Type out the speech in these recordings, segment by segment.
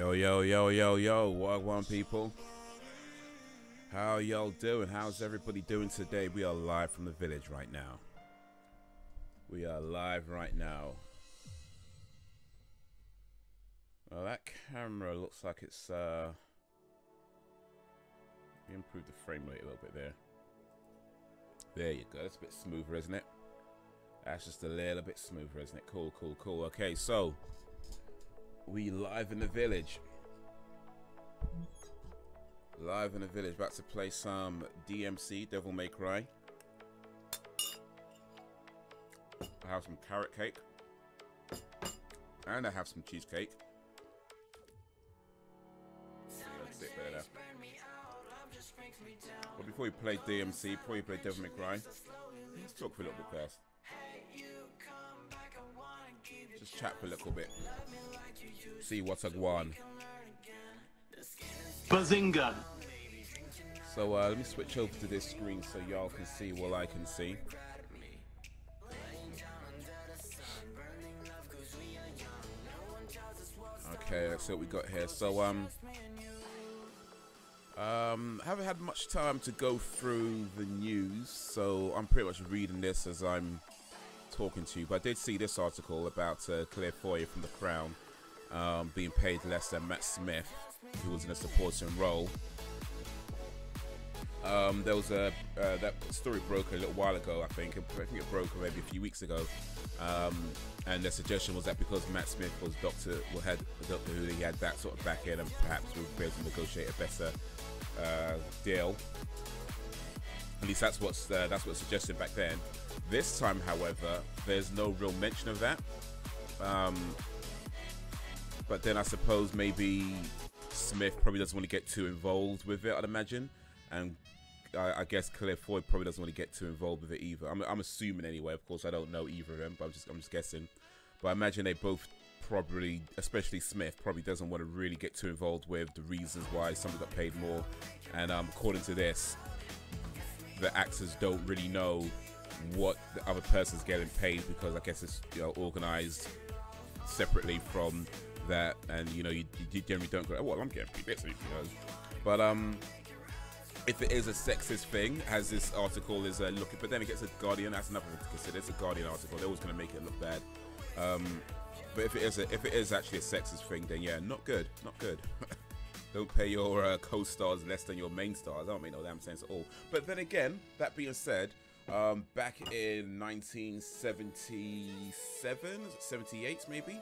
Yo, yo, yo, yo, yo, Wagwan people. How y'all doing? How's everybody doing today? We are live from the village right now. We are live right now. Well, that camera looks like it's, improve the frame rate a little bit there. There you go. That's a bit smoother, isn't it? That's just a little bit smoother, isn't it? Cool, cool, cool. Okay, so we live in the village. Live in the village. About to play some DMC, Devil May Cry. I have some carrot cake. And I have some cheesecake. A bit better there. But before we play DMC, before we play Devil May Cry, let's talk for a little bit first. Just chat for a little bit. See what's a guan. Bazinga. So let me switch over to this screen so y'all can see what I can see. Okay, that's what we got here. So haven't had much time to go through the news, so I'm pretty much reading this as I'm talking to you. But I did see this article about Claire Foy from The Crown being paid less than Matt Smith, who was in a supporting role. There was a that story broke a little while ago. I think it broke maybe a few weeks ago, and the suggestion was that because Matt Smith was had a Doctor Who, he had that sort of back end, and perhaps would be able to negotiate a better deal. At least that's what's suggested back then. This time, however, there's no real mention of that. But then I suppose maybe Smith probably doesn't want to get too involved with it, I'd imagine, and I guess Claire Foy probably doesn't want to get too involved with it either. I'm assuming anyway. Of course, I don't know either of them, but I'm just guessing. But I imagine they both probably, especially Smith, probably doesn't want to really get too involved with the reasons why somebody got paid more. And according to this, the actors don't really know what the other person's getting paid, because I guess it's, you know, organized separately from that, and you know, you generally don't go, oh, well, I'm getting paid this, you know. But if it is a sexist thing, as this article is looking, but then it gets a Guardian, that's another thing to consider. It's a Guardian article, they're always going to make it look bad. But if it is actually a sexist thing, then yeah, not good, not good. Don't pay your co-stars less than your main stars. That don't make no damn sense at all. But then again, that being said, back in 1977, 78 maybe,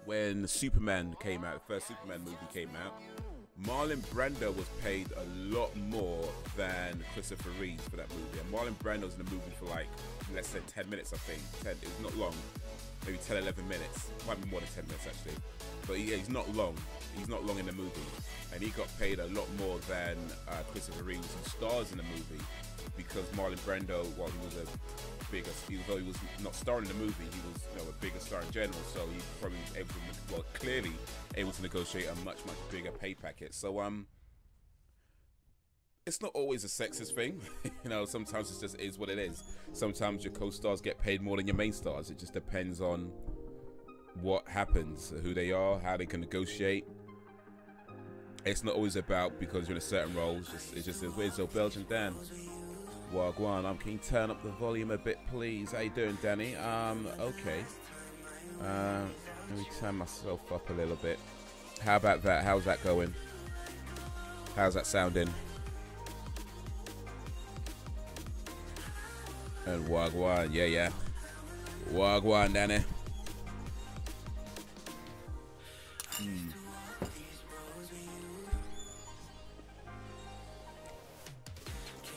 when Superman came out, the first Superman movie came out, Marlon Brando was paid a lot more than Christopher Reeves for that movie. And Marlon Brando's in the movie for like less than 10 minutes, I think. It's not long, maybe 10, 11 minutes. Might be more than 10 minutes actually. But yeah, he's not long. He's not long in the movie. And he got paid a lot more than Christopher Reeves, who stars in the movie, because Marlon Brando, while he was a bigger, although he was not starring in the movie, he was, you know, a bigger star in general. So he probably was able to, well, clearly able to negotiate a much bigger pay packet. So it's not always a sexist thing. You know, sometimes it just is what it is. Sometimes your co-stars get paid more than your main stars. It just depends on what happens, who they are, how they can negotiate. It's not always about because you're in a certain role. It's just where's your Belgian Dan? Wagwan, can you turn up the volume a bit, please? How you doing, Danny? Okay. Let me turn myself up a little bit. How about that? How's that going? How's that sounding? And Wagwan, yeah. Wagwan, Danny.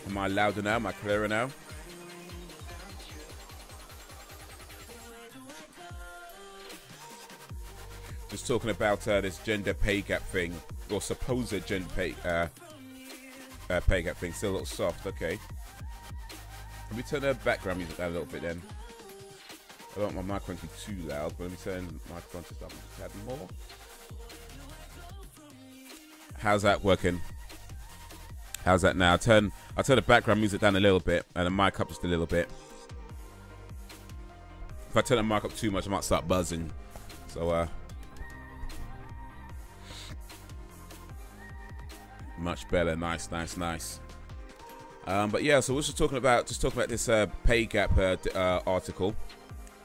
Am I louder now? Am I clearer now? Just talking about this gender pay gap thing, or supposed gender pay gap thing. Still a little soft. Okay. Let me turn the background music down a little bit then. I don't want my microphone to be too loud, but let me turn the microphone just up a tad more. How's that working? How's that now? I'll turn the background music down a little bit and the mic up just a little bit. If I turn the mic up too much, I might start buzzing. So Much better. Nice, nice, nice. But yeah, so we're just talking about this pay gap article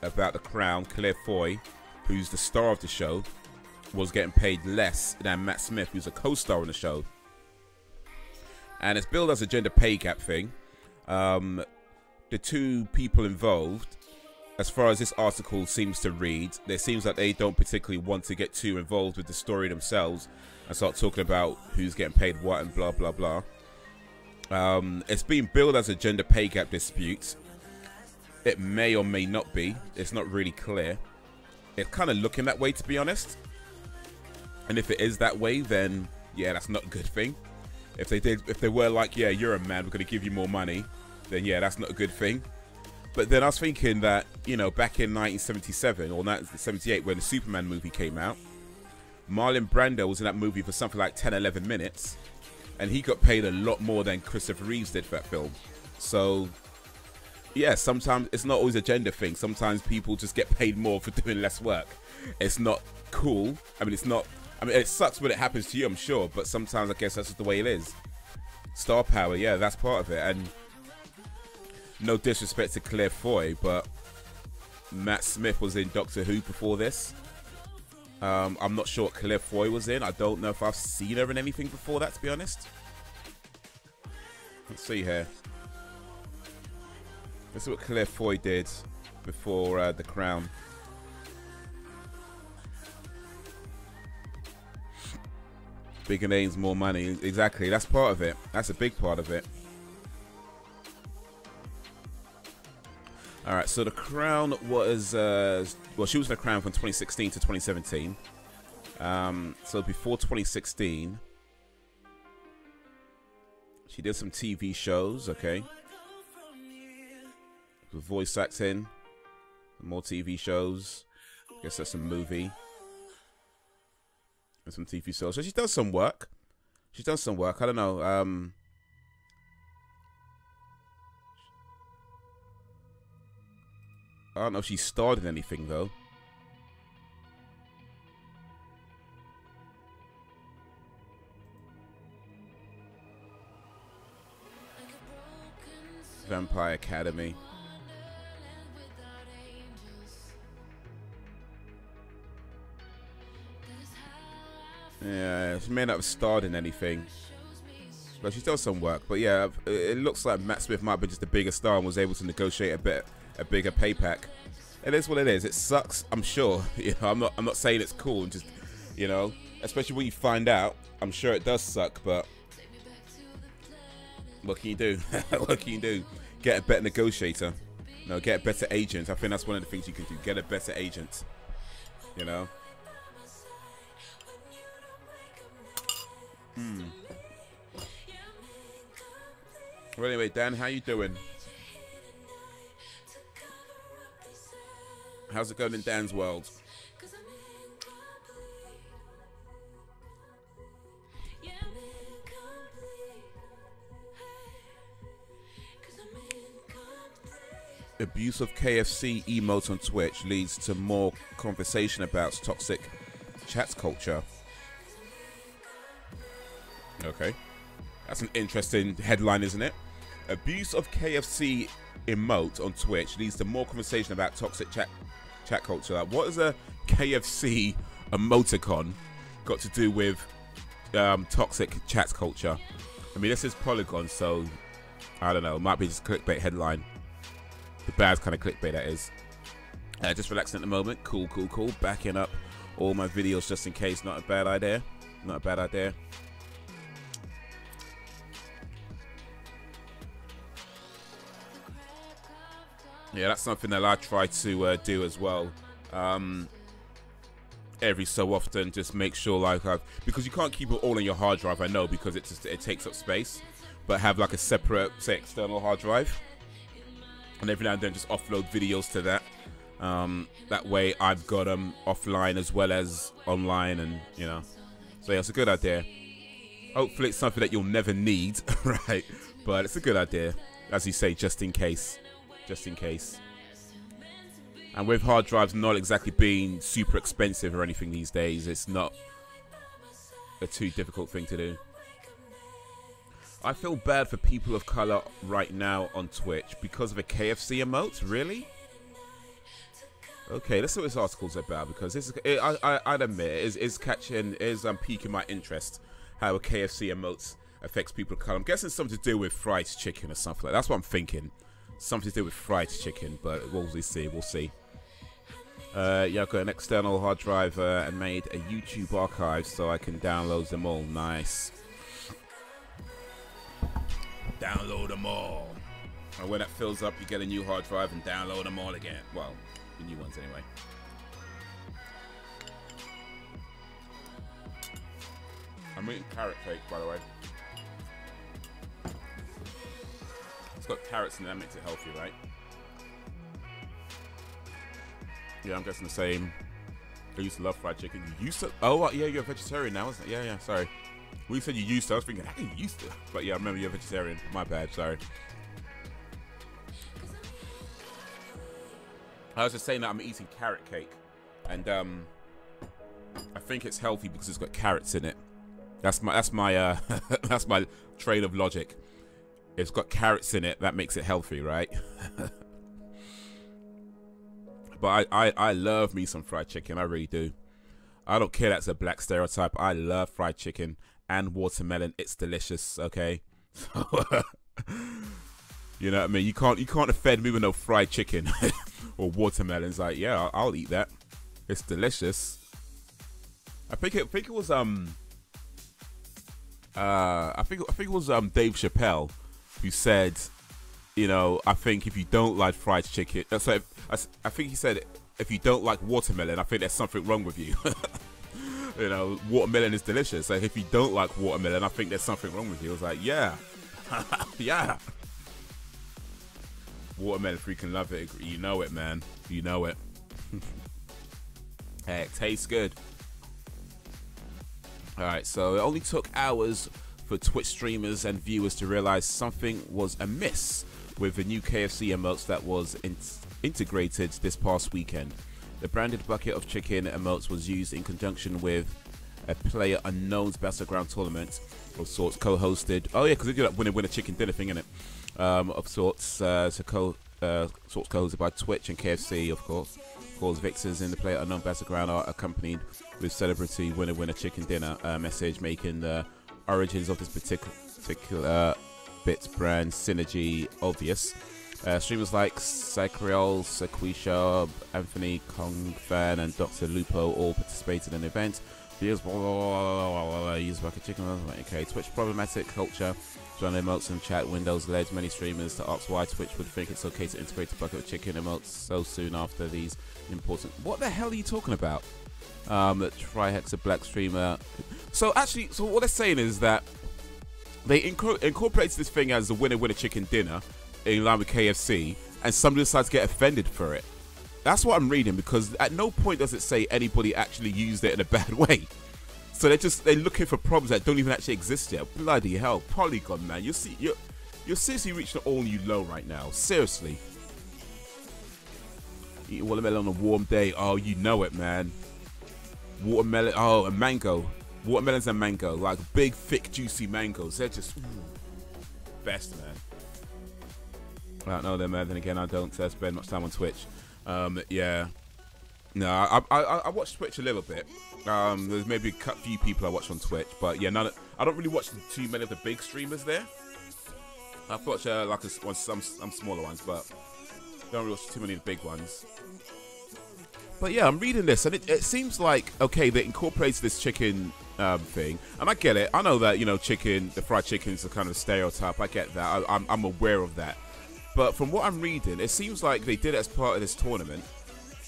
about the Crown. Claire Foy, who's the star of the show, was getting paid less than Matt Smith, who's a co-star on the show. And it's billed as a gender pay gap thing. The two people involved, as far as this article seems to read, it seems like they don't particularly want to get too involved with the story themselves and start talking about who's getting paid what and blah, blah, blah. It's being billed as a gender pay gap dispute. It may or may not be. It's not really clear. It's kind of looking that way, to be honest. And if it is that way, then yeah, that's not a good thing. If they were like, yeah, you're a man, we're going to give you more money, then yeah, that's not a good thing. But then I was thinking that, you know, back in 1977 or 1978 when the Superman movie came out, Marlon Brando was in that movie for something like 10, 11 minutes. And he got paid a lot more than Christopher Reeves did for that film. So, yeah, sometimes it's not always a gender thing. Sometimes people just get paid more for doing less work. It's not cool. I mean, it's not... I mean, it sucks when it happens to you, I'm sure. But sometimes I guess that's just the way it is. Star power, yeah, that's part of it. And no disrespect to Claire Foy, but Matt Smith was in Doctor Who before this. I'm not sure what Claire Foy was in. I don't know if I've seen her in anything before that, to be honest. Let's see here. Let's see what Claire Foy did before The Crown. Bigger names, more money. Exactly, that's part of it. That's a big part of it. Alright, so The Crown was, well, she was in The Crown from 2016 to 2017. So before 2016, she did some TV shows, okay. With voice acting, more TV shows. I guess that's a movie. And some TV shows. So she does some work. She's done some work. I don't know. I don't know if she starred in anything, though. Vampire Academy. Yeah, she may not have starred in anything. But she's done some work. But yeah, it looks like Matt Smith might have been just a bigger star and was able to negotiate a bigger pay pack. It is what it is. It sucks, I'm sure. You know, I'm not saying it's cool. And just, you know, especially when you find out, I'm sure it does suck. But what can you do? What can you do? Get a better negotiator. You know, get a better agent. I think that's one of the things you can do. Get a better agent. You know. Well, anyway, Dan, how you doing? How's it going in Dan's world? Abuse of KFC emotes on Twitch leads to more conversation about toxic chat culture. Okay. That's an interesting headline, isn't it? Abuse of KFC emote on Twitch leads to more conversation about toxic chat culture. Like, what is a KFC emoticon got to do with toxic chat culture? I mean, this is Polygon, so I don't know. It might be just a clickbait headline. The bad kind of clickbait, that is. Just relaxing at the moment. Cool, cool, cool. Backing up all my videos just in case. Not a bad idea. Not a bad idea. Yeah, that's something that I try to do as well. Every so often, just make sure, like, because you can't keep it all on your hard drive, I know, because it takes up space. But have like a separate, say, external hard drive, and every now and then just offload videos to that. That way, I've got them offline as well as online, and you know. So yeah, it's a good idea. Hopefully, it's something that you'll never need, right? But it's a good idea, as you say, just in case. Just in case. And with hard drives not exactly being super expensive or anything these days, it's not a too difficult thing to do. I feel bad for people of color right now on Twitch because of a KFC emote. Really? Okay, let's see what this article's about, because this is, I'd admit it is piquing my interest how a KFC emote affects people of color. I'm guessing something to do with fried chicken or something like that. That's what I'm thinking. Something to do with fried chicken, but we'll see. We'll see. Yeah, I've got an external hard drive and made a YouTube archive so I can download them all. Nice. Download them all. And when that fills up, you get a new hard drive and download them all again. Well, the new ones anyway. I'm eating carrot cake, by the way. It's got carrots in it, that makes it healthy, right? Yeah, I'm guessing the same. I used to love fried chicken. You used to? Oh, yeah, you're a vegetarian now, isn't it? Yeah, sorry. When you said you used to, I was thinking, how can you used to? But yeah, I remember you're a vegetarian. My bad, sorry. I was just saying that I'm eating carrot cake. And I think it's healthy because it's got carrots in it. That's my that's my train of logic. It's got carrots in it, that makes it healthy, right? But I love me some fried chicken, I really do. I don't care that's a black stereotype. I love fried chicken and watermelon. It's delicious, okay? You know what I mean? You can't offend me with no fried chicken or watermelons. Like, yeah, I'll eat that. It's delicious. I think it was I think it was Dave Chappelle who said, you know, I think if you don't like fried chicken, so I think he said, if you don't like watermelon, I think there's something wrong with you. You know, watermelon is delicious. Like, if you don't like watermelon, I think there's something wrong with you. I was like, yeah, yeah. Watermelon, freaking love it. You know it, man. You know it. Hey, it tastes good. Alright, so it only took hours for Twitch streamers and viewers to realize something was amiss with the new KFC emotes that was integrated this past weekend. The branded bucket of chicken emotes was used in conjunction with a Player Unknown's Battleground tournament of sorts co-hosted. Oh yeah, because they do that win a chicken dinner thing, innit? Of sorts, co-hosted by Twitch and KFC, of course. Of course, victors in the Player Unknown Battleground are accompanied with celebrity winner chicken dinner message, making the origins of this particular bit brand synergy obvious. Streamers like Sacriel, Sequisha, Anthony Kongfan, and Dr. Lupo all participated in the event. Use bucket chicken. Okay, Twitch problematic culture. John emotes in chat windows led many streamers to ask why Twitch would think it's okay to integrate a bucket of chicken emotes so soon after these important. What the hell are you talking about? That Trihex, a black streamer. So actually, so what they're saying is that they incorporated this thing as a winner chicken dinner in line with KFC, and somebody decides to get offended for it. That's what I'm reading, because at no point does it say anybody actually used it in a bad way. So they're looking for problems that don't even actually exist yet. Bloody hell, Polygon, man, you're seriously reaching an all-new low right now. Seriously. Eat watermelon on a warm day. Oh, you know it, man. Watermelon. Oh, and mango. Watermelons and mango, like big, thick, juicy mangoes. They're just best, man. I don't know them, man. Then again, I don't spend much time on Twitch. Yeah. No, I watch Twitch a little bit. There's maybe a few people I watch on Twitch, but yeah, I don't really watch too many of the big streamers there. I've watched some smaller ones, but don't really watch too many of the big ones. But yeah, I'm reading this, and it seems like, okay, they incorporated this chicken thing, and I get it. I know that, you know, the fried chicken is a kind of stereotype. I get that. I'm aware of that. But from what I'm reading, it seems like they did it as part of this tournament,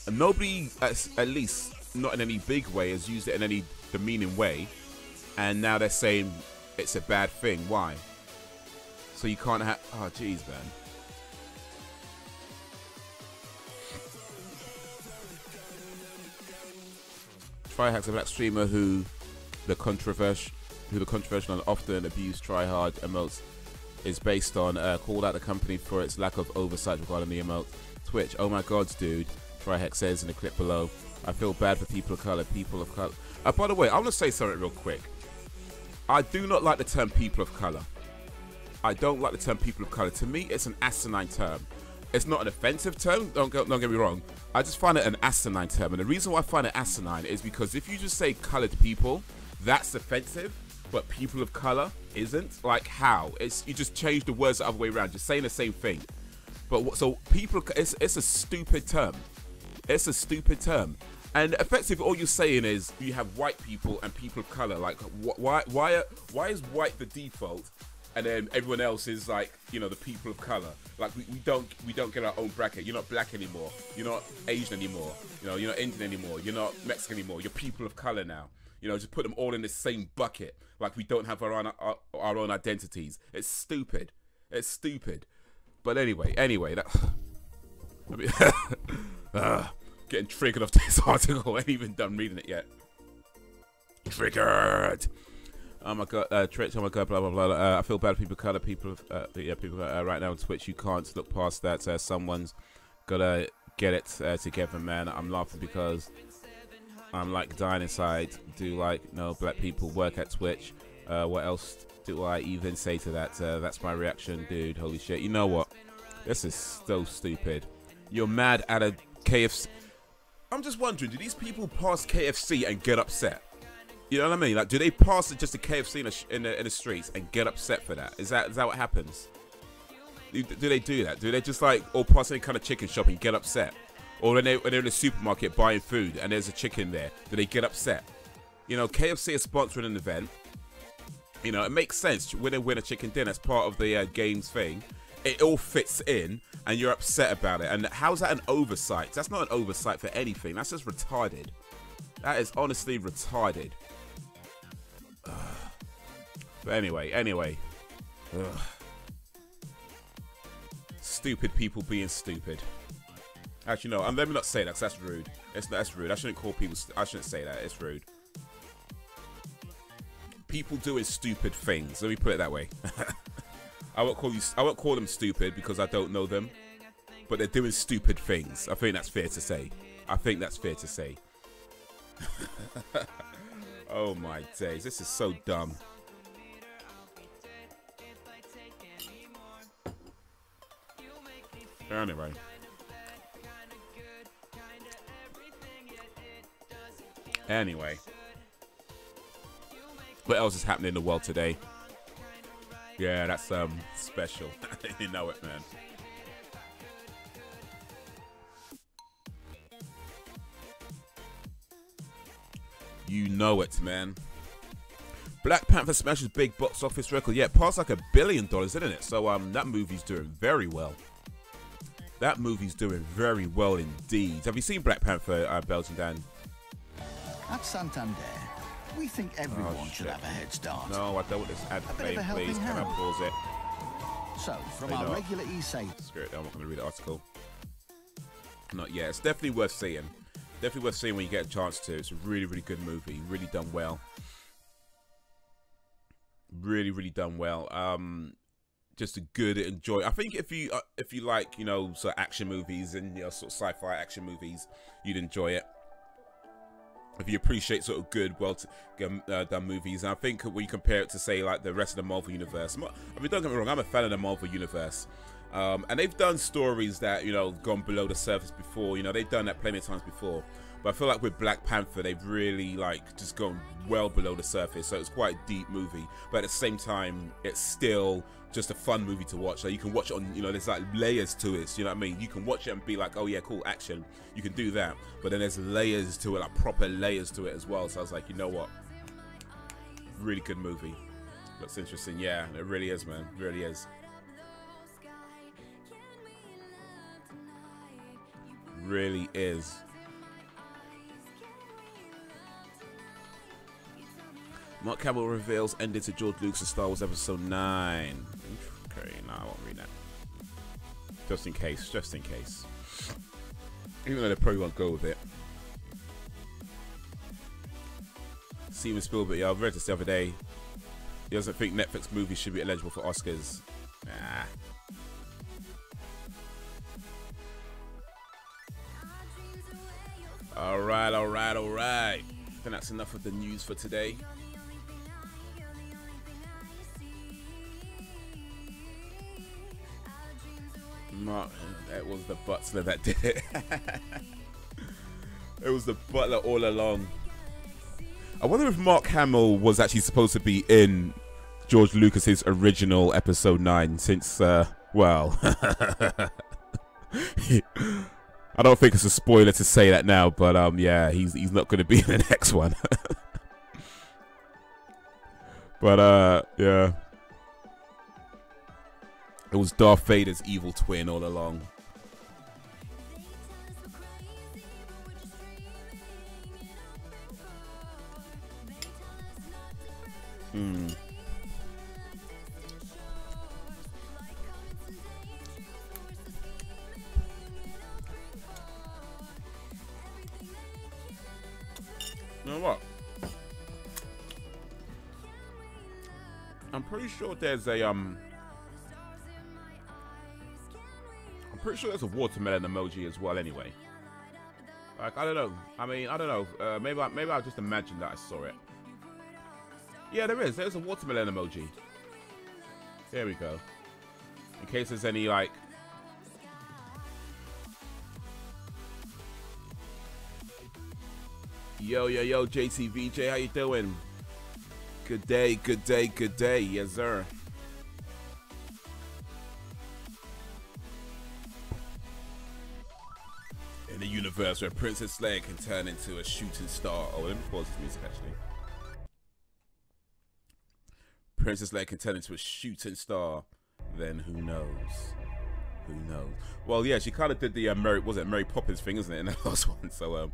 and nobody, at least not in any big way, has used it in any demeaning way, and now they're saying it's a bad thing. Why? So you can't have... Oh, jeez, man. Tryhard's a black streamer who the controversial and often abused tryhard emotes is based on, called out the company for its lack of oversight regarding the emote. Twitch, oh my god, dude, Tryhex says in the clip below. I feel bad for people of color. By the way, I want to say something real quick. I do not like the term people of color. I don't like the term people of color. To me, it's an asinine term. It's not an offensive term, don't get me wrong. I just find it an asinine term. And the reason why I find it asinine is because if you just say colored people, that's offensive, but people of color isn't. Like, how? You just change the words the other way around, just saying the same thing. But so people, it's a stupid term. It's a stupid term. And effectively, all you're saying is you have white people and people of color. Like, why is white the default, and then everyone else is like, you know, the people of color? Like, we don't get our own bracket. You're not black anymore. You're not Asian anymore. You know, you're not Indian anymore. You're not Mexican anymore. You're people of color now. You know, just put them all in the same bucket. Like, we don't have our own identities. It's stupid. It's stupid. But anyway, that. I mean, getting triggered off this article. I ain't even done reading it yet. Triggered. Oh my god, Twitch. Oh my god, blah blah blah. I feel bad for people of color. People right now on Twitch. You can't look past that. Someone's gotta get it together, man. I'm laughing because I'm like dying inside. Do like no black people work at Twitch? What else do I even say to that? That's my reaction, dude. Holy shit. You know what? This is so stupid. You're mad at a KFC. I'm just wondering, do these people pass KFC and get upset? You know what I mean? Like, do they pass just a KFC in the streets and get upset for that? Is that what happens? Do they do that? Do they just like, or pass any kind of chicken shop and get upset? Or when they're in the supermarket buying food and there's a chicken there, do they get upset? You know, KFC is sponsoring an event. You know, it makes sense. When they win a chicken dinner as part of the games thing, it all fits in, and you're upset about it. And how's that an oversight? That's not an oversight for anything. That's just retarded. That is honestly retarded. But anyway. Ugh. Stupid people being stupid. Actually, no. Let me not say that, because that's rude. That's rude. I shouldn't call people. I shouldn't say that. It's rude. People doing stupid things. Let me put it that way. I won't call them stupid because I don't know them, but they're doing stupid things. I think that's fair to say. Oh my days, this is so dumb. Anyway. What else is happening in the world today? Yeah, that's special. You know it, man. You know it, man. Black Panther smashes big box office record. Yeah, past like $1 billion, isn't it? So that movie's doing very well. That movie's doing very well indeed. Have you seen Black Panther, Belgian Dan? At Santander, we think everyone should have a head start. No, I don't want this ad playing, please. Can I pause it? So, from our regular e-save... Screw it, I'm not going to read the article. Not yet. It's definitely worth seeing. Definitely worth seeing when you get a chance to. It's a really, really good movie. Really done well. Really, really done well. Just a good enjoy. I think if you like, you know, sort of action movies and, you know, sort of sci-fi action movies, you'd enjoy it. If you appreciate sort of good, well done movies, and I think when you compare it to, say, like the rest of the Marvel universe, I mean, don't get me wrong, I'm a fan of the Marvel universe, and they've done stories that, you know, gone below the surface before. You know, they've done that plenty of times before. But I feel like with Black Panther, they've really like just gone well below the surface. So it's quite a deep movie, but at the same time, it's still just a fun movie to watch. Like, you can watch it on, you know, there's like layers to it. You know what I mean? You can watch it and be like, oh yeah, cool, action. You can do that, but then there's layers to it, like proper layers to it as well. So I was like, you know what? Really good movie. Looks interesting. Yeah, it really is, man. It really is. Really is. Mark Hamill reveals ending to George Lucas' Star Wars Episode 9. Okay, no, I won't read that. Just in case, just in case. Even though they probably won't go with it. Steven Spielberg, yeah, I read this the other day. He doesn't think Netflix movies should be eligible for Oscars. Nah. Alright, alright, alright. I think that's enough of the news for today. Mark, that was the butler that did it. It was the butler all along. I wonder if Mark Hamill was actually supposed to be in George Lucas's original Episode 9, since, well, I don't think it's a spoiler to say that now, but yeah, he's not going to be in the next one. But yeah, it was Darth Vader's evil twin all along. Hmm. You know what? I'm pretty sure there's a I'm pretty sure there's a watermelon emoji as well. Anyway, like I don't know. I mean, I don't know. Maybe I just imagined that I saw it. Yeah, there is. There's a watermelon emoji. There we go. In case there's any like. Yo, JTVJ, how you doing? Good day, good day, good day. Yes, sir. In a universe where Princess Leia can turn into a shooting star. Oh, let me pause this music actually. Princess Leia can turn into a shooting star, then who knows? Who knows? Well, yeah, she kind of did the Mary Poppins thing, isn't it, in the last one? So,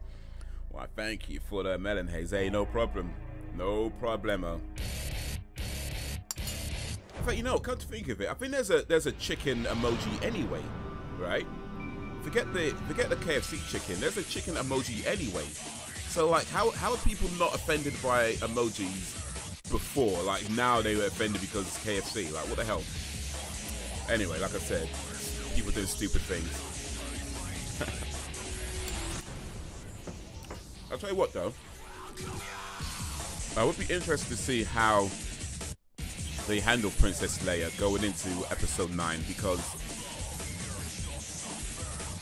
well, thank you for the melon, Haze. Hey, no problem, no problemo. In fact, you know, come to think of it, I think there's a chicken emoji anyway, right? Forget the KFC chicken. There's a chicken emoji anyway. So, like, how are people not offended by emojis? Before, like now they were offended because it's KFC. Like, what the hell? Anyway, like I said, people do stupid things. I'll tell you what though, I would be interested to see how they handle Princess Leia going into Episode 9, because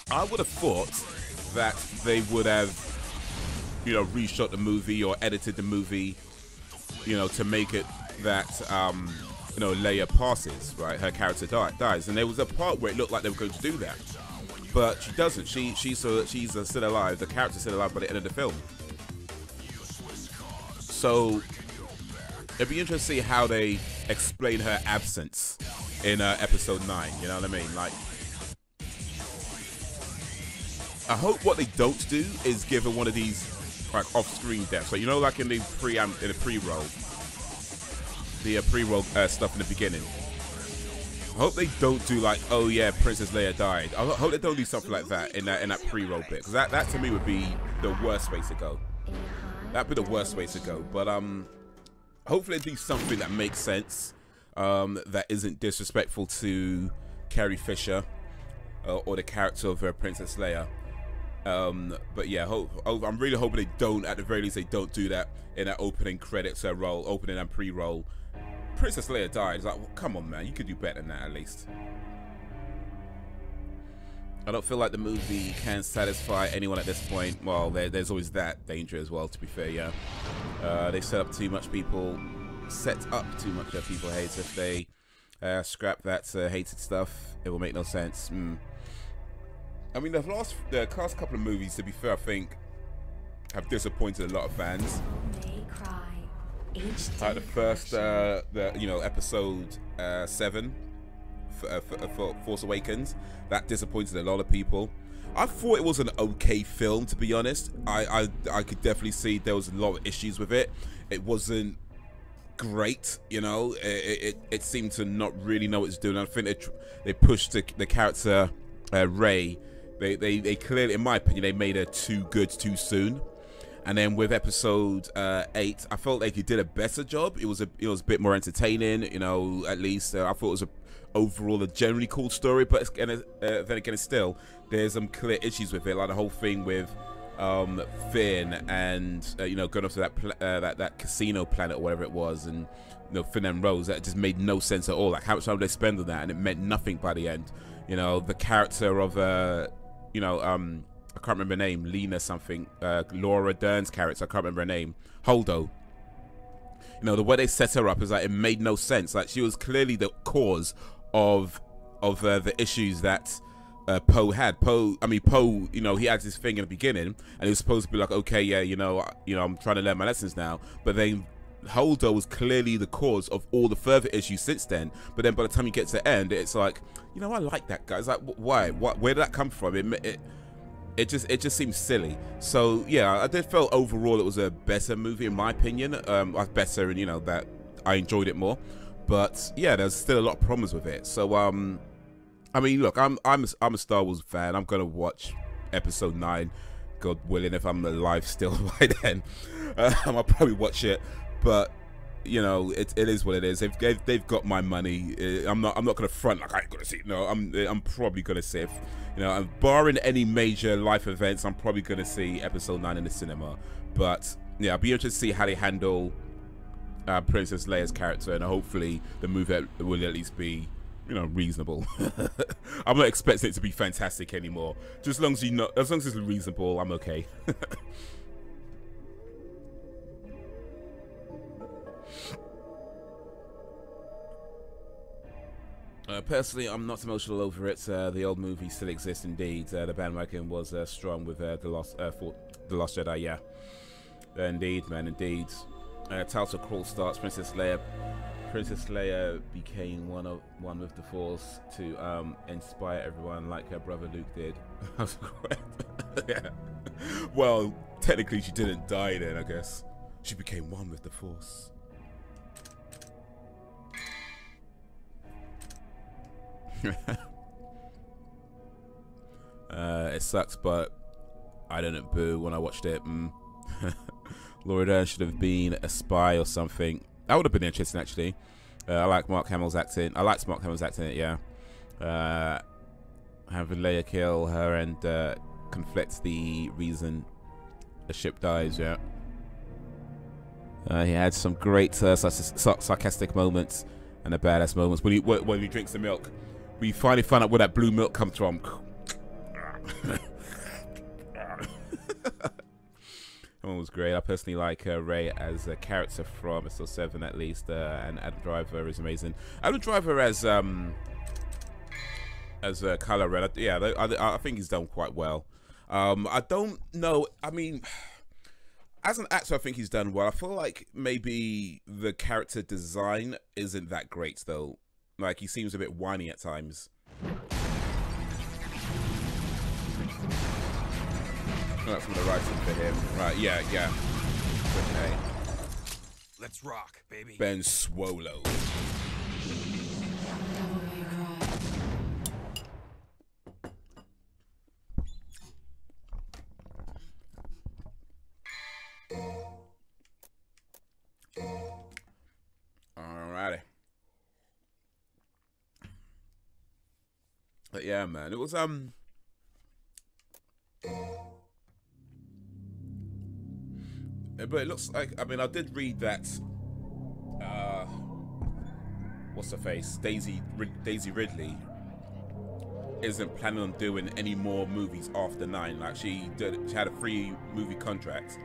I would have thought that they would have, you know, reshot the movie or edited the movie, you know, to make it that, you know, Leia passes, right? Her character dies. And there was a part where it looked like they were going to do that. But she doesn't. She's still alive. The character's still alive by the end of the film. So, it'd be interesting to see how they explain her absence in Episode 9. You know what I mean? Like, I hope what they don't do is give her one of these like off-screen deaths. So you know, like in the pre-roll, stuff in the beginning. I hope they don't do like, oh yeah, Princess Leia died. I hope they don't do something like that in that pre-roll bit, because that to me would be the worst way to go. That'd be the worst way to go. But hopefully they do something that makes sense, that isn't disrespectful to Carrie Fisher or the character of Princess Leia. But yeah, I'm really hoping they don't, at the very least, they don't do that in that opening credits roll, opening and pre-roll. Princess Leia died. It's like, well, come on, man, you could do better than that at least. I don't feel like the movie can satisfy anyone at this point. Well, there's always that danger as well, to be fair, yeah. They set up too much people, hate. If they scrap that hated stuff, it will make no sense. I mean, the last couple of movies, to be fair, I think have disappointed a lot of fans. Like the first, Episode 7 for Force Awakens, that disappointed a lot of people. I thought it was an okay film, to be honest. I could definitely see there was a lot of issues with it. It wasn't great, you know. It seemed to not really know what it's doing. I think they pushed the character Rey. They clearly, in my opinion, they made her too good too soon. And then with Episode 8, I felt like he did a better job. It was a bit more entertaining, you know. At least I thought it was overall a generally cool story. But then again, still there's some clear issues with it, like the whole thing with Finn and going off to that casino planet or whatever it was, and Finn and Rose. That just made no sense at all. Like, how much time did they spend on that, and it meant nothing by the end. You know, the character of you know, I can't remember her name, Lena something, Laura Dern's character, I can't remember her name, Holdo. You know, the way they set her up is like, it made no sense. Like, she was clearly the cause of the issues that Poe had. Poe, you know, he had this thing in the beginning, and he was supposed to be like, okay, yeah, you know, I'm trying to learn my lessons now. But then Holdo was clearly the cause of all the further issues since then. But then by the time you get to the end, it's like, you know, I like that guy. It's like, why? Where did that come from? It just seems silly. So yeah, I did feel overall it was a better movie in my opinion. Better, and you know that I enjoyed it more. But yeah, there's still a lot of problems with it. So I mean, look, I'm a Star Wars fan. I'm gonna watch Episode 9, God willing, if I'm alive still by then. I'll probably watch it. But you know, it is what it is. They've got my money. I'm not gonna front like I ain't gonna see it. No, I'm probably gonna see it. You know, barring any major life events, I'm probably gonna see Episode 9 in the cinema. But yeah, I'll be interested to see how they handle Princess Leia's character, and hopefully the movie will at least be, you know, reasonable. I'm not expecting it to be fantastic anymore. Just as long as as long as it's reasonable, I'm okay. Personally, I'm not emotional over it. The old movie still exists, indeed. The bandwagon was strong with the Lost Jedi. Yeah, indeed, man, indeed. Title crawl starts. Princess Leia became one with the Force to inspire everyone, like her brother Luke did. Yeah. Well, technically, she didn't die then. I guess she became one with the Force. It sucks, but I didn't boo when I watched it. Laura Dern should have been a spy or something. That would have been interesting, actually. I like Mark Hamill's acting. I liked Mark Hamill's acting, yeah. Having Leia kill her and conflict the reason the ship dies, yeah. He had some great sarcastic moments and the badass moments when he drinks the milk. We finally find out where that blue milk comes from. That one was great. I personally like Rey as a character from Episode 7 at least, and Adam Driver is amazing. Adam Driver as Kylo Ren, yeah, I think he's done quite well. I don't know. I mean, as an actor, I think he's done well. I feel like maybe the character design isn't that great though. Like, he seems a bit whiny at times. That's from the writing for him. Right, yeah. Okay. Let's rock, baby. Ben Swallow. Alrighty. But yeah, man, it was but it looks like, I mean, I did read that what's her face, Daisy Ridley isn't planning on doing any more movies after 9. Like, she had a 3-movie contract,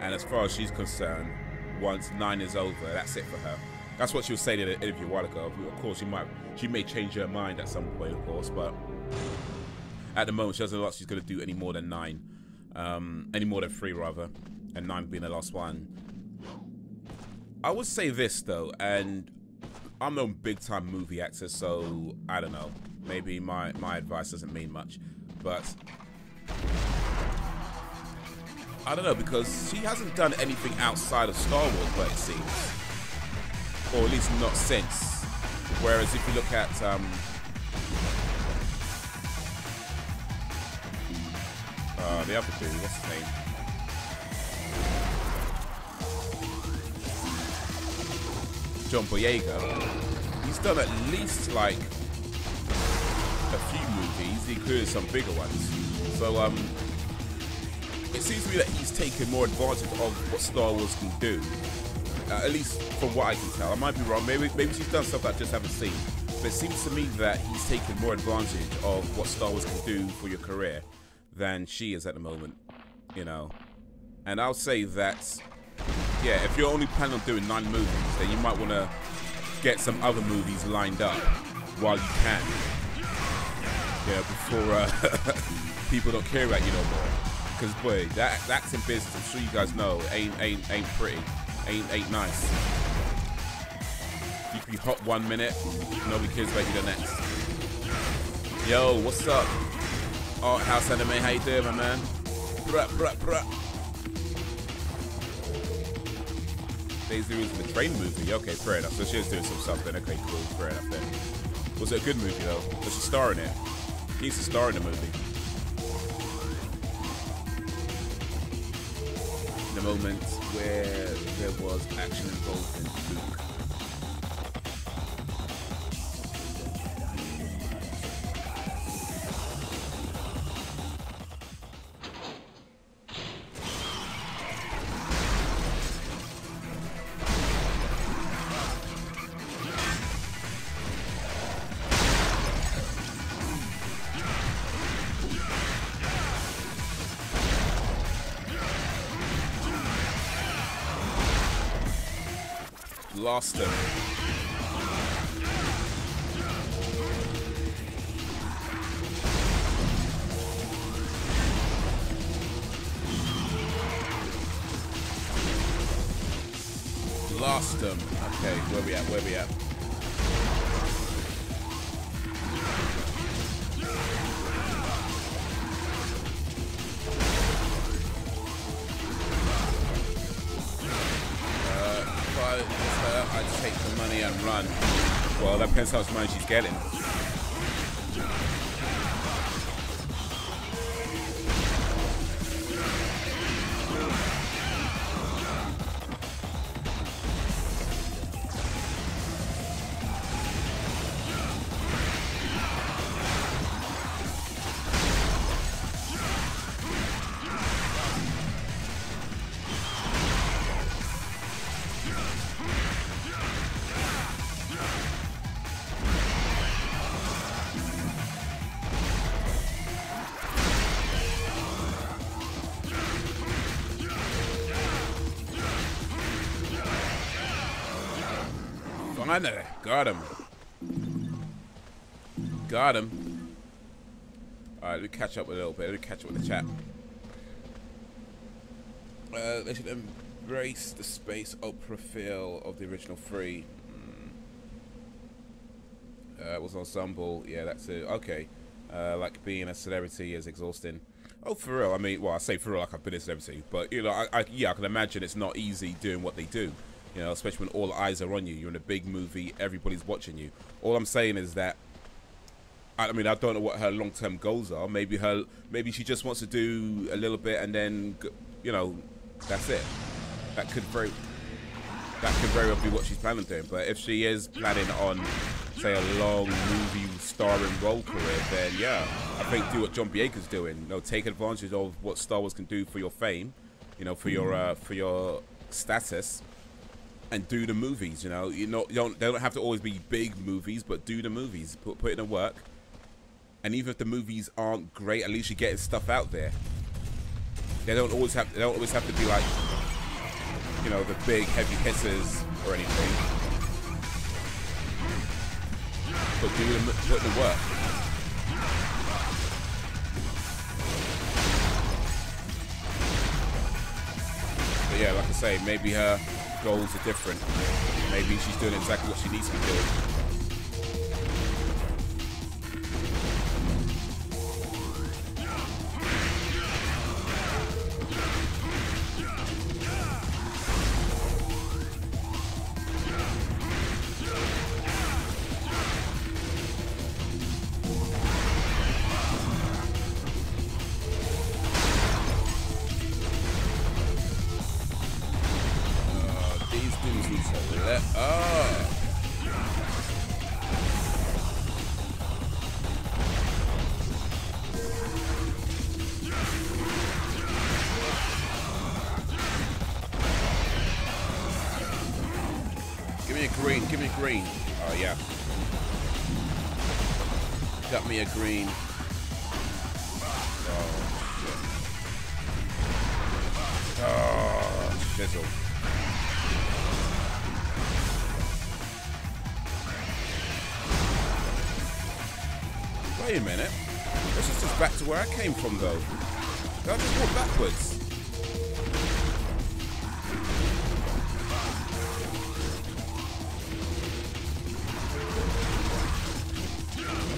and as far as she's concerned, once 9 is over, that's it for her. That's what she was saying in an interview a while ago. Of course, she may change her mind at some point, of course, but at the moment, she doesn't know what she's going to do any more than 9. Any more than 3, rather, and 9 being the last one. I would say this, though, and I'm no big-time movie actor, so I don't know. Maybe my advice doesn't mean much, but I don't know, because she hasn't done anything outside of Star Wars, but it seems. Or at least not since. Whereas if you look at the other dude, what's his name? John Boyega. He's done at least like a few movies, including some bigger ones. So it seems to me that he's taken more advantage of what Star Wars can do. At least from what I can tell. I might be wrong. Maybe she's done stuff that I just haven't seen. but it seems to me that he's taken more advantage of what Star Wars can do for your career than she is at the moment, you know. And I'll say that, yeah, if you're only planning on doing 9 movies, then you might want to get some other movies lined up while you can. Yeah, before people don't care about you no more. Because boy, that's in business. I'm sure you guys know, ain't pretty, ain't nice. You can be hot 1 minute, nobody cares about you the next. Yo, what's up? Art House Anime, how you doing, my man? Bruh, bruh, bruh. Daisy was in the train movie. Okay, fair enough. So she was doing some stuff then. Okay, cool, fair enough then. Was it a good movie though? Was she star in it? He needs to star in the movie. The moment where there was action involved in Luke. Lost him. Lost him. Okay, where we at? Where we at? I'd take the money and run. Well, that depends how much money she's getting. Finally, got him. Got him. Alright, let me catch up a little bit. Let me catch up with the chat. They should embrace the space opera feel of the original 3. It was ensemble. Yeah, that's it. Okay. Like being a celebrity is exhausting. Oh, for real. I mean, well, I say for real like I've been a celebrity. But, you know, yeah, I can imagine it's not easy doing what they do. You know, especially when all eyes are on you. You're in a big movie, everybody's watching you. All I'm saying is that, I mean, I don't know what her long-term goals are. Maybe she just wants to do a little bit and then, you know, that's it. That could very well be what she's planning on doing. But if she is planning on, say, a long movie starring role career, then yeah, I think do what John Boyega's doing. You know, take advantage of what Star Wars can do for your fame, you know, for your status. And do the movies, you know. They don't have to always be big movies, but do the movies. Put in the work. And even if the movies aren't great, at least you're getting stuff out there. They don't always have to be like, you know, the big heavy hitters or anything. But put in the work. But yeah, like I say, maybe her goals are different. Maybe she's doing exactly what she needs to be doing. Give me green. Oh, yeah. Got me a green. Oh, shizzle. Wait a minute. This is just back to where I came from, though. I just walked backwards.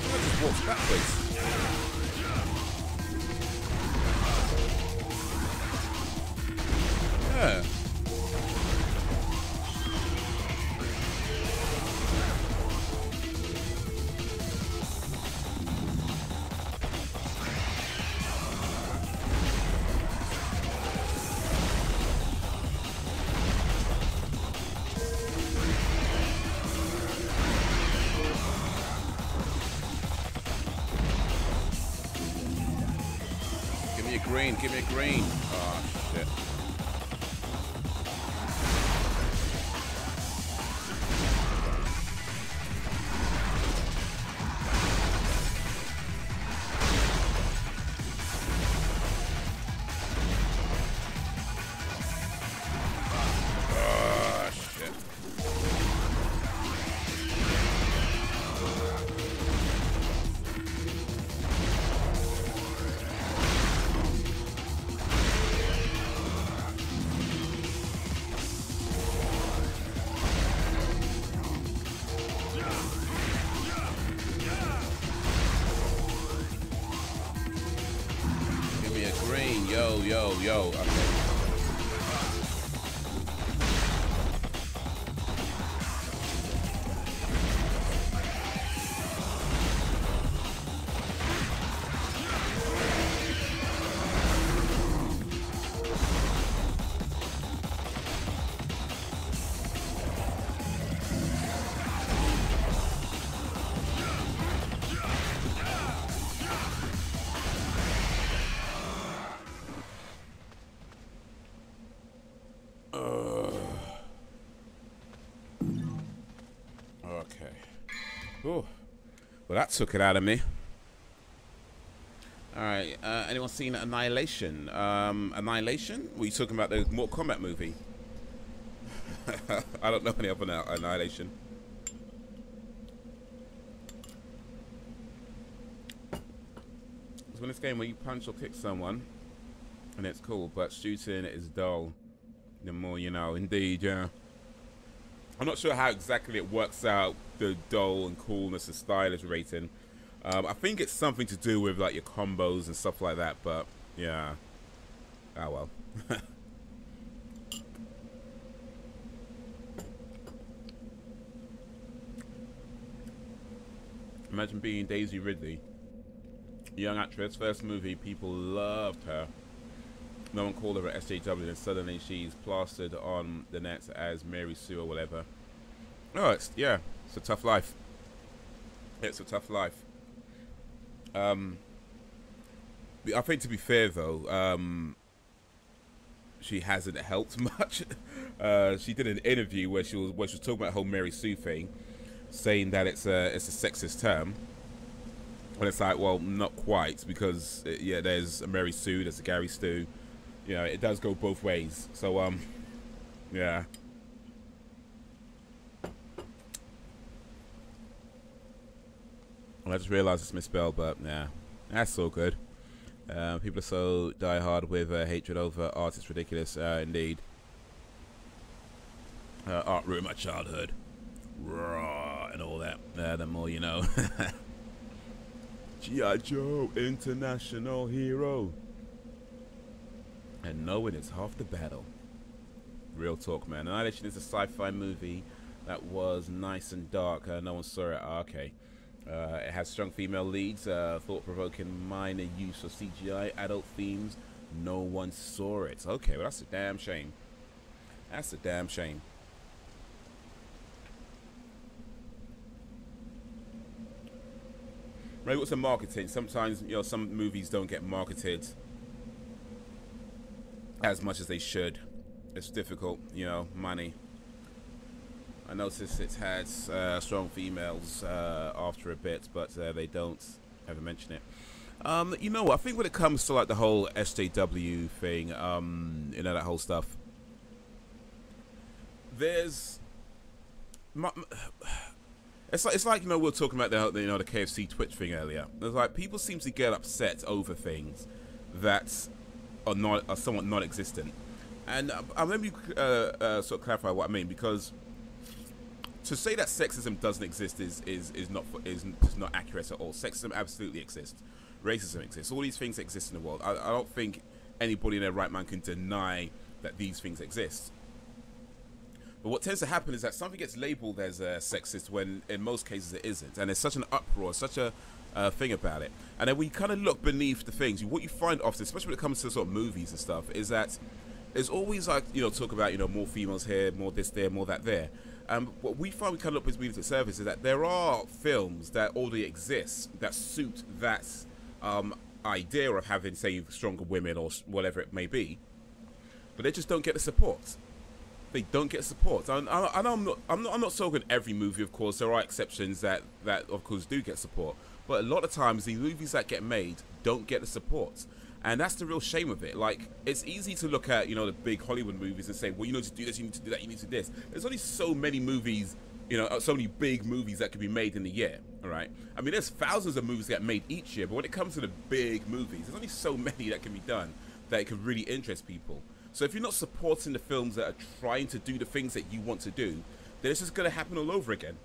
I just walked backwards. Yeah. Give me a green. Oh, shit. Oh, shit. Yo, okay. Ooh. Well, that took it out of me. Alright, anyone seen Annihilation? Annihilation? Were you talking about the Mortal Kombat movie? I don't know any other Annihilation. It's when this game where you punch or kick someone, and it's cool, but shooting is dull. The more you know, indeed, yeah. I'm not sure how exactly it works out, the dull and coolness and stylish rating. I think it's something to do with like your combos and stuff like that, but yeah. Oh well. Imagine being Daisy Ridley. Young actress, first movie, people loved her. No one called her at SJW, and suddenly she's plastered on the net as Mary Sue or whatever. Oh, it's a tough life. It's a tough life. I think to be fair though, she hasn't helped much. She did an interview where she was talking about the whole Mary Sue thing, saying that it's a sexist term. And it's like, well, not quite, because yeah, there's a Mary Sue, there's a Gary Stu. You know, it does go both ways. So, yeah. Well, I just realized it's misspelled, but yeah, that's so good. People are so diehard with hatred over art. It's ridiculous, indeed. Art ruined my childhood. Raw, and all that. The more you know. G.I. Joe, international hero. And knowing is half the battle. Real talk, man. Annihilation is a sci-fi movie that was nice and dark. No one saw it. Okay. It has strong female leads, thought-provoking minor use of CGI, adult themes. No one saw it. Okay, well, that's a damn shame. That's a damn shame. Maybe what's the marketing? Sometimes, you know, some movies don't get marketed as much as they should. It's difficult, you know, money. I noticed it has strong females after a bit, but they don't ever mention it. You know what? I think when it comes to like the whole SJW thing, you know, that whole stuff, there's it's like you know, we were talking about the you know, the KFC Twitch thing earlier. It's like people seem to get upset over things that are somewhat non-existent, and let me sort of clarify what I mean, because to say that sexism doesn't exist is not accurate at all. Sexism absolutely exists. Racism exists. All these things exist in the world. I don't think anybody in their right mind can deny that these things exist. But what tends to happen is that something gets labeled as sexist when in most cases it isn't. And there's such an uproar, such a thing about it. And then we kind of look beneath the things. What you find often, especially when it comes to sort of movies and stuff, is that there's always like, you know, talk about, you know, more females here, more this there, more that there. What we find we kind of look beneath the surface is that there are films that already exist that suit that idea of having, say, stronger women or whatever it may be, but they just don't get the support. They don't get support. I'm not talking every movie, of course. There are exceptions that of course do get support, but a lot of times the movies that get made don't get the support, and that's the real shame of it. Like, it's easy to look at, you know, the big Hollywood movies and say, well, you need to do this, you need to do that, you need to do this. There's only so many movies, you know, so many big movies that can be made in a year, all right? I mean, there's thousands of movies that get made each year, but when it comes to the big movies, there's only so many that can be done that it can really interest people. So if you're not supporting the films that are trying to do the things that you want to do, then it's just going to happen all over again.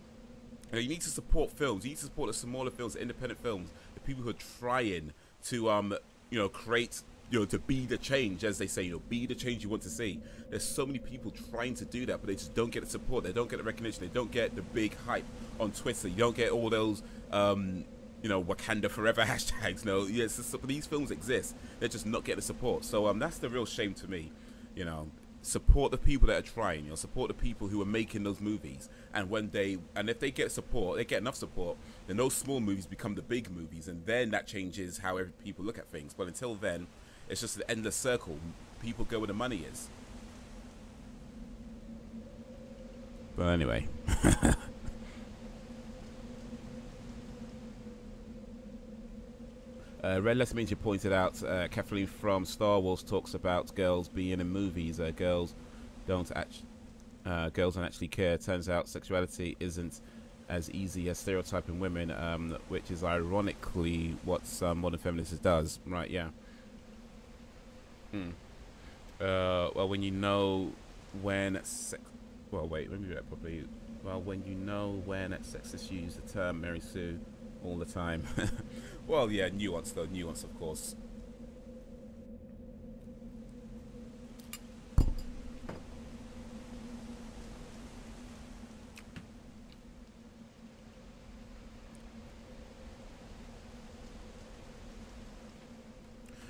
You know, you need to support films. You need to support the smaller films, the independent films, the people who are trying to, you know, create, you know, to be the change, as they say, you know, be the change you want to see. There's so many people trying to do that, but they just don't get the support. They don't get the recognition. They don't get the big hype on Twitter. You don't get all those, you know, Wakanda Forever hashtags. No, yes, these films exist. They're just not getting the support. So that's the real shame to me. You know, support the people that are trying. You know, support the people who are making those movies. And if they get support, they get enough support, then those small movies become the big movies, and then that changes how people look at things. But until then, it's just an endless circle. People go where the money is. But anyway. Red Letter Means you pointed out, Kathleen from Star Wars talks about girls being in movies. Girls don't actually care. Turns out sexuality isn't as easy as stereotyping women, which is ironically what some modern feminists does. Right, yeah. Well, when you know when well, wait, let me do that properly. Well, when you know when sexists use the term Mary Sue all the time. Well, yeah, nuance though, nuance, of course.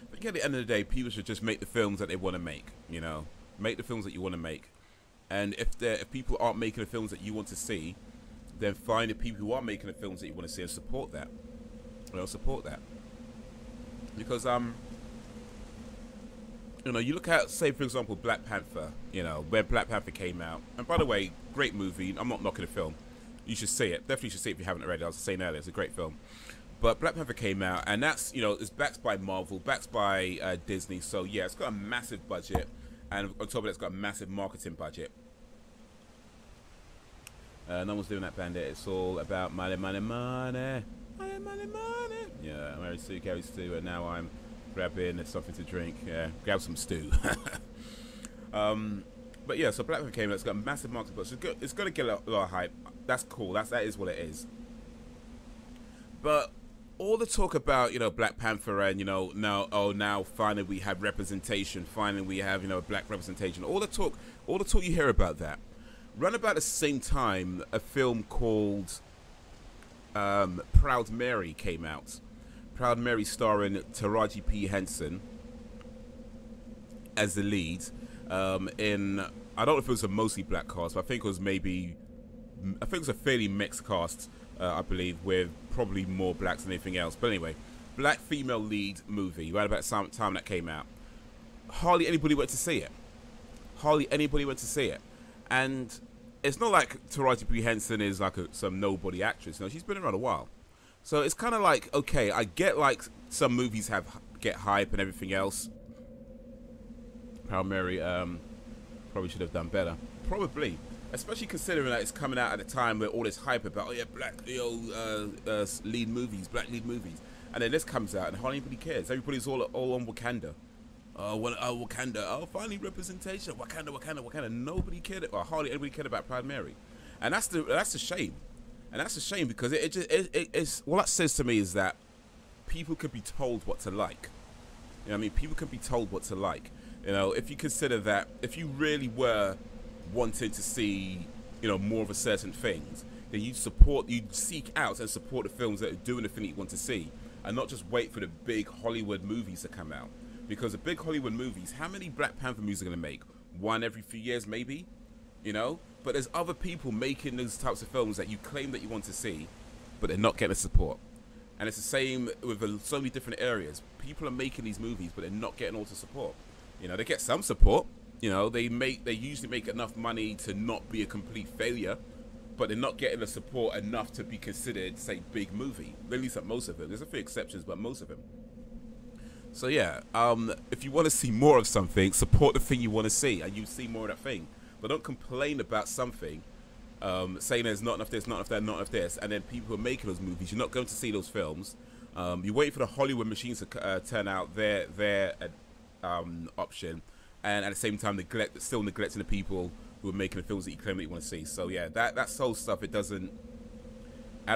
I think at the end of the day, people should just make the films that they want to make. You know, make the films that you want to make. And if people aren't making the films that you want to see, then find the people who are making the films that you want to see and support that. You know, support that. Because you know, you look at, say, for example, Black Panther. You know, when Black Panther came out, and by the way, great movie. I'm not knocking the film. You should see it. Definitely should see it if you haven't already. I was saying earlier, it's a great film. But Black Panther came out, and that's, you know, it's backed by Marvel, backed by Disney. So yeah, it's got a massive budget, and on top of it, it's got a massive marketing budget. No one's doing that, Bandit. It's all about money, money, money. Money, money, money. Yeah, Mary Sue carries stew, and now I'm grabbing something to drink. Yeah, grab some stew. But yeah, so Black Panther came out. It's got a massive marketing budget. It's going to get a lot of hype. That's cool. That is what it is. But all the talk about, you know, Black Panther and, you know, now finally we have representation. Finally we have, you know, black representation. All the talk you hear about that. Run about the same time, a film called Proud Mary came out. Proud Mary starring Taraji P. Henson as the lead. I don't know if it was a mostly black cast, but I think it was a fairly mixed cast, I believe, with probably more blacks than anything else. But anyway, black female lead movie, right about the time that came out. Hardly anybody went to see it. Hardly anybody went to see it. And it's not like Taraji P. Henson is like some nobody actress. No, she's been around a while. So it's kind of like, okay, I get like some movies get hype and everything else. Proud Mary probably should have done better. Probably. Especially considering that it's coming out at a time where all this hype about, oh yeah, black lead movies, black lead movies. And then this comes out and hardly anybody cares. Everybody's all on Wakanda. Wakanda. Oh, finally representation. Wakanda. Nobody cared, or hardly anybody cared about Proud Mary. And that's a shame. And that's a shame because it's what that says to me is that people could be told what to like. You know what I mean? People can be told what to like. You know, if you consider that, if you really were wanting to see, you know, more of a certain things, then you'd seek out and support the films that are doing the thing that you want to see, and not just wait for the big Hollywood movies to come out. Because the big Hollywood movies, how many Black Panther movies are going to make? One every few years, maybe? You know? But there's other people making those types of films that you claim that you want to see, but they're not getting the support. And it's the same with so many different areas. People are making these movies, but they're not getting all the support. You know, they get some support. You know, they usually make enough money to not be a complete failure, but they're not getting the support enough to be considered, say, big movie. At least at most of them. There's a few exceptions, but most of them. So yeah, if you want to see more of something, support the thing you want to see, and you see more of that thing. But don't complain about something, saying there's not enough this, not enough that, not enough this, and then people are making those movies. You're not going to see those films. You wait for the Hollywood machines to turn out their option, and at the same time still neglecting the people who are making the films that you claim that you want to see. So yeah, that whole stuff, it doesn't. I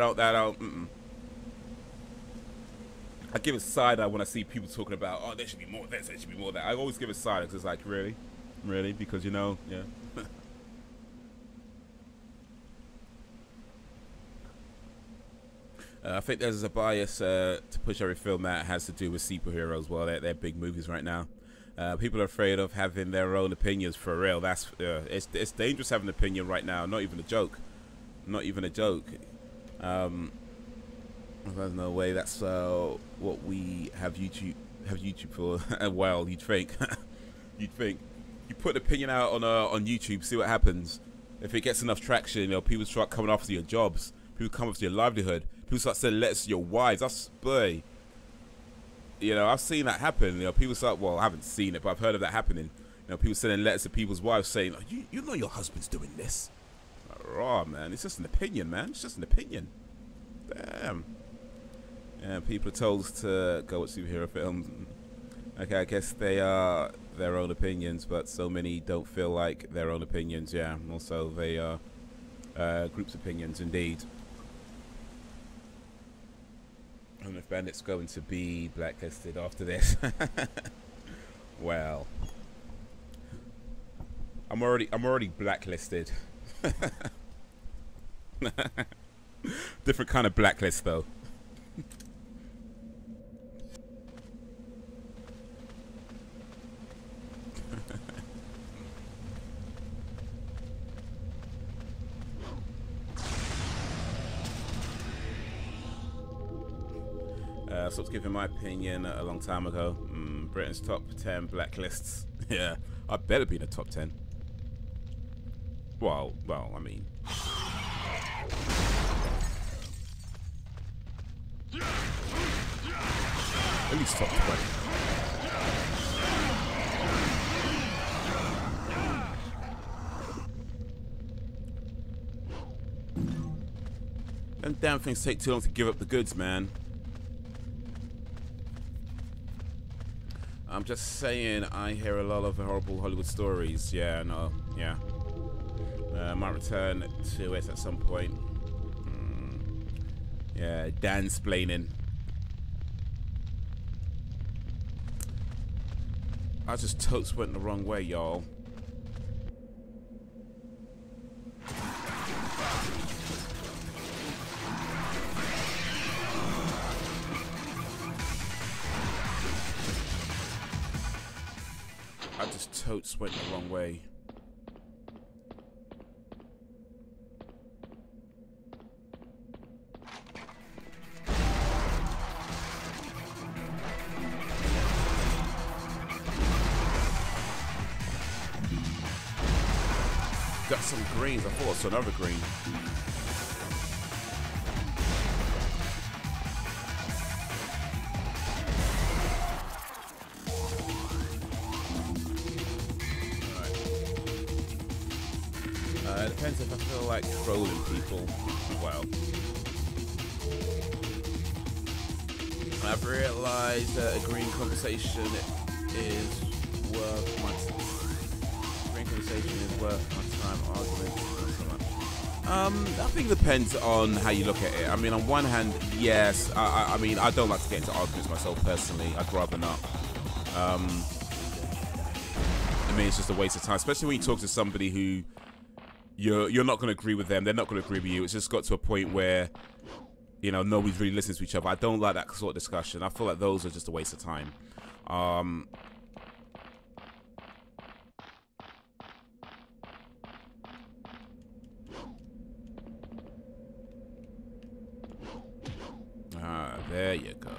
give a side eye when I see people talking about, oh, there should be more of this, there should be more of that. I always give a side eye because it's like, really, because you know, yeah. I think there's a bias to push every film that has to do with superheroes. Well, they're big movies right now. People are afraid of having their own opinions, for real. That's it's dangerous having an opinion right now. Not even a joke. Not even a joke. There's no way. That's what we have YouTube for. Well, you'd think. You'd think. You put an opinion out on YouTube, see what happens. If it gets enough traction, you know, people start coming after your jobs. People come after your livelihood. People start sending letters to your wives. That's boy. You know, I've seen that happen. You know, people start. Well, I haven't seen it, but I've heard of that happening. You know, people sending letters to people's wives saying, oh, "You know, your husband's doing this." Like, raw, man. It's just an opinion, man. It's just an opinion. Damn. Yeah, people are told to go watch superhero films. Okay, I guess they are their own opinions, but so many don't feel like their own opinions. Yeah, also they are groups' opinions, indeed. I don't know if Bandit's going to be blacklisted after this. Well, I'm already blacklisted. Different kind of blacklist, though. I stopped giving my opinion a long time ago. Britain's top 10 blacklists. Yeah, I better be in the top 10. Well, I mean. At least top 20. Them damn things take too long to give up the goods, man. I'm just saying, I hear a lot of horrible Hollywood stories. Yeah, no, yeah. Might return to it at some point. Yeah, Dan-splaining. I just totes went the wrong way, y'all. I just totes went the wrong way. Got some greens. I thought I saw another green. It depends if I feel like trolling people. Well, I've realised that a green conversation is worth my time. Argument, not so much. I think it depends on how you look at it. I mean, on one hand, yes. I mean, I don't like to get into arguments myself personally. I'd rather not. I mean, it's just a waste of time, especially when you talk to somebody who you're not going to agree with them. They're not going to agree with you. It's just got to a point where, you know, nobody's really listening to each other. I don't like that sort of discussion. I feel like those are just a waste of time. There you go.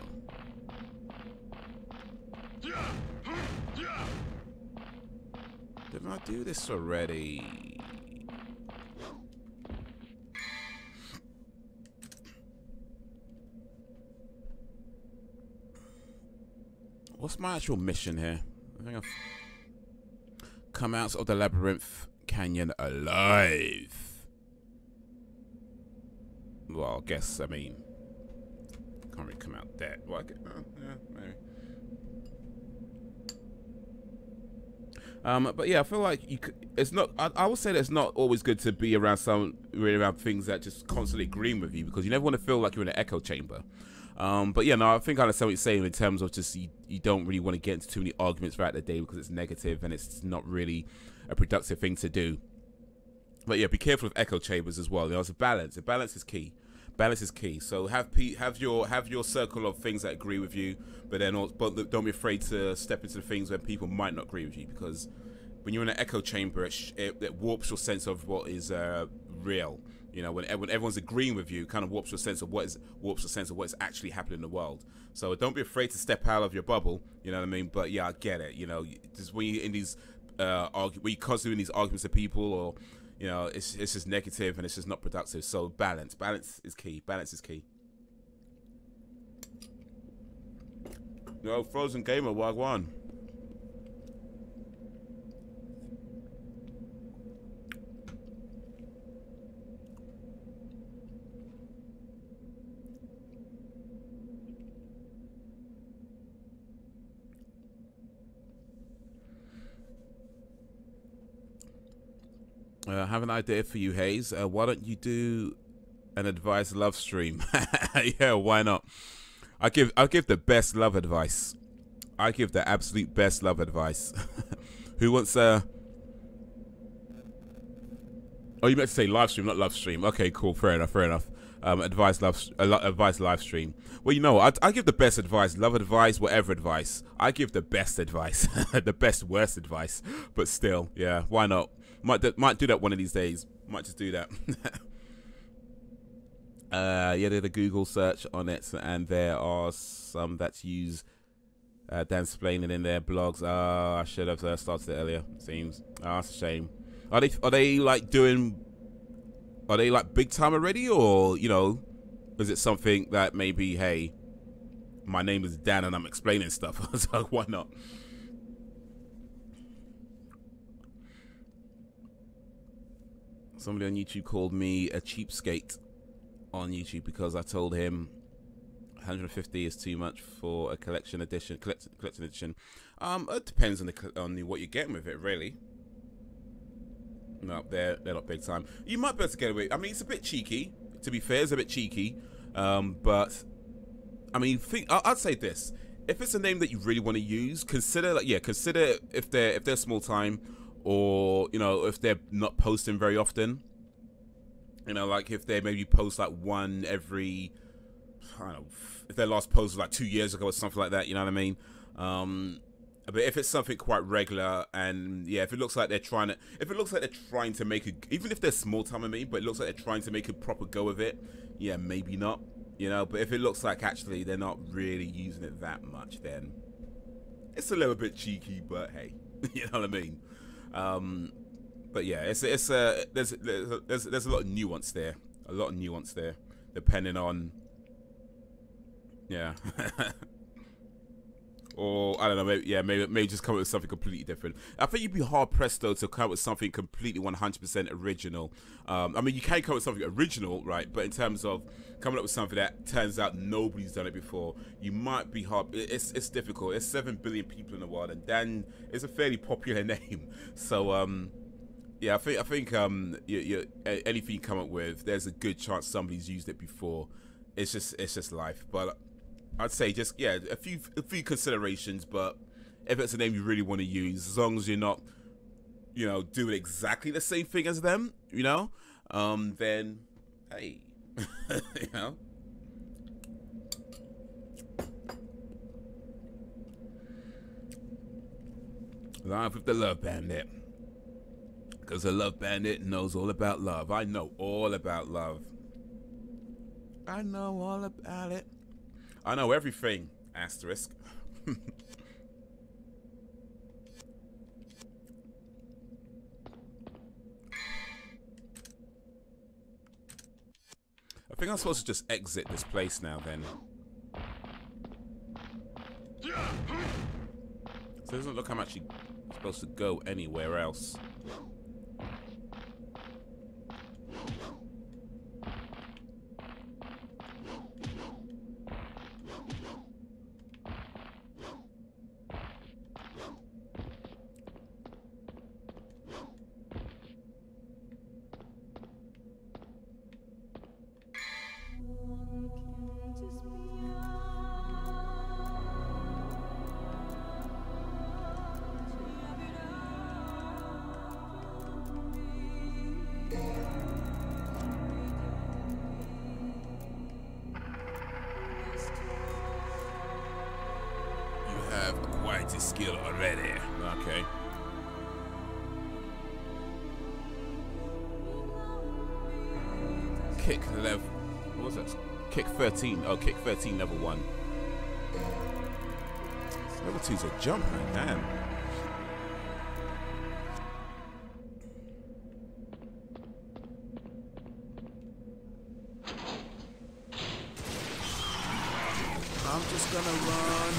Didn't I do this already? What's my actual mission here? I think I've come out of the labyrinth canyon alive. Well, I guess, I mean, can't really come out dead. Well, yeah, maybe. But yeah, I feel like you could, it's not. I would say that it's not always good to be around around things that just constantly agreeing with you, because you never want to feel like you're in an echo chamber. But yeah, no, I think I understand what you're saying in terms of just you don't really want to get into too many arguments throughout the day because it's negative and it's not really a productive thing to do. But yeah, be careful of echo chambers as well. You know, it's a balance. A balance is key. Balance is key. So have your circle of things that agree with you, but then but don't be afraid to step into the things where people might not agree with you, because when you're in an echo chamber, it warps your sense of what is real. You know, when everyone's agreeing with you, it kind of warps your sense of what is actually happening in the world. So don't be afraid to step out of your bubble. You know what I mean? But yeah, I get it. You know, just when you're in these when you're constantly in these arguments with people, or you know, it's just negative and it's just not productive. So balance is key. Balance is key. Yo, Frozen Gamer, Wagwan. I have an idea for you, Haze. Why don't you do an advice love stream? Yeah, why not? I give the best love advice. I give the absolute best love advice. Who wants oh, you meant to say live stream, not love stream. Okay, cool. Fair enough. Advice live stream. Well, you know, I give the best advice, love advice, whatever advice. I give the best advice, the best worst advice. But still, yeah, why not? Might do that one of these days. Might just do that. Yeah, did a Google search on it, and there are some that use Dan explaining in their blogs. I should have started it earlier. Seems. That's a shame. Are they like doing? Are they like big time already, or you know, is it something that maybe, hey, my name is Dan and I'm explaining stuff, so why not? Somebody on YouTube called me a cheapskate on YouTube because I told him 150 is too much for a collection edition. It depends on what you're getting with it, really. No, they're not big time. You might be able to get away. I mean, it's a bit cheeky. To be fair, it's a bit cheeky. But I mean, I'd say this: if it's a name that you really want to use, consider if they're small time, or you know, if they're not posting very often. You know, like if they maybe post like one every, I don't know, if their last post was like 2 years ago or something like that. You know what I mean? But if it's something quite regular, and yeah, if it looks like they're trying to make it, even if they're small time, but it looks like they're trying to make a proper go of it, yeah, maybe not, you know. But if it looks like actually they're not really using it that much, then it's a little bit cheeky. But hey, you know what I mean. But yeah, there's a lot of nuance there, depending on, yeah. Or I don't know, maybe just come up with something completely different. I think you'd be hard pressed though to come up with something completely 100% original. I mean, you can come up with something original, right? But in terms of coming up with something that turns out nobody's done it before, you might be hard. It's difficult. There's 7 billion people in the world, and Dan is a fairly popular name. So yeah, I think anything you come up with, there's a good chance somebody's used it before. It's just life, but. I'd say just a few considerations, but if it's a name you really want to use, as long as you're not, doing exactly the same thing as them, then hey, Live with the Love Bandit, because the Love Bandit knows all about love. I know all about love. I know all about it. I know everything, asterisk. I think I'm supposed to just exit this place now then. So it doesn't look like I'm actually supposed to go anywhere else. Skill already. Okay. Kick level. What was that? Kick 13. Oh, kick 13, level 1. Level 2's a jump, man. Damn. I'm just gonna run.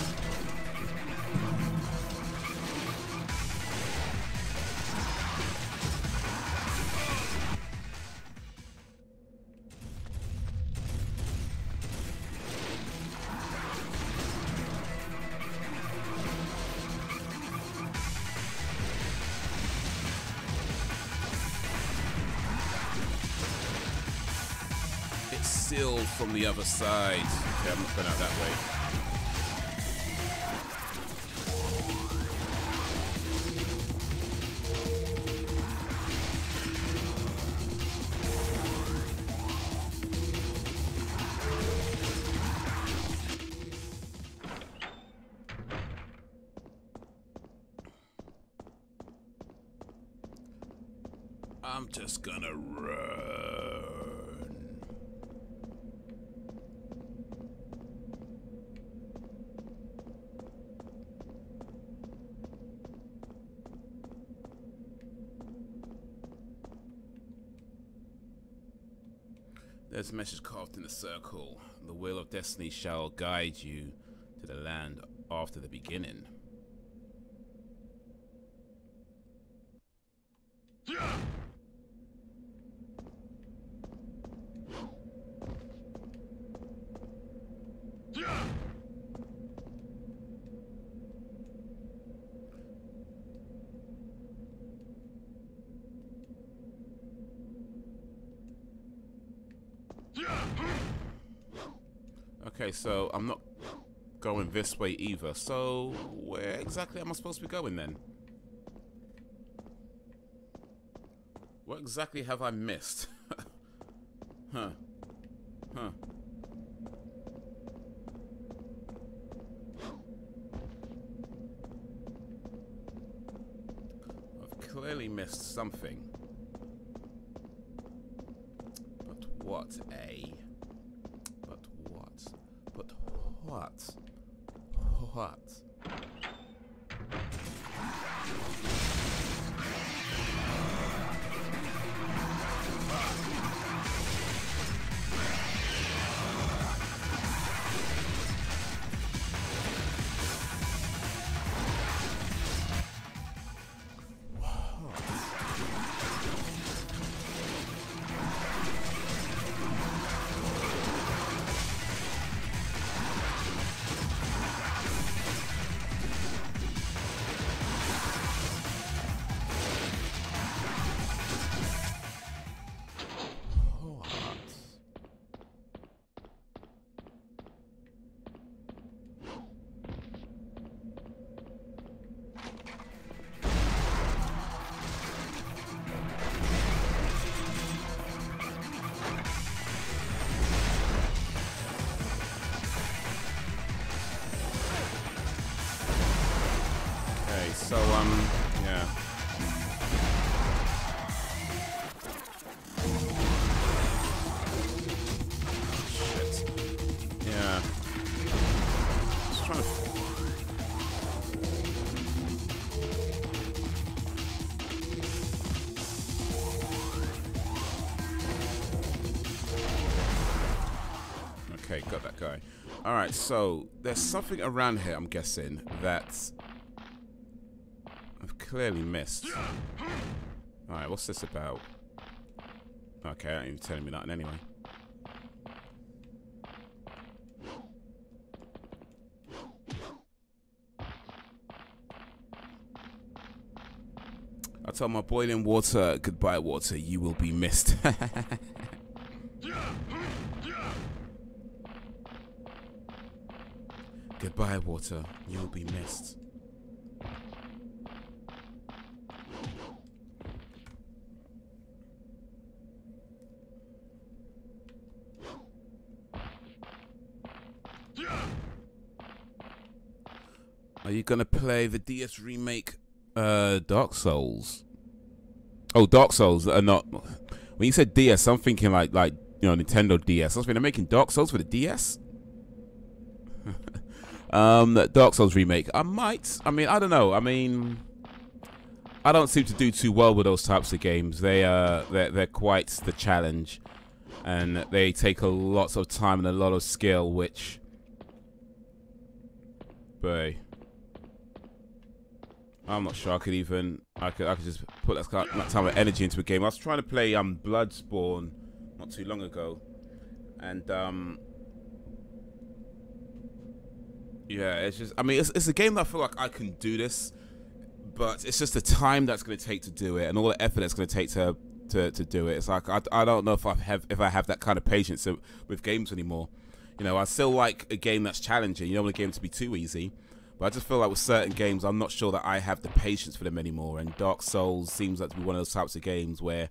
Sealed from the other side. Okay, I'm not going out that way. I'm just gonna run. There's a message carved in the circle. The wheel of destiny shall guide you to the land after the beginning. Okay, so I'm not going this way either. So where exactly am I supposed to be going then? What exactly have I missed? Huh. I've clearly missed something. But what, eh? What? Okay, got that guy. All right, so there's something around here, I'm guessing, that I've clearly missed. All right, what's this about? Okay, that ain't even telling me nothing anyway. I told my boiling water, goodbye water, you will be missed. Goodbye water, you will be missed. Are you gonna play the DS remake Dark Souls? Oh, Dark Souls are not. When you said DS, I'm thinking like you know, Nintendo DS. I was thinking they're making Dark Souls for the DS. Dark Souls remake. I might. I mean, I don't know. I mean, I don't seem to do too well with those types of games. They're quite the challenge, and they take a lot of time and a lot of skill. Which, boy, I'm not sure I could even. I could just put that time of energy into a game. I was trying to play Bloodborne not too long ago, and yeah, it's just. I mean, it's a game that I feel like I can do this, but it's just the time that's going to take to do it, and all the effort that's going to take to do it. It's like I don't know if I have that kind of patience with games anymore. You know, I still like a game that's challenging. You don't want a game to be too easy. But I just feel like with certain games, I'm not sure that I have the patience for them anymore. And Dark Souls seems like to be one of those types of games where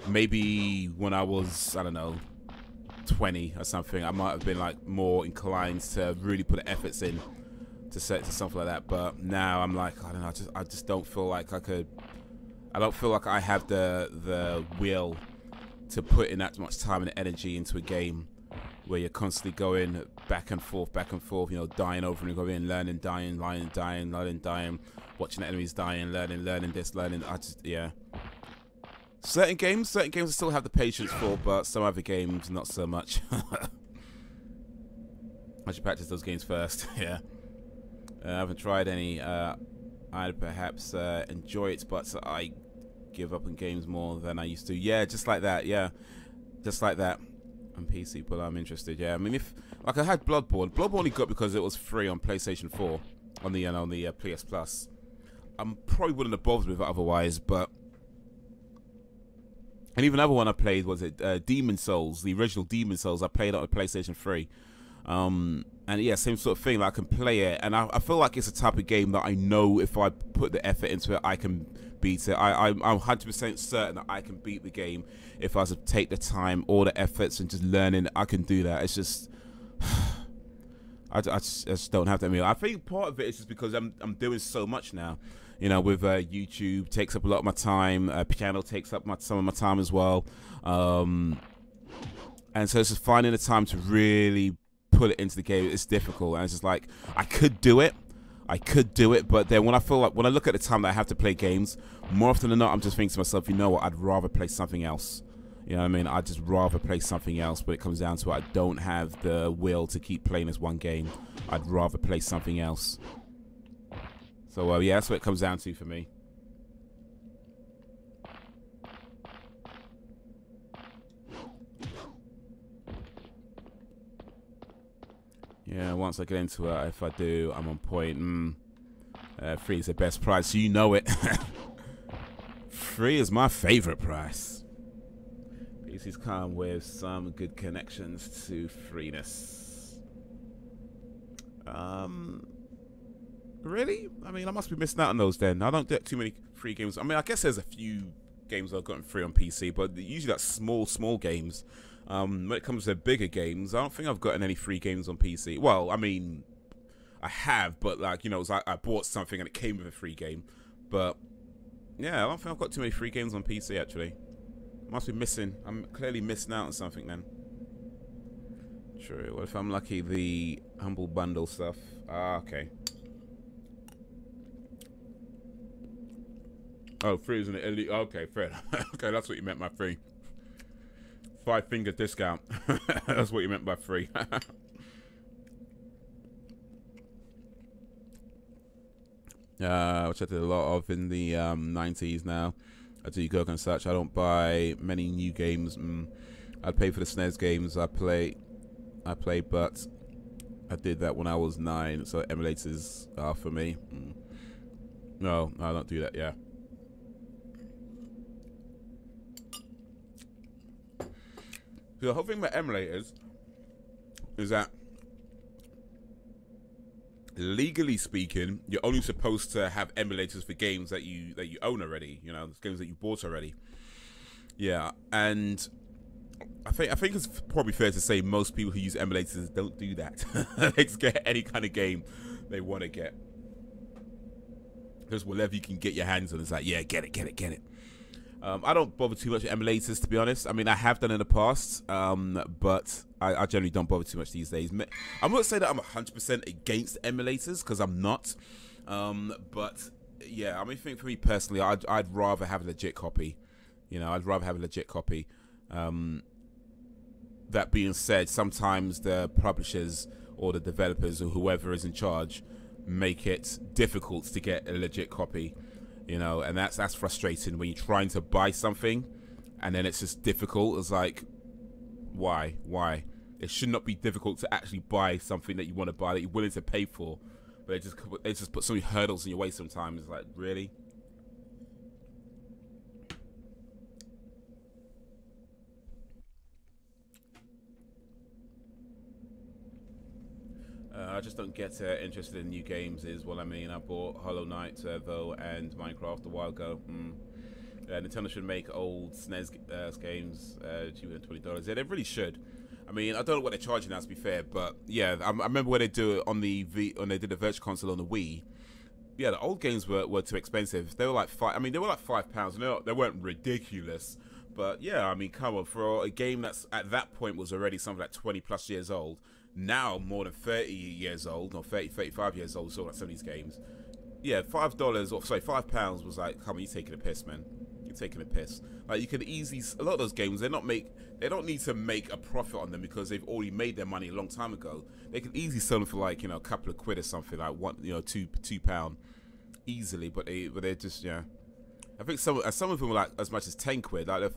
maybe when I was, I don't know, 20 or something, I might have been like more inclined to really put the efforts in to set to something like that. But now I'm like, I don't know, I just don't feel like I could. I don't feel like I have the will to put in that much time and energy into a game where you're constantly going back and forth, you know, dying over and over again, learning, dying, learning, dying, watching the enemies dying, learning this, learning. Yeah. Certain games I still have the patience for, but some other games, not so much. I should practice those games first, yeah. I haven't tried any. I'd perhaps enjoy it, but I give up on games more than I used to. Yeah, just like that, yeah. Just like that. On PC, but I'm interested. Yeah, I mean, if like I had Bloodborne only got because it was free on PlayStation 4 on the PS Plus. I probably wouldn't have bothered with it otherwise. But and even another one I played was Demon Souls, the original Demon Souls. I played it on the PlayStation 3. And yeah, same sort of thing. Like, I can play it, and I feel like it's a type of game that I know if I put the effort into it, I can beat it. I'm 100% certain that I can beat the game if I was to take the time, all the efforts, and just learning. I can do that. It's just I just don't have that. I mean, I think part of it is just because I'm doing so much now. You know, with YouTube takes up a lot of my time. Piano takes up some of my time as well. And so it's just finding the time to really put it into the game. It's difficult, and it's just like I could do it, but then when I look at the time that I have to play games, more often than not, I'm just thinking to myself, you know what, I'd rather play something else. You know what I mean? I'd just rather play something else. But it comes down to it, I don't have the will to keep playing this one game. I'd rather play something else. So yeah, that's what it comes down to for me. Yeah, once I get into it, if I do, I'm on point. Free is the best price. You know it. Free is my favorite price. PCs come with some good connections to freeness. Really? I mean, I must be missing out on those then. I don't get too many free games. I mean, I guess there's a few games I've gotten free on PC, but usually that's small games. When it comes to bigger games, I don't think I've gotten any free games on PC. Well, I mean, I have, but like, you know, it was like I bought something and it came with a free game. But yeah, I don't think I've got too many free games on PC actually. Must be missing. I'm clearly missing out on something then. True. Well, if I'm lucky, the Humble Bundle stuff. Ah, okay. Oh, free isn't it? Okay, fair. Okay, that's what you meant by free. 5-finger discount. That's what you meant by free. Which I did a lot of in the 90s now. I do Go and such. I don't buy many new games. I pay for the SNES games I play, but I did that when I was 9, so emulators are for me. No, I don't do that, yeah. So the whole thing about emulators is that, legally speaking, you're only supposed to have emulators for games that you own already. You know, games that you bought already. Yeah, and I think it's probably fair to say most people who use emulators don't do that. They just get any kind of game they want to get. Because whatever you can get your hands on, it's like, yeah, get it. I don't bother too much with emulators, to be honest. I mean, I have done in the past, but I generally don't bother too much these days. I'm not saying that I'm 100% against emulators, because I'm not. But yeah, I mean, for me personally, I'd rather have a legit copy. You know, I'd rather have a legit copy. That being said, sometimes the publishers or the developers or whoever is in charge make it difficult to get a legit copy. You know, and that's frustrating when you're trying to buy something and then it's just difficult. It's like, why? It should not be difficult to actually buy something that you want to buy, that you're willing to pay for, but they just put so many hurdles in your way sometimes. It's like, really? I just don't get interested in new games is what I mean. I bought Hollow Knight though, and Minecraft a while ago. Nintendo should make old SNES games cheaper than $20. Yeah, they really should. I mean, I don't know what they're charging now, to be fair, but yeah, I remember when they do it on when they did the Virtual Console on the Wii. Yeah, the old games were too expensive. They were like they were like £5. They weren't ridiculous, but yeah, I mean, come on, for a game that's at that point was already something like 20+ years old. Now more than 30 years old, or 35 years old, so like some of these games. Yeah, £5 was like, come on, you're taking a piss, man. You're taking a piss. Like, you could easily, a lot of those games, they don't need to make a profit on them because they've already made their money a long time ago. They could easily sell them for like, you know, a couple of quid or something, like £2 easily, but they're just, yeah. I think some of them were like as much as 10 quid. Like, there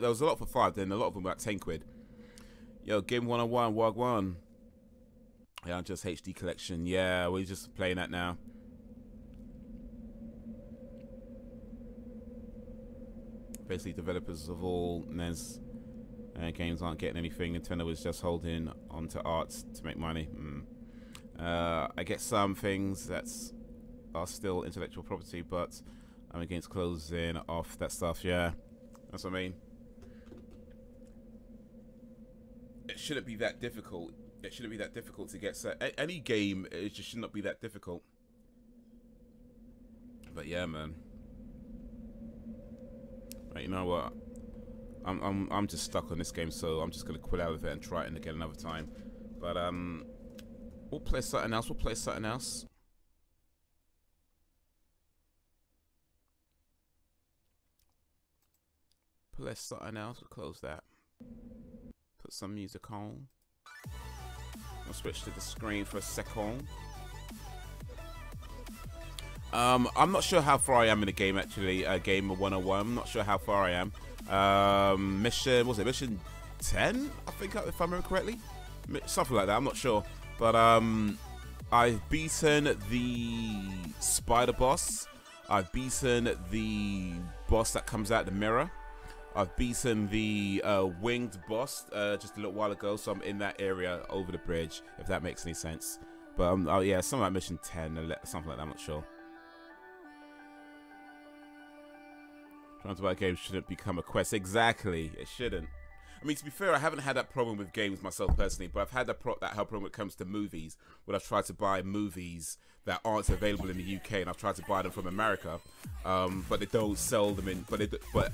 was a lot for 5, then a lot of them were like 10 quid. Yo, Game 101, Wagwan. Yeah, just HD collection. Yeah, we're just playing that now. Basically, developers of all NES games aren't getting anything. Nintendo is just holding onto art to make money. I get some things that are still intellectual property, but I'm against closing off that stuff. Yeah, that's what I mean. It shouldn't be that difficult. It shouldn't be that difficult to get any game. It just should not be that difficult. But yeah, man. Right, you know what? I'm just stuck on this game, so I'm just gonna quit out of it and try it again another time. But we'll play something else. Play something else. We'll close that. Put some music on. I'll switch to the screen for a second. I'm not sure how far I am in the game, actually. Game 101. I'm not sure how far I am. Mission 10? I think, if I remember correctly. Something like that. I'm not sure. But I've beaten the spider boss. I've beaten the boss that comes out the mirror. I've beaten the winged boss just a little while ago, so I'm in that area over the bridge, if that makes any sense. But oh yeah, something like mission 10 or something like that, I'm not sure. Trying to buy a game shouldn't become a quest. Exactly, it shouldn't. I mean, to be fair, I haven't had that problem with games myself personally, but I've had that problem when it comes to movies, when I've tried to buy movies that aren't available in the UK, and I've tried to buy them from America, but they don't sell them in, but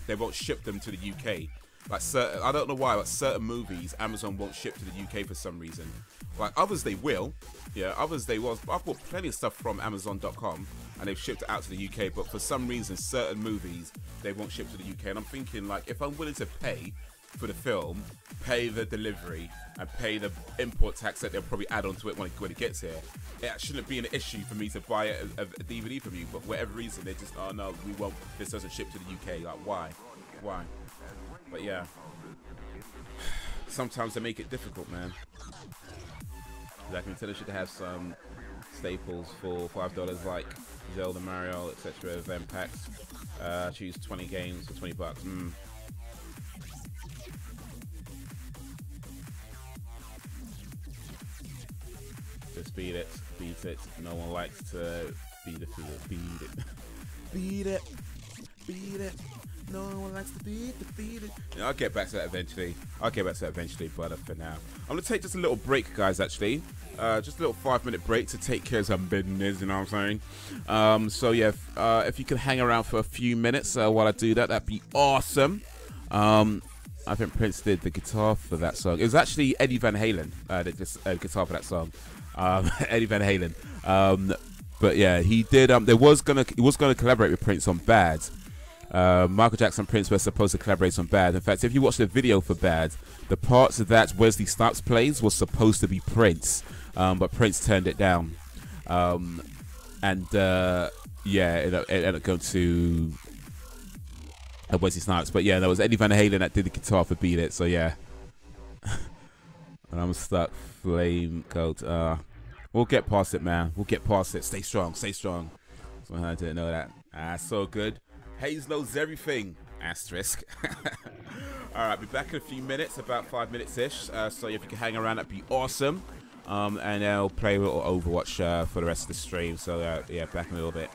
they won't ship them to the UK. Like I don't know why, but certain movies Amazon won't ship to the UK for some reason. Like others they will, yeah, others they will. I've bought plenty of stuff from Amazon.com and they've shipped it out to the UK, but for some reason certain movies they won't ship to the UK, and I'm thinking, like, if I'm willing to pay for the film, pay the delivery, and pay the import tax that they'll probably add onto it when it gets here. It shouldn't be an issue for me to buy a DVD from you, but for whatever reason, they just, oh no, we won't, this doesn't ship to the UK. Like, why? But yeah, sometimes they make it difficult, man. Like Nintendo should have some staples for $5, like Zelda, Mario, etc. event packs. Choose 20 games for $20. Just beat it. No one likes to beat it. Beat it. No one likes to beat it. Yeah, I'll get back to that eventually. But for now, I'm gonna take just a little break, guys. Actually, just a little 5-minute break to take care of some business. You know what I'm saying? So yeah, if you could hang around for a few minutes while I do that, that'd be awesome. I think Prince did the guitar for that song. It was actually Eddie Van Halen that did guitar for that song. Eddie Van Halen. But yeah, he did. He was gonna collaborate with Prince on Bad. Michael Jackson and Prince were supposed to collaborate on Bad. In fact, if you watch the video for Bad, the parts of that Wesley Snipes plays was supposed to be Prince, but Prince turned it down. Yeah, it ended up going to Wesley Snipes. But yeah, there was Eddie Van Halen that did the guitar for Beat It. So yeah, and I'm stuck. Flame coat. We'll get past it, man. We'll get past it. Stay strong. So I didn't know that. So good. Haze knows everything. Asterisk. Alright, be back in a few minutes, about 5 minutes-ish. So if you can hang around, that'd be awesome. And I'll play a little Overwatch for the rest of the stream. So yeah, back in a little bit.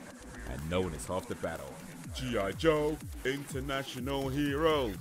And knowing it's half the battle. G.I. Joe, international hero.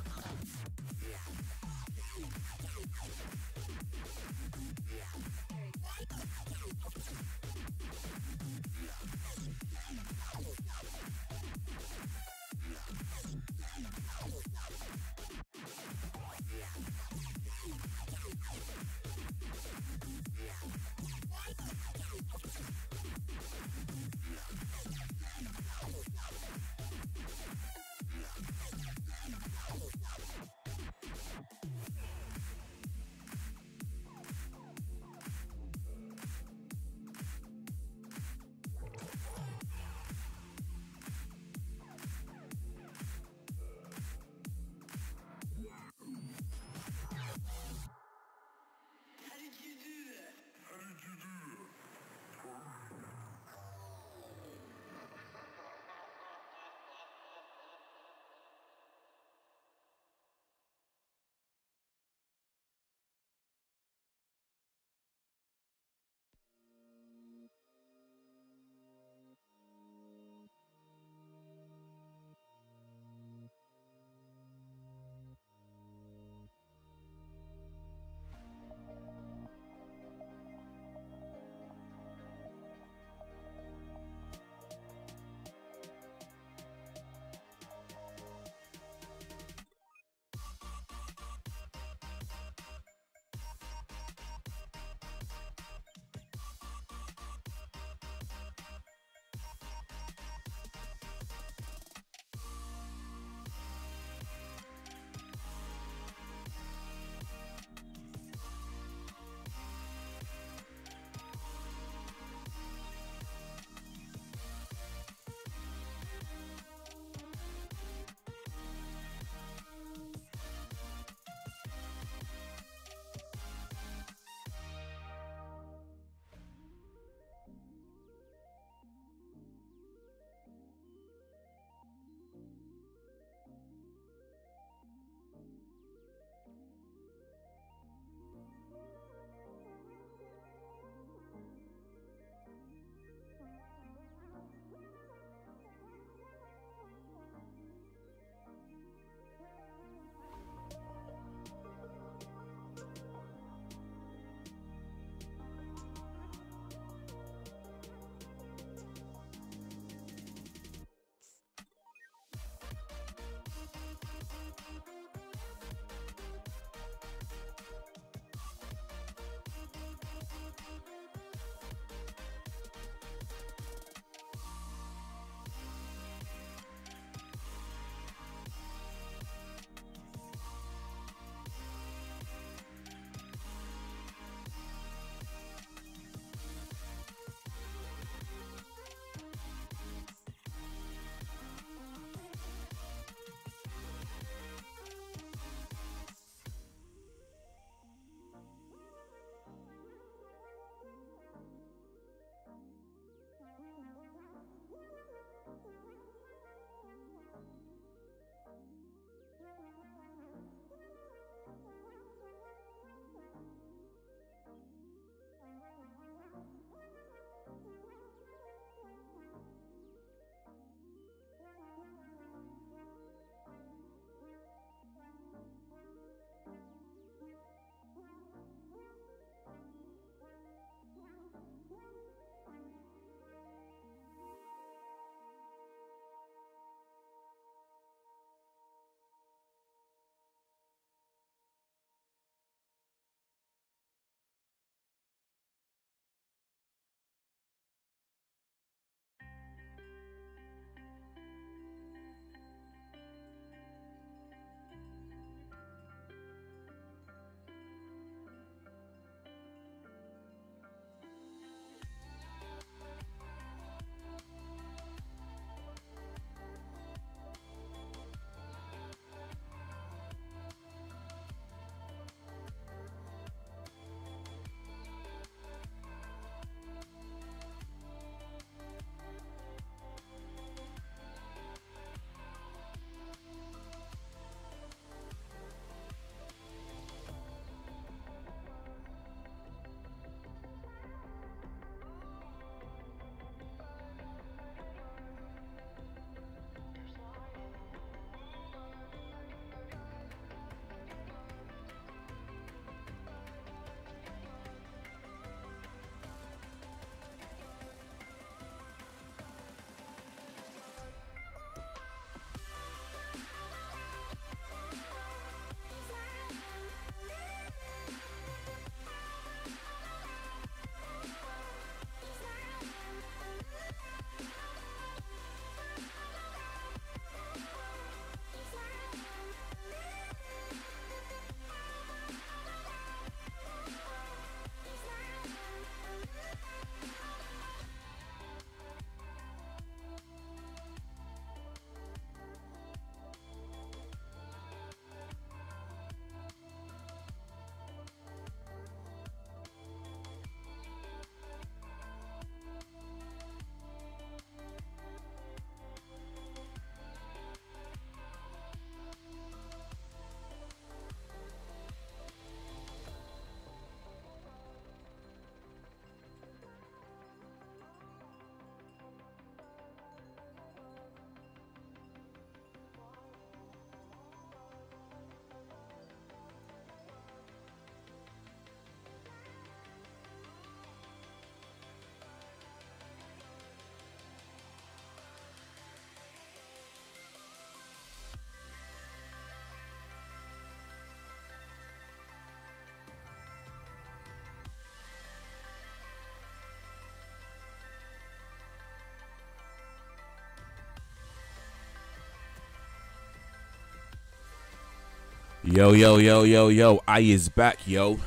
Yo, yo, yo, yo, yo. I is back, yo.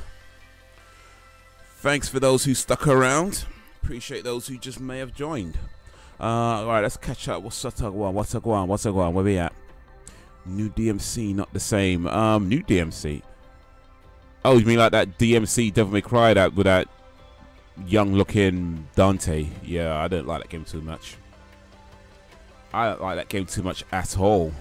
Thanks for those who stuck around. Appreciate those who just may have joined. Alright, let's catch up. What's up, what's up, where we at? New DMC, not the same. New DMC. Oh, you mean like that DMC Devil May Cry that with that young looking Dante? Yeah, I don't like that game too much. I don't like that game too much at all.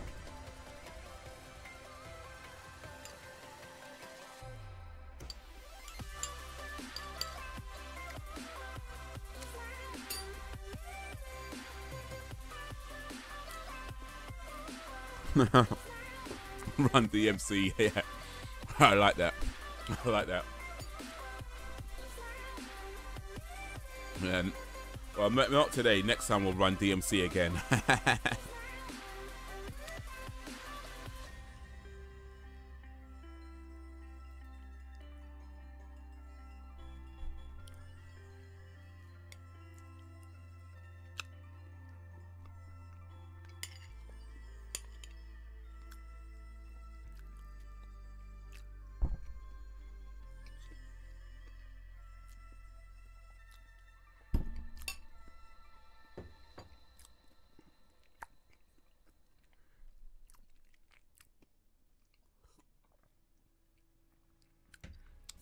Run DMC, yeah. I like that. I like that. Man, well, not today. Next time we'll run DMC again.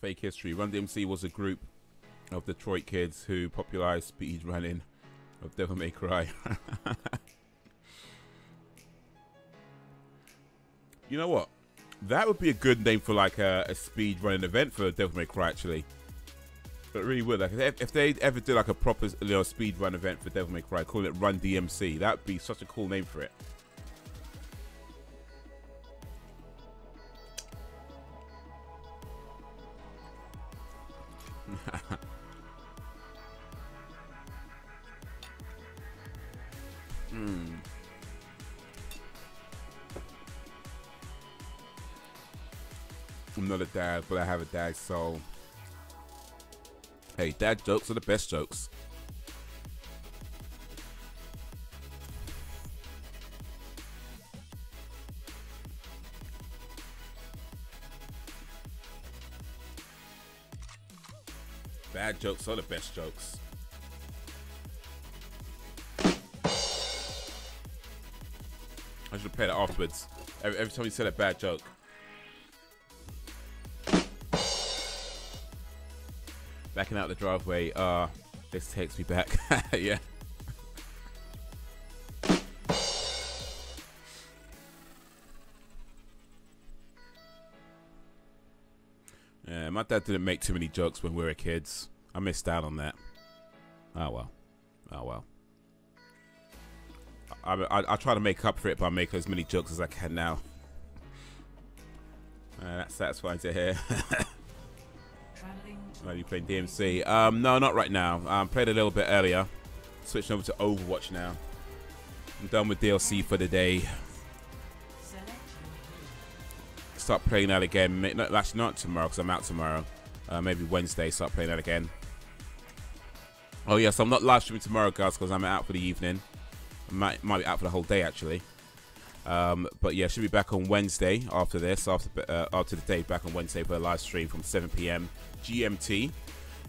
Fake history. Run DMC was a group of Detroit kids who popularized speed running of Devil May Cry. You know what? That would be a good name for like a speed running event for Devil May Cry, actually. It really would. Like if they ever did like a proper speed run event for Devil May Cry, call it Run DMC. That would be such a cool name for it. I'm not a dad, but I have a dad, so hey, dad jokes are the best jokes. Bad jokes are the best jokes. I should play that afterwards. Every time you said a bad joke. Backing out the driveway. This takes me back. Yeah. Yeah, my dad didn't make too many jokes when we were kids. I missed out on that. Oh well. Oh well. I try to make up for it by making as many jokes as I can now. That's satisfying to hear. Are you playing DMC? No, not right now. Played a little bit earlier. Switching over to Overwatch now. I'm done with DLC for the day. Start playing that again. No, actually, not tomorrow because I'm out tomorrow. Maybe Wednesday. Start playing that again. Oh yes, yeah, so I'm not live streaming tomorrow, guys, because I'm out for the evening. I might be out for the whole day actually. But yeah, should be back on Wednesday after this, after the day, back on Wednesday for a live stream from 7 PM GMT.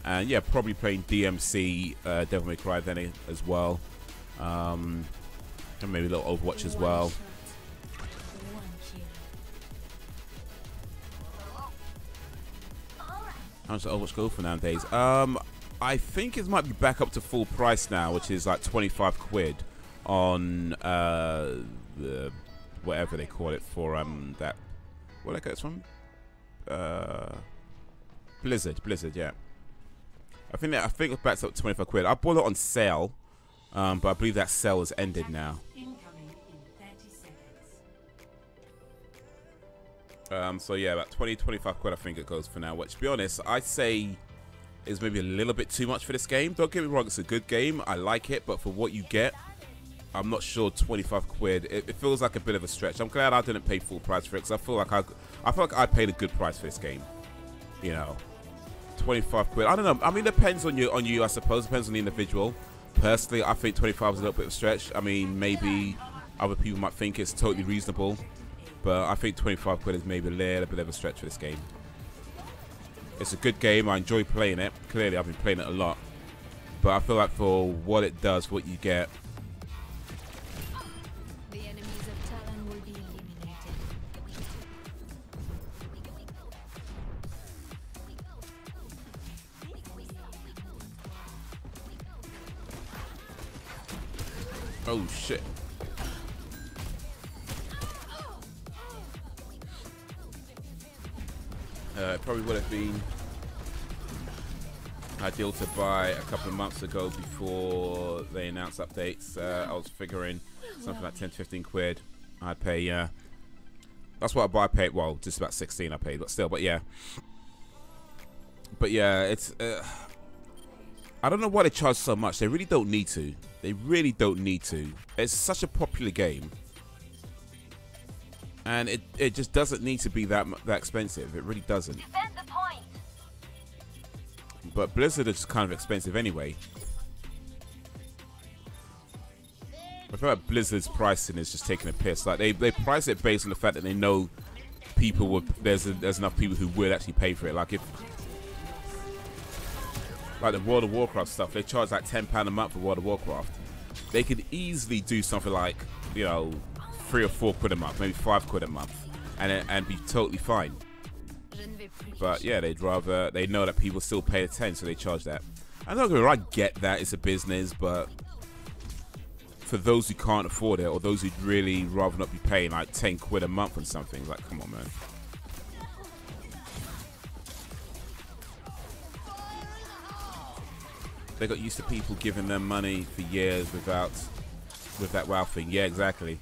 And yeah, probably playing DMC, Devil May Cry then as well. And maybe a little Overwatch as well. How much does Overwatch go for nowadays? I think it might be back up to full price now, which is like 25 quid on the whatever they call it for that where that goes from Blizzard, yeah. I think it's back up to 25 quid. I bought it on sale, but I believe that sale has ended now. So yeah, about 20-25 quid I think it goes for now, which to be honest I'd say is maybe a little bit too much for this game. Don't get me wrong, it's a good game, I like it, but for what you get, I'm not sure 25 quid. It feels like a bit of a stretch. I'm glad I didn't pay full price for it because I feel like I paid a good price for this game. You know, 25 quid. I don't know. I mean, it depends on you. I suppose depends on the individual. Personally, I think 25 is a little bit of a stretch. I mean, maybe other people might think it's totally reasonable. But I think 25 quid is maybe a little bit of a stretch for this game. It's a good game. I enjoy playing it. Clearly, I've been playing it a lot. But I feel like for what it does, what you get. The enemies of Talon will be eliminated. Oh shit. It probably would have been ideal to buy a couple of months ago before they announced updates. I was figuring something like 10 to 15 quid. I'd pay, that's what I paid. Well, just about 16 I paid, but still, but yeah. But yeah, it's, I don't know why they charge so much. They really don't need to. They really don't need to. It's such a popular game. And it just doesn't need to be that expensive. It really doesn't. Defend the point. But Blizzard is kind of expensive anyway. I feel like Blizzard's pricing is just taking a piss. Like they price it based on the fact that they know people would. There's enough people who would actually pay for it. Like if, like the World of Warcraft stuff, they charge like £10 a month for World of Warcraft. They could easily do something like, you know, 3 or 4 quid a month, maybe 5 quid a month, and be totally fine. But yeah, they'd rather, they know that people still pay a 10, so they charge that. I'm not gonna, I get that it's a business, but for those who can't afford it, or those who'd really rather not be paying like 10 quid a month on something, like, come on, man. They got used to people giving them money for years with that WoW thing. Yeah, exactly.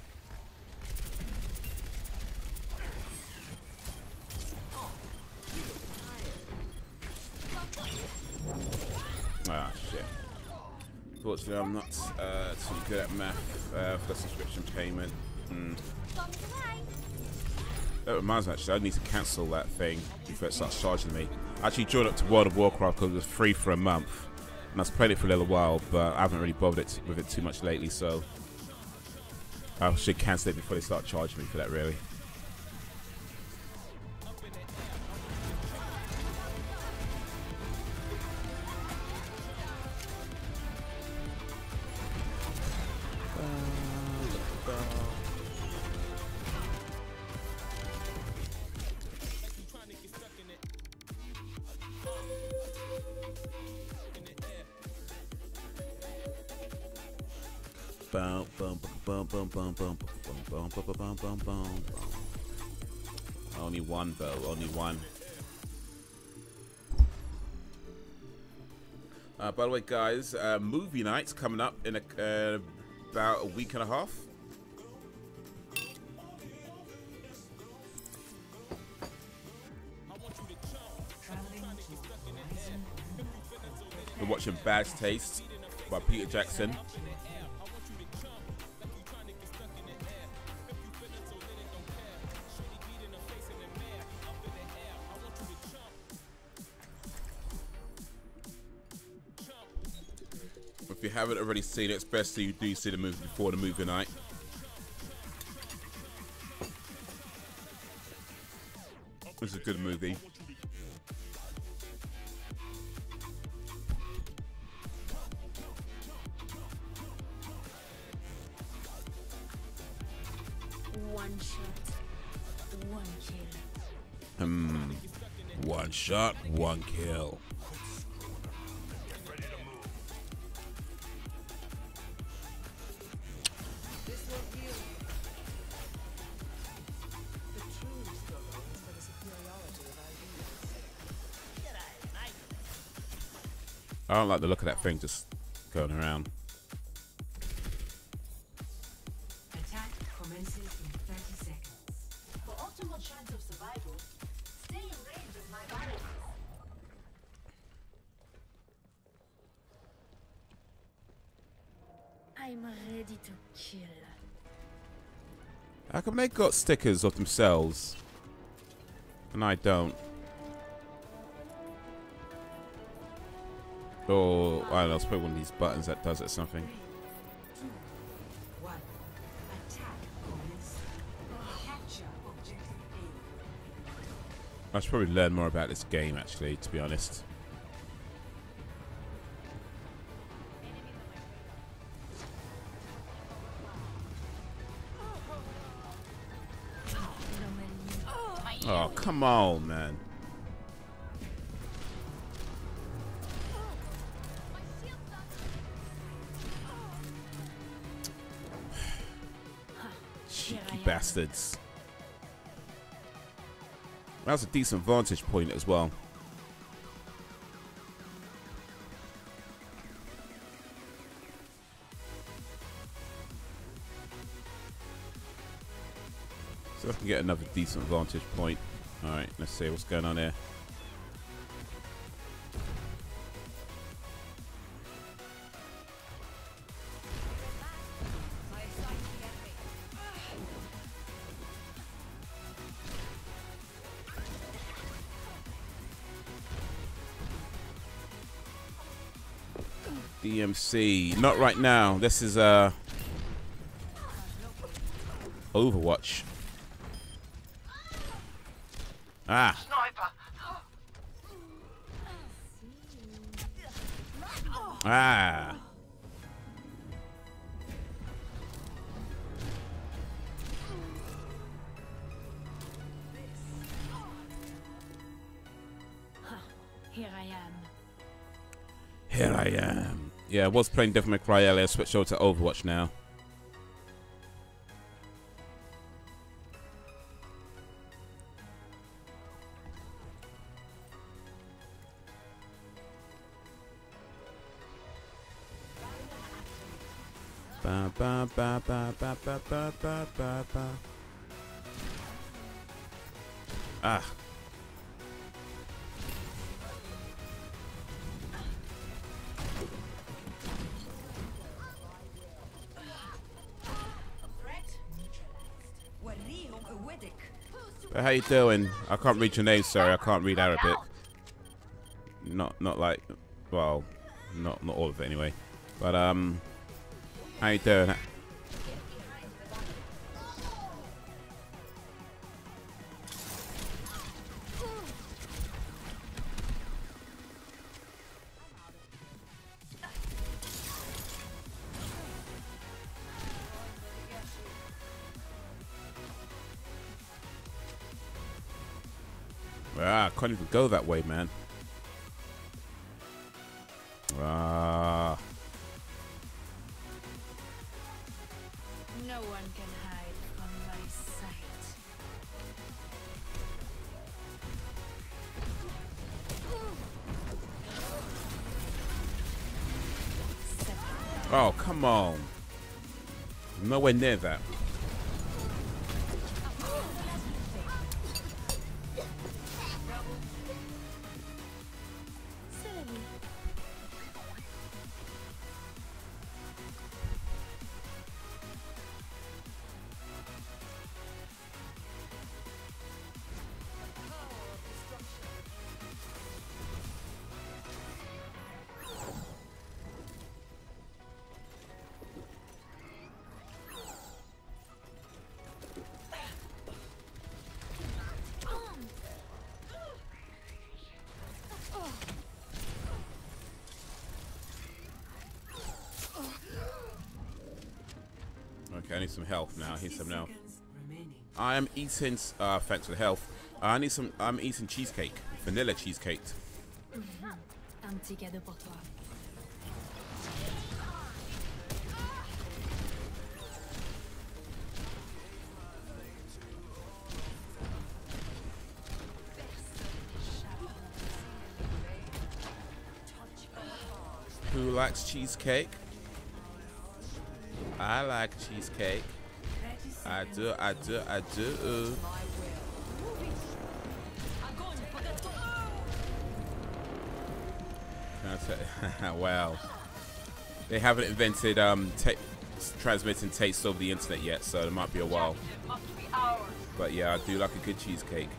Ah, shit. Fortunately, I'm not too good at math for the subscription payment. That reminds me, actually, I need to cancel that thing before it starts charging me. I actually joined up to World of Warcraft because it was free for a month. And I've played it for a little while, but I haven't really bothered with it too much lately, so I should cancel it before they start charging me for that, really. Only one though, only one. By the way, guys, movie night's coming up in about a week and a half. We're watching Bad Taste by Peter Jackson. If you haven't already seen it, it's best that you do see the movie before the movie night. It's a good movie. One shot, one kill. One shot, one kill. I don't like the look of that thing just going around. Attack commences in 30 seconds. For optimal chance of survival, stay in range of my barrels. I'm ready to kill. How come they got stickers of themselves and I don't? Or, I don't know, it's probably one of these buttons that does it or something. 3, 2, 1. Attack commences. Capture I should probably learn more about this game, actually, to be honest. Oh, come on, man. Cheeky bastards. That was a decent vantage point as well. So I can get another decent vantage point. Alright, let's see what's going on here. DMC, not right now. This is Overwatch. Ah. Ah. Here I am. Here I am. Yeah, I was playing Devil May Cry earlier. Switched over to Overwatch now. Ba ba ba ba ba ba ba ba ba ba. Ah. How you doing? I can't read your name, sorry. I can't read Arabic. Not like, well, not all of it anyway. But how you doing? Ah, I can't even go that way, man. Ah. No one can hide from my sight. Oh, come on. Nowhere near that. Okay, I need some health now. I need some now. I am eating. Thanks for the health. I need some. I'm eating cheesecake, vanilla cheesecake. Un ticket de pour toi. Who likes cheesecake? I like cheesecake. I do, I do, I do. Wow. They haven't invented transmitting taste over the internet yet, so it might be a while. But yeah, I do like a good cheesecake.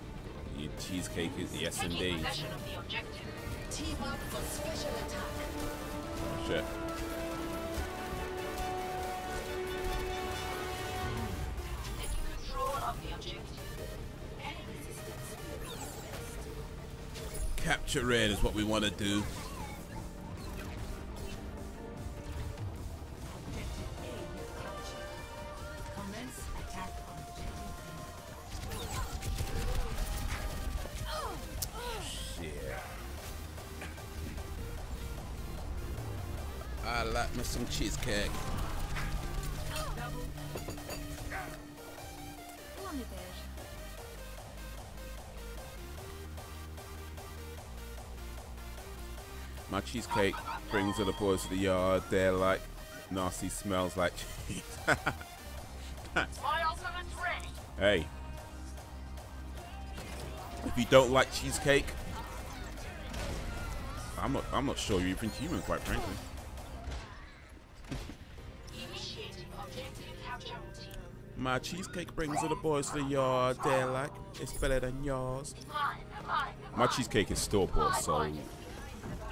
Your cheesecake is yes indeed. Oh shit. capture in is what we want to do. I like me some cheesecake. My cheesecake brings all the boys to the yard. They're like nasty smells like cheese. Hey, if you don't like cheesecake, I'm not sure you're even human, quite frankly. My cheesecake brings all the boys to the yard. They're like, it's better than yours. My cheesecake is store-bought, so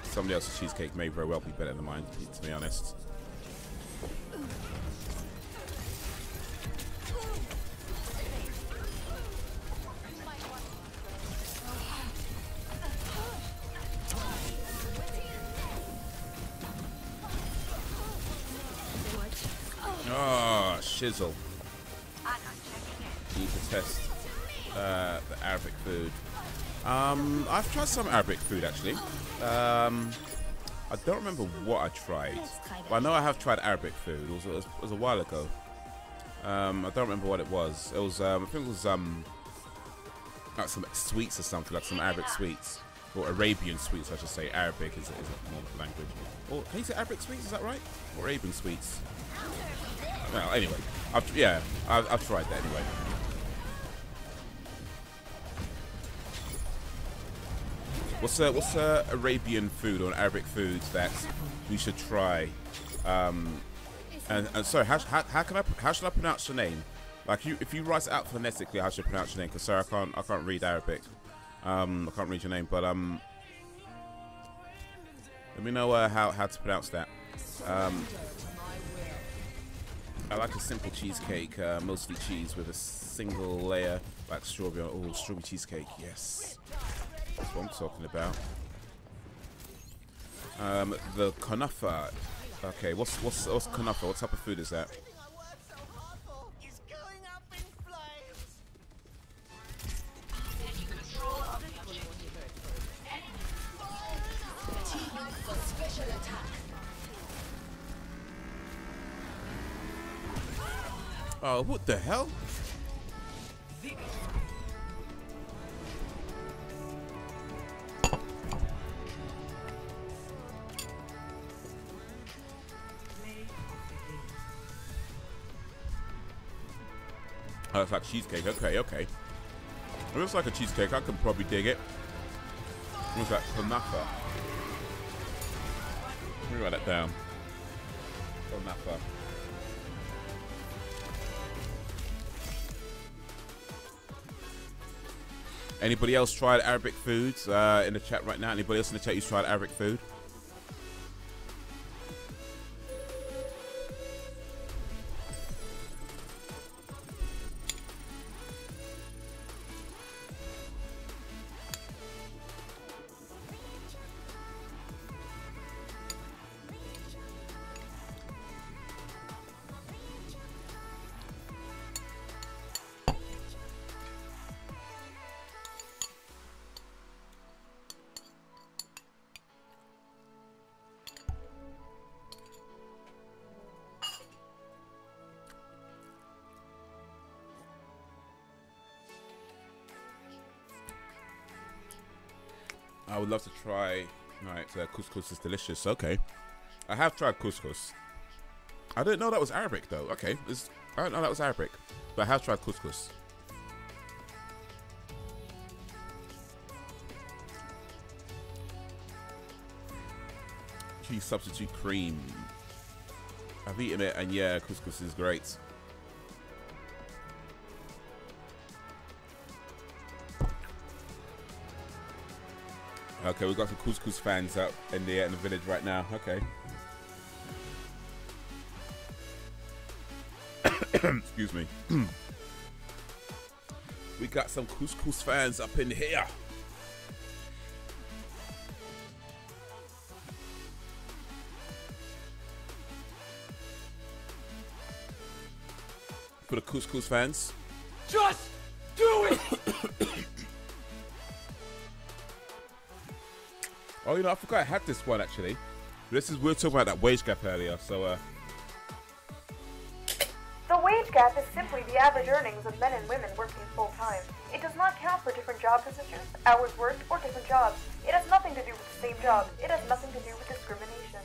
somebody else's cheesecake may very well be better than mine, to be honest. Oh, shizzle. Need to test the Arabic food. I've tried some Arabic food actually. I don't remember what I tried, but I know I have tried Arabic food. It was a while ago. I don't remember what it was. It was I think it was like some sweets or something, like some Arabic sweets or Arabian sweets, I should say. Arabic is a more language. Or can you say Arabic sweets? Is that right? Or Arabian sweets? Well, anyway, I've tried that anyway. What's Arabian food or Arabic food that we should try? And sorry, how should I pronounce your name? Like if you write it out phonetically, how should I pronounce your name? Because sorry, I can't read Arabic. I can't read your name, but let me know how to pronounce that. I like a simple cheesecake, mostly cheese with a single layer, like strawberry. Oh, strawberry cheesecake, yes. That's what I'm talking about. The kunafa. Okay, what's kunafa? What type of food is that? Oh, what the hell? Oh, it's like cheesecake. Okay, okay. It looks like a cheesecake. I could probably dig it. What's that? Kunafa. Let me write that down. Kunafa. Anybody else tried Arabic foods in the chat right now? Anybody else in the chat who's tried Arabic food? I would love to try. Right, couscous is delicious. Okay, I have tried couscous. I didn't know that was Arabic though. Okay, I didn't know that was Arabic, but I have tried couscous. Cheese substitute cream. I've eaten it, and yeah, couscous is great. Okay, we've got some couscous fans up in the village right now. Okay. Excuse me. We got some couscous fans up in here. For the Couscous fans. Just do it! Oh, you know, I forgot I had this one actually. We were talking about that wage gap earlier, so The wage gap is simply the average earnings of men and women working full-time. It does not count for different job positions, hours worked, or different jobs. It has nothing to do with the same job. It has nothing to do with discrimination.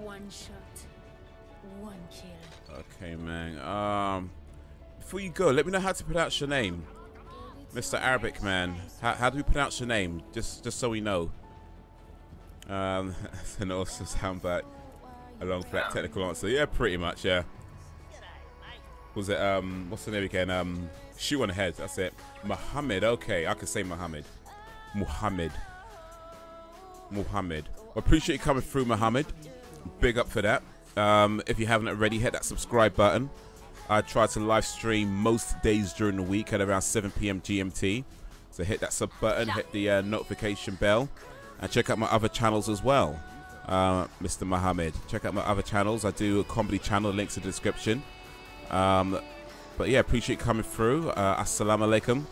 One shot, one kill. okay, man. Before you go, let me know how to pronounce your name, Mr. Arabic man. How do we pronounce your name? Just so we know. And also sound back along for that technical answer. Yeah, pretty much. Yeah. Was it what's the name again? Shoe on the head. That's it. Muhammad. Okay, I can say Muhammad. Muhammad. Well, appreciate you coming through, Muhammad. Big up for that. If you haven't already, hit that subscribe button. I try to live stream most days during the week at around 7 p.m. GMT. So hit that sub button, hit the notification bell, and check out my other channels as well. Mr. Muhammad, check out my other channels. I do a comedy channel, links in the description. But yeah, appreciate you coming through. Assalamu alaikum,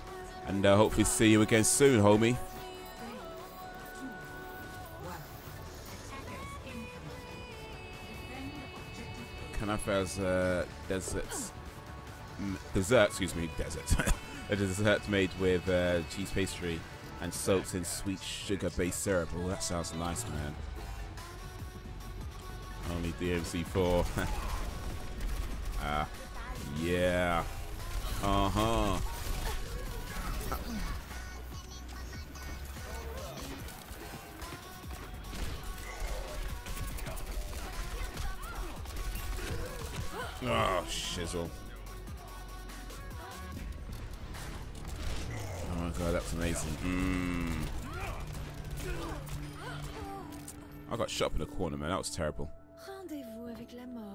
and hopefully see you again soon, homie. Kanafa's dessert, excuse me, a dessert made with cheese pastry and soaked in sweet sugar-based syrup. Oh, that sounds nice, man. Only DMC4. Yeah. Uh-huh. Oh, shizzle. Oh my god, that's amazing. I got shot up in the corner, man. That was terrible. Rendez-vous avec la mort.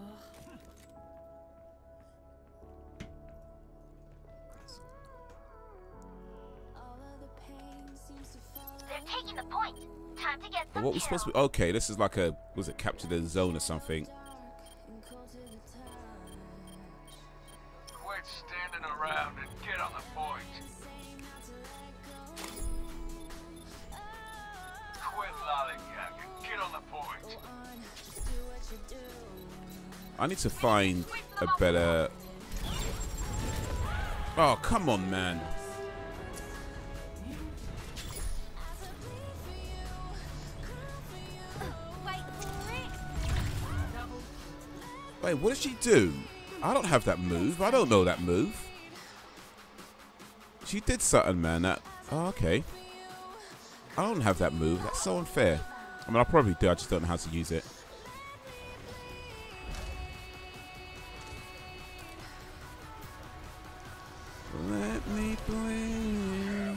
They're taking the point. Time to get some What was supposed to be? Okay, this is like a, was it capture the zone or something? Quit standing around and get on the point. Quit lollygagging. Get on the point. I need to find a better... Oh, come on, man. Wait, what did she do? I don't have that move. I don't know that move. She did something, man. That... Oh, okay. I don't have that move. That's so unfair. I mean, I probably do. I just don't know how to use it. Let me play.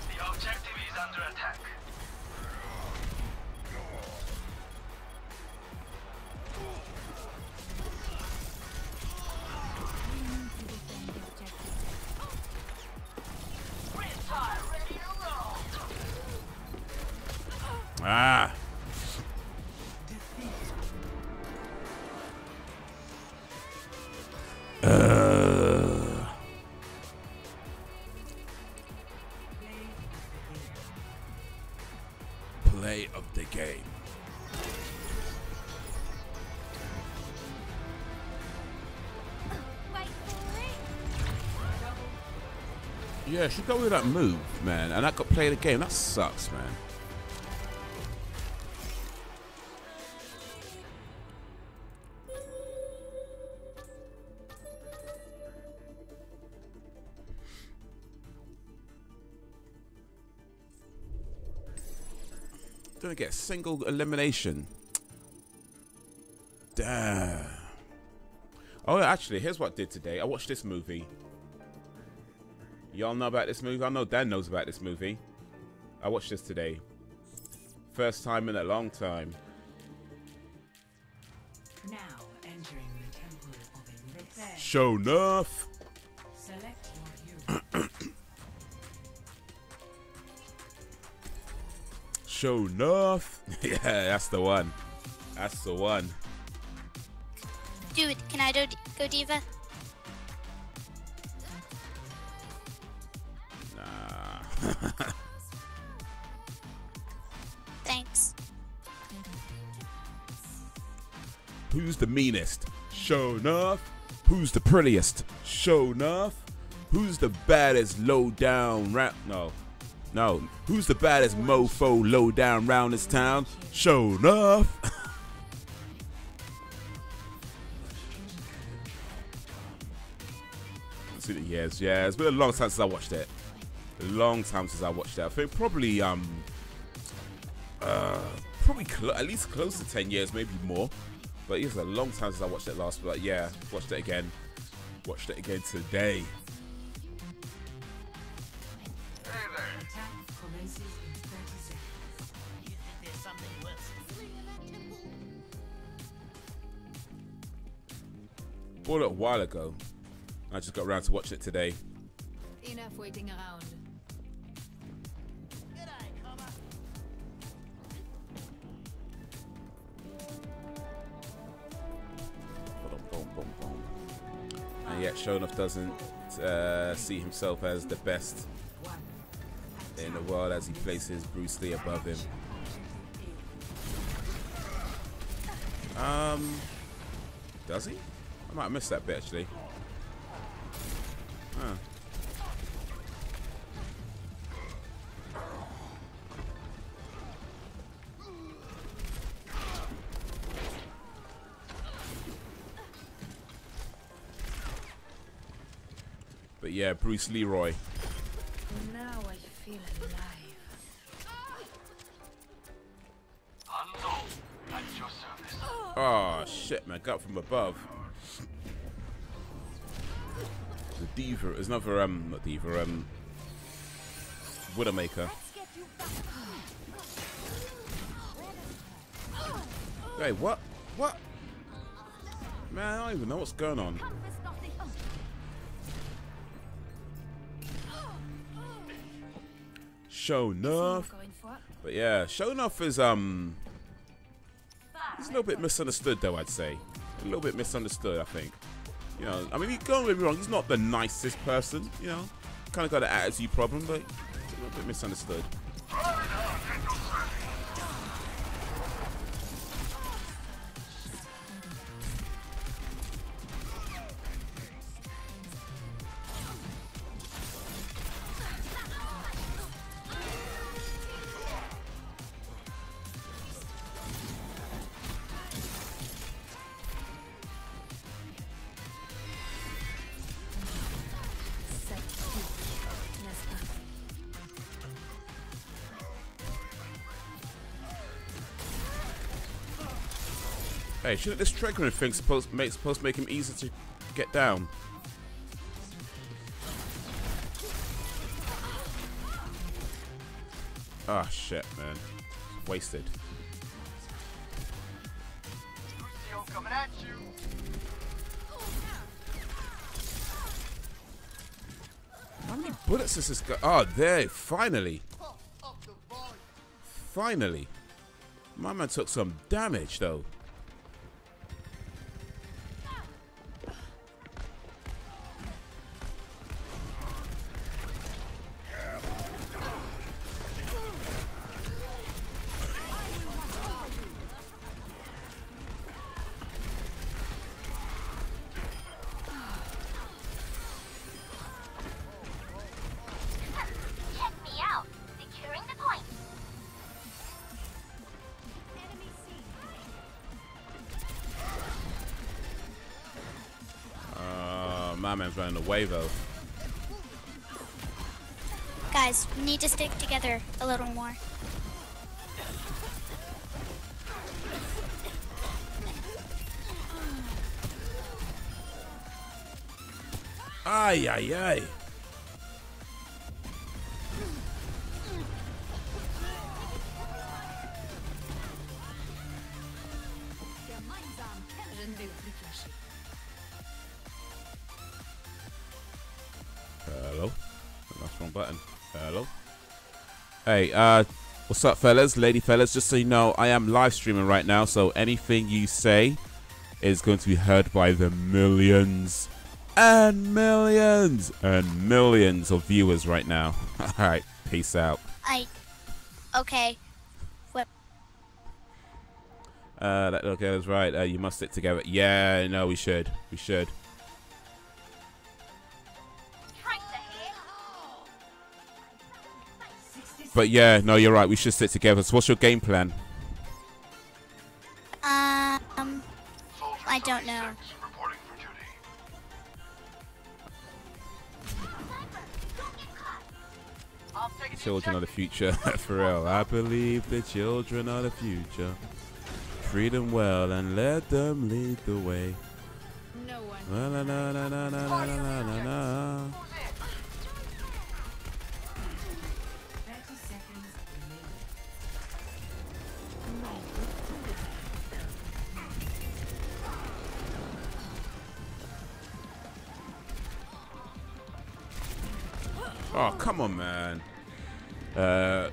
The objective is under attack. Ah. Play of the game. Yeah, she got with that move, man, and I got play the game. That sucks, man. Don't get a single elimination. Damn. Oh, actually, here's what I did today. I watched this movie. Y'all know about this movie? I know Dan knows about this movie. I watched this today. First time in a long time. Now entering the temple of repair. Show enough. Select your hero. Show enough. Yeah, that's the one. That's the one. Dude, can I go Diva? Nah. Thanks. Who's the meanest? Show enough. Who's the prettiest? Show enough. Who's the baddest low down No. Who's the baddest mofo low down round this town? Show enough. Yes. It's been a long time since I watched it. A long time since I watched that. I think probably at least close to 10 years, maybe more. But it's a long time since I watched it last. But yeah, watched it again. Watched it again today. Attack commences in 30 seconds. You think there's something worse? Bought it a while ago. I just got around to watching it today. Enough waiting around. And yet, Show enough doesn't see himself as the best in the world as he places Bruce Lee above him. Does he? I might have missed that bit actually. Huh. But yeah, Bruce Leroy. Now I feel alive. Hanzo, at your service. Oh shit, man! Got from above. The Diva is another not Diva, Widowmaker. Hey, what? What? Man, I don't even know what's going on. Show enough. But yeah, Show enough is he's a little bit misunderstood though, I'd say. A little bit misunderstood, I think. You know, I mean, don't get me wrong, he's not the nicest person, you know. Kind of got an attitude problem, but it's a little bit misunderstood. Hey, shouldn't this triggering thing supposed to make him easier to get down? Ah, shit, man. Wasted. Coming at you. How many bullets has this guy? Oh, there, finally. Finally. My man took some damage, though. My man's running away though. Guys, we need to stick together a little more. Ay, ay, ay. Hello. That's wrong button. Hello. Hey, what's up, fellas, lady fellas? Just so you know, I am live streaming right now, so anything you say is going to be heard by the millions and millions and millions of viewers right now. All right, peace out. Okay. What? That little girl is right. You must sit together. Yeah, no, we should. We should. But yeah, no, you're right. We should sit together. So what's your game plan? I don't know. Reporting for duty. Children are the future. For real. I believe the children are the future. Treat them well and let them lead the way. No one. La, la, la, la, la, la, la, la, la, la. 30 seconds remaining. Oh, come on, man.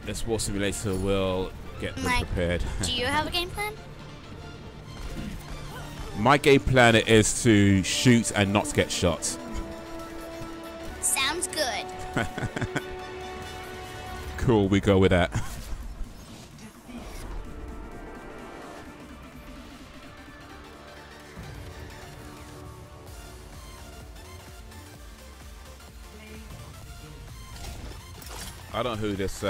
This war simulator will get them Mike, prepared. Do you have a game plan? My game plan is to shoot and not get shot. Sounds good. Cool, we go with that. I don't know who this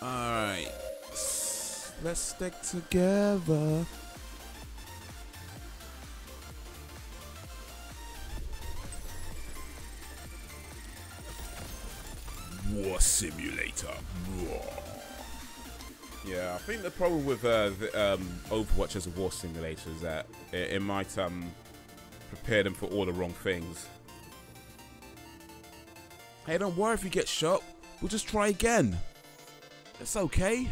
Alright. Let's stick together. War simulator. Yeah, I think the problem with Overwatch as a war simulator is that it might prepare them for all the wrong things. Hey, don't worry if you get shot. We'll just try again. It's okay.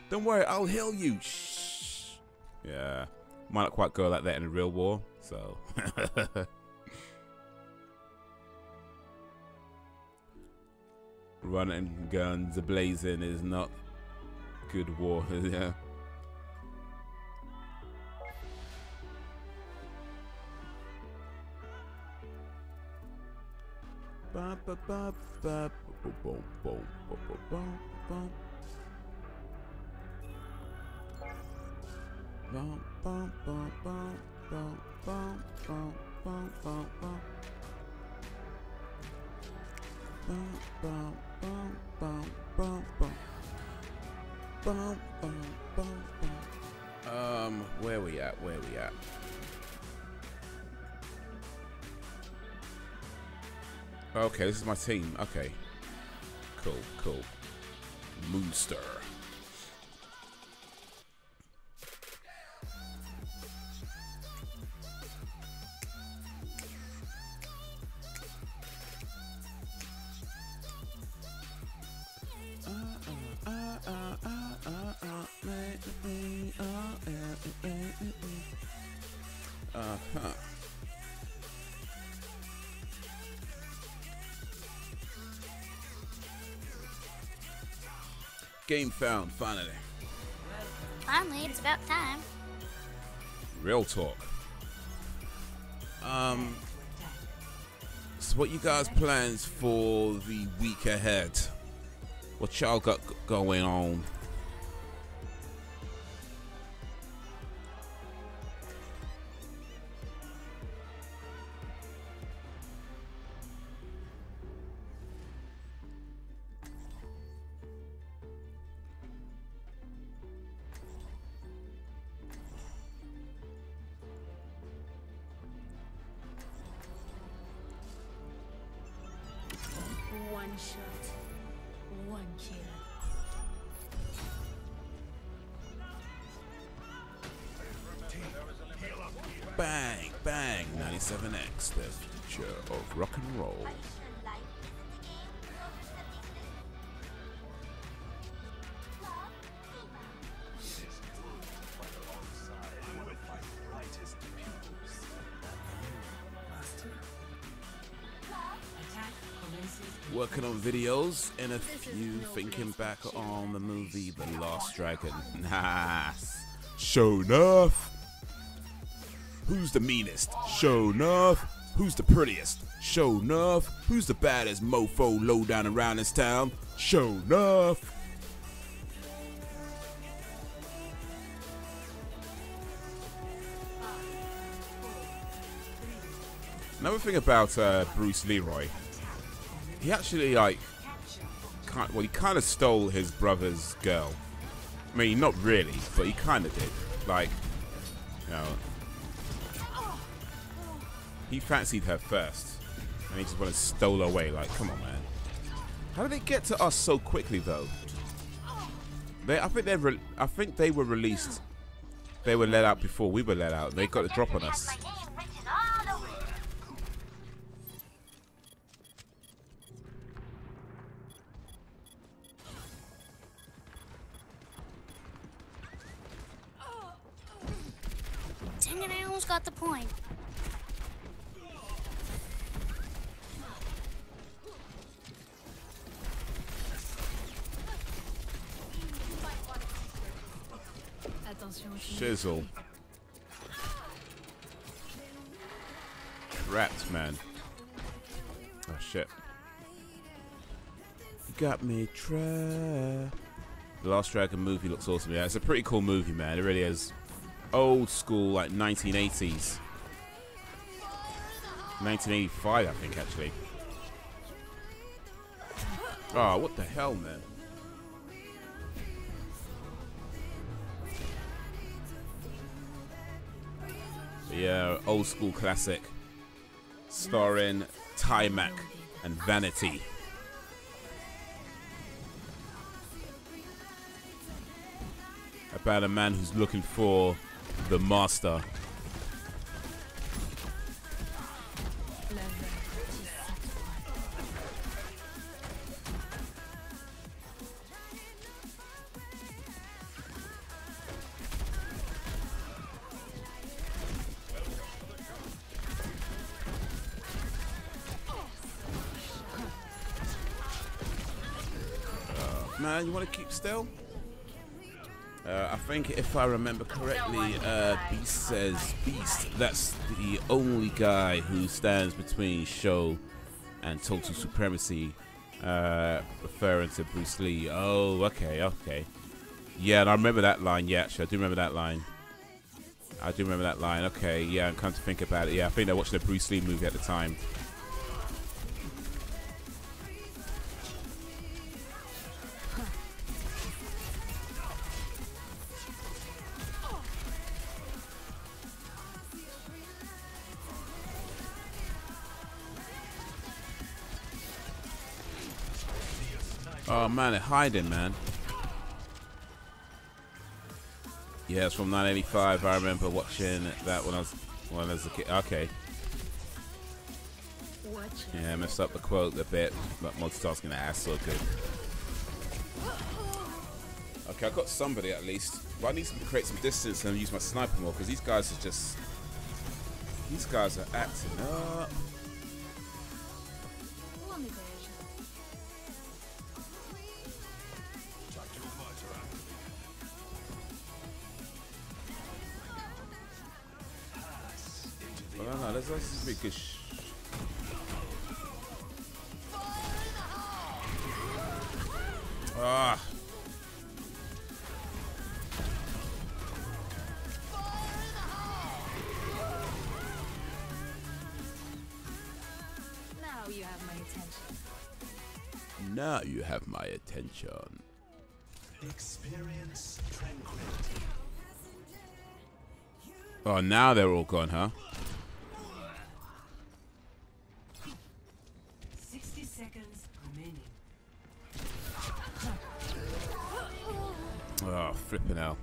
Don't worry, I'll heal you. Shh. Yeah, might not quite go like that in a real war. So. Running guns blazing is not good war. Yeah. Where we at? Where we at? Okay, this is my team. Okay. Cool, cool. Moonstar. Game found, finally. Finally, it's about time. Real talk. So what you guys plans for the week ahead? What y'all got going on? One shot, one kill. Bang, bang, 97X, the future of rock and roll. Working on videos and a few thinking back on the movie The Last Dragon. Nice. Show enough. Who's the meanest? Show enough. Who's the prettiest? Show enough. Who's the baddest mofo low down around this town? Show enough. Another thing about Bruce Leroy, he actually he kind of stole his brother's girl. I mean, not really, but he kind of did. Like, you know, he fancied her first, and he just wanted to stole her away. Like, come on, man. How did they get to us so quickly, though? I think they were released. They were let out before we were let out. They got a drop on us. Dang it, I almost got the point. Shizzle. Trapped, man. Oh, shit. You got me trapped. The Last Dragon movie looks awesome. Yeah, it's a pretty cool movie, man. It really is. Old school, like 1980s. 1985, I think, actually. Oh, what the hell, man? Yeah, old school classic. Starring Timac and Vanity. About a man who's looking for the master. Man, you want to keep still? I think if I remember correctly, Beast says Beast. That's the only guy who stands between show and total supremacy, referring to Bruce Lee. Oh, okay. Yeah, and I remember that line. Yeah, actually, I do remember that line. Okay, yeah, I'm come to think about it. Yeah, I think I watched the Bruce Lee movie at the time. Oh man, they're hiding, man. Yeah, it's from 1985. I remember watching that when I was a kid. Okay. Yeah, I messed up the quote a bit, but multitasking the ass so good. Okay, I got somebody at least. But I need to create some distance and use my sniper more because these guys are acting up. No, let's just be good. Ah. Now you have my attention. Now you have my attention. Experience tranquility. Oh, now they're all gone, huh? 60 seconds remaining. flipping hell.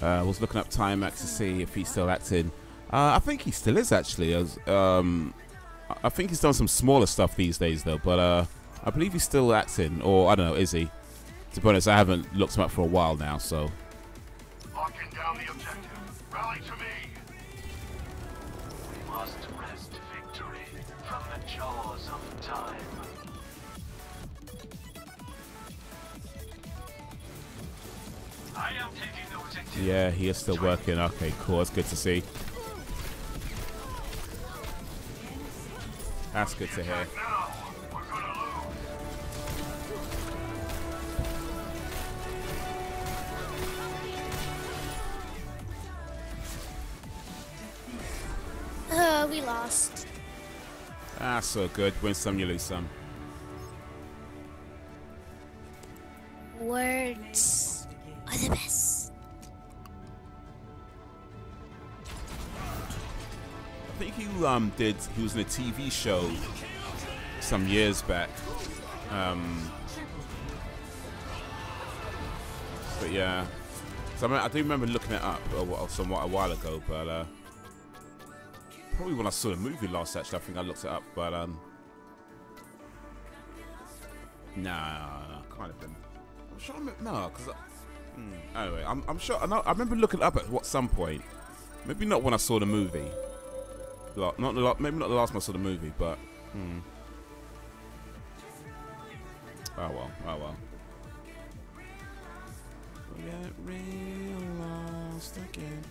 I was looking up Timax to see if he's still acting. I think he still is actually. I think he's done some smaller stuff these days though, but I believe he's still acting, or I don't know, is he? To be honest, I haven't looked him up for a while now, so. Locking down the objective. Rally to me. We must wrest victory from the jaws of time. I am taking the objective. Yeah, he is still working. Okay, cool. That's good to see. That's good to hear. Now, we're gonna lose. We lost. Ah, so good. Win some, you lose some. Words are the best. I think he was in a TV show some years back. But yeah, so I do remember looking it up a while ago, but probably when I saw the movie last, actually, I think I looked it up, but nah, can't have been. I'm sure no, because anyway, I'm sure I remember looking it up at some point. Maybe not when I saw the movie. Maybe not the last time I saw the movie, but oh well. We get real lost again.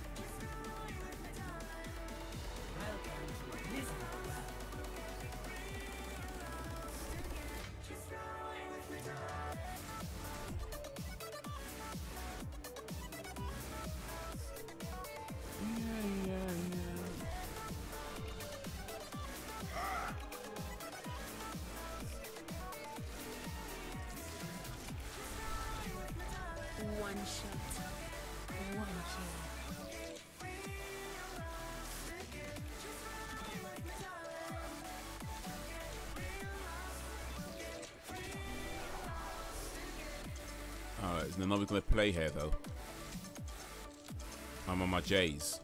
One shot, one kill. Alright, there's none we're gonna play here though. I'm on my J's.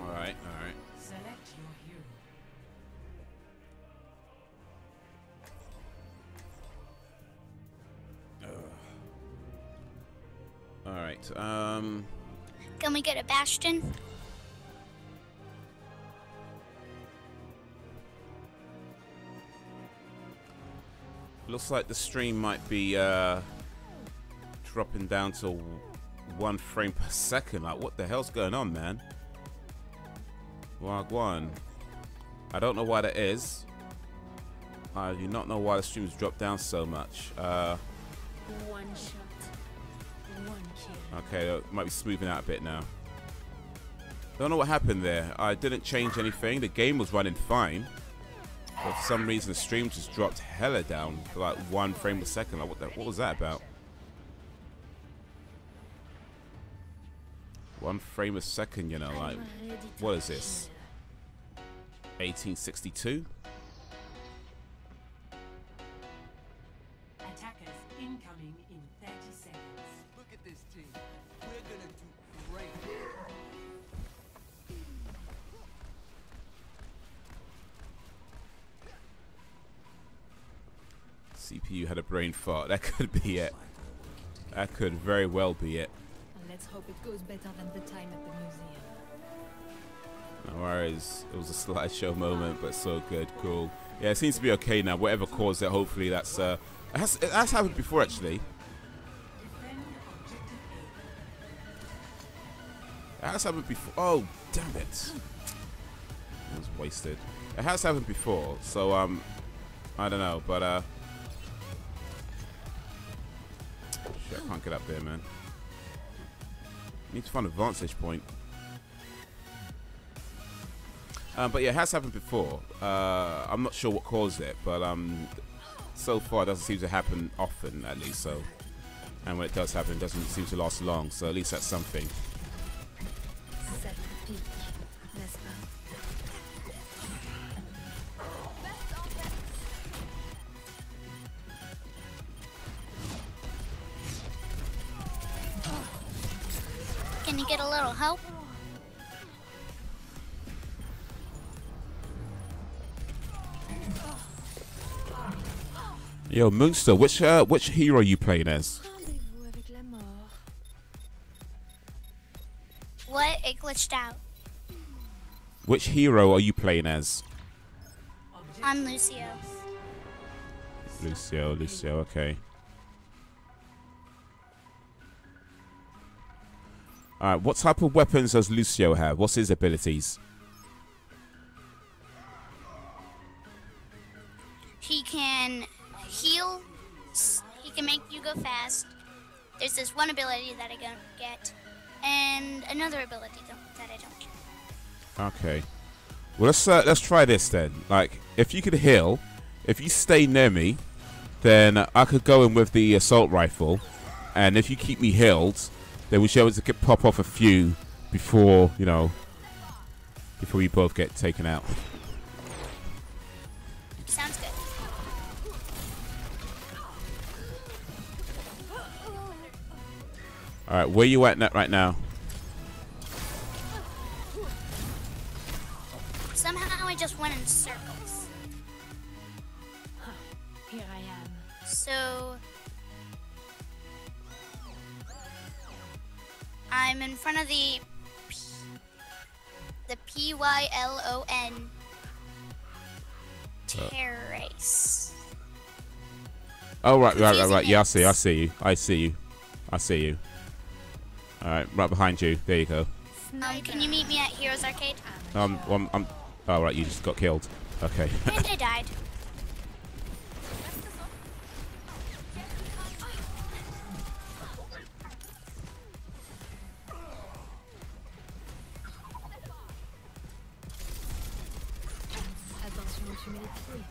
Alright. Select your hero. Alright, Can we get a Bastion? looks like the stream might be dropping down to 1 frame per second. Like, what the hell's going on, man? Wagwan. I don't know why that is. I do not know why the stream's dropped down so much. One shot, one kill. Okay, it might be smoothing out a bit now. Don't know what happened there. I didn't change anything. The game was running fine. But for some reason, the stream just dropped hella down for like 1 frame per second. Like, what was that about? 1 frame a second, you know, like, what is this? 1862? Attackers incoming in 30 seconds. Look at this team. We're gonna do great. CPU had a brain fart. That could be it. That could very well be it. Let's hope it goes better than the time at the museum. No worries. It was a slideshow moment, but so good. Cool. Yeah, it seems to be okay now. Whatever caused it, hopefully that's... it has happened before, actually. It has happened before. Oh, damn it. It was wasted. It has happened before, so, I don't know, but, shit, I can't get up there, man. Need to find a vantage point. But yeah, it has happened before. I'm not sure what caused it, but so far it doesn't seem to happen often, at least. So And when it does happen, it doesn't seem to last long. So at least that's something. Can you get a little help? Yo, Moonster, which hero are you playing as? What? It glitched out. Which hero are you playing as? I'm Lucio. Lucio, okay. Alright, what type of weapons does Lucio have? What's his abilities? He can heal. He can make you go fast. There's this one ability that I don't get. And another ability that I don't get. Okay. Well, let's try this then. Like, if you could heal, if you stay near me, then I could go in with the assault rifle. And if you keep me healed, then we should be able to pop off a few before, you know, before we both get taken out. Sounds good. Alright, where you at right now? Somehow I just went in circles. Here I am. So I'm in front of the PYLON terrace. Oh, right. Yeah, I see you. Alright, right behind you. There you go. Can you meet me at Heroes Arcade? Oh, right, you just got killed. Okay. And I died. Attention aux humilités.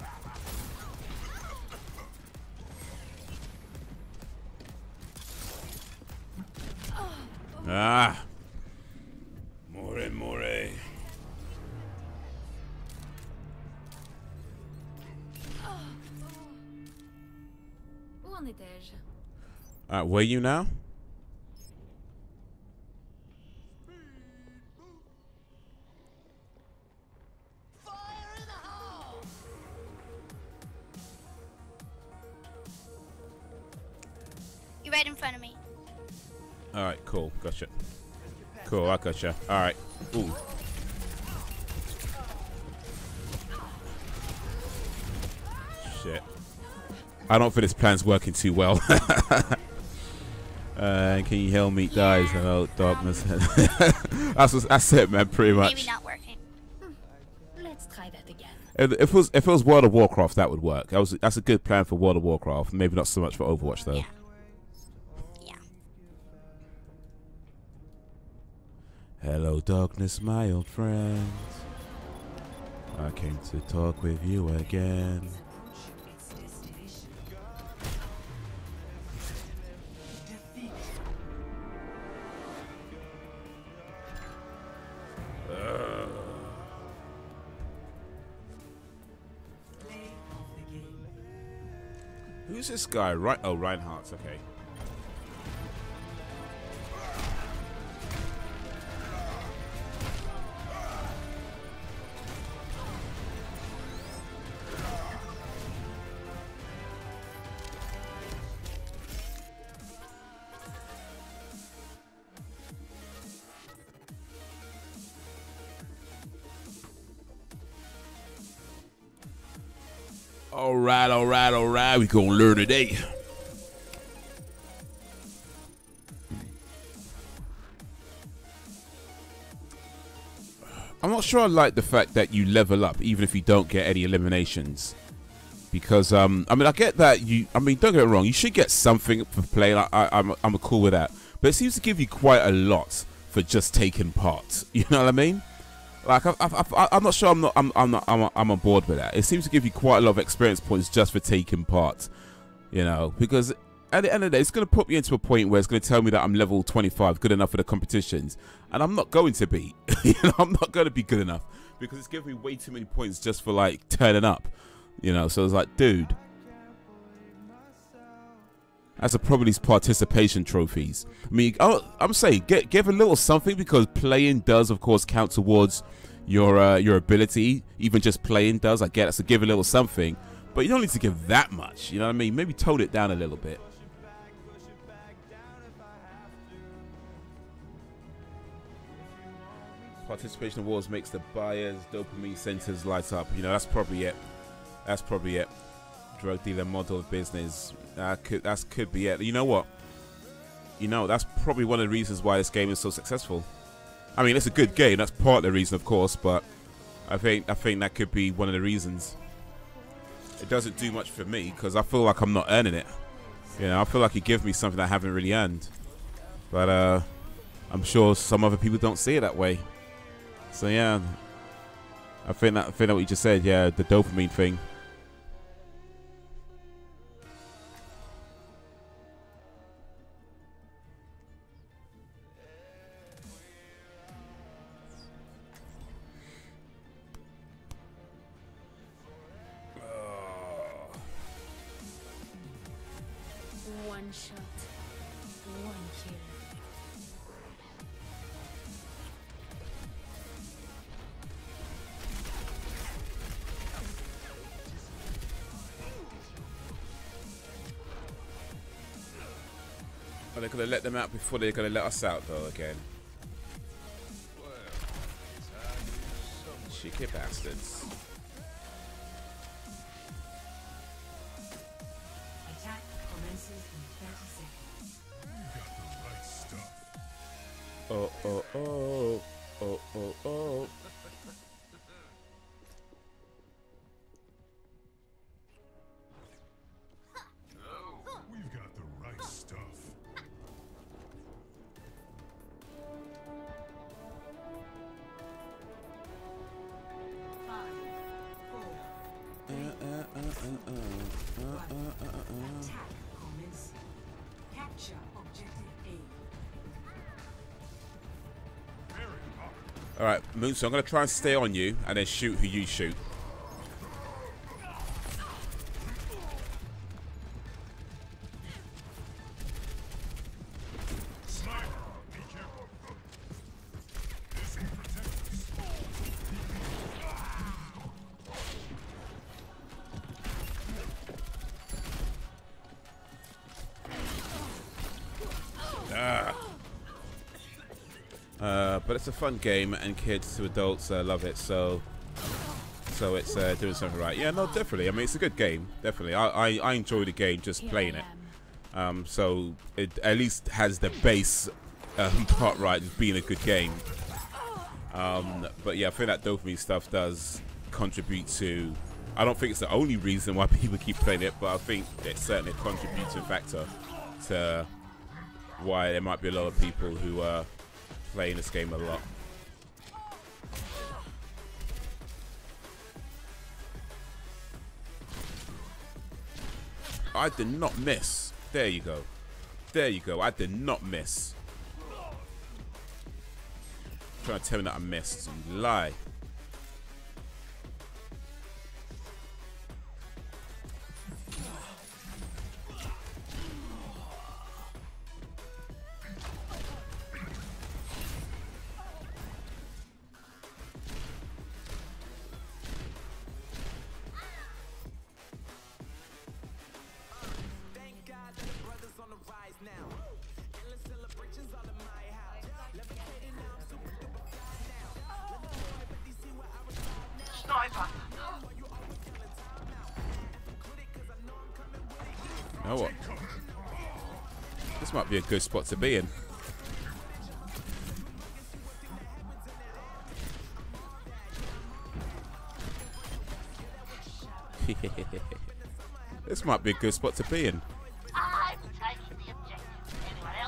Ah. More. Où en étais-je? Alright, where are you now? You're right in front of me. Alright, cool. Gotcha. Cool, I gotcha. Alright. Ooh. Shit. I don't think this plan's working too well. Can you heal me, guys? Hello, darkness. That's it, man. Pretty much. Maybe not working. Let's try that again. If it was World of Warcraft, that would work. That's a good plan for World of Warcraft. Maybe not so much for Overwatch, though. Yeah. Hello, darkness, my old friend. I came to talk with you again. Who's this guy? Right? Oh, Reinhardt. Okay. All right. We gonna learn today. I'm not sure I like the fact that you level up even if you don't get any eliminations. Because I mean, I get that don't get it wrong, you should get something for playing. I'm cool with that. But it seems to give you quite a lot for just taking part. You know what I mean? Like I'm not sure. I'm on board with that. It seems to give you quite a lot of experience points just for taking part. You know, because at the end of the day, it's going to put me into a point where it's going to tell me that I'm level 25, good enough for the competitions, and I'm not going to be. You know, I'm not going to be good enough because it's giving me way too many points just for like turning up. You know, so it's like, dude, that's probably participation trophies. I mean, I'm saying give a little something, because playing does, of course, count towards your ability. Even just playing does. I get it. So give a little something, but you don't need to give that much. You know what I mean? Maybe tone it down a little bit. Participation awards makes the buyers' dopamine centers light up. You know, that's probably it. That's probably it. Drug dealer model of business. That could be it. You know what? You know, that's probably one of the reasons why this game is so successful. I mean, it's a good game. That's part of the reason, of course, but I think that could be one of the reasons. It doesn't do much for me because I feel like I'm not earning it. You know, I feel like it gives me something I haven't really earned. But I'm sure some other people don't see it that way. So yeah, I think that what you just said. Yeah, the dopamine thing. One shot, one kill. Are they gonna let them out before they're gonna let us out though again? Cheeky bastards. Attack commences in 30 seconds. Oh, oh, oh, oh, oh, oh. We've got the right stuff. Attack commencing. Capture objective A. All right, Moon. So I'm gonna try and stay on you and then shoot who you shoot. But it's a fun game, and kids to adults love it. So it's doing something right. Yeah, no, definitely. I mean, it's a good game. Definitely, I enjoy the game just playing it. So it at least has the base part right, just being a good game. But yeah, I think that dopamine stuff does contribute to. I don't think it's the only reason why people keep playing it, but I think it's certainly a contributing factor to why there might be a lot of people who are playing this game a lot. I did not miss. There you go. There you go. I did not miss. Trying to tell me that I missed. You lie. You know what? This might be a good spot to be in. This might be a good spot to be in.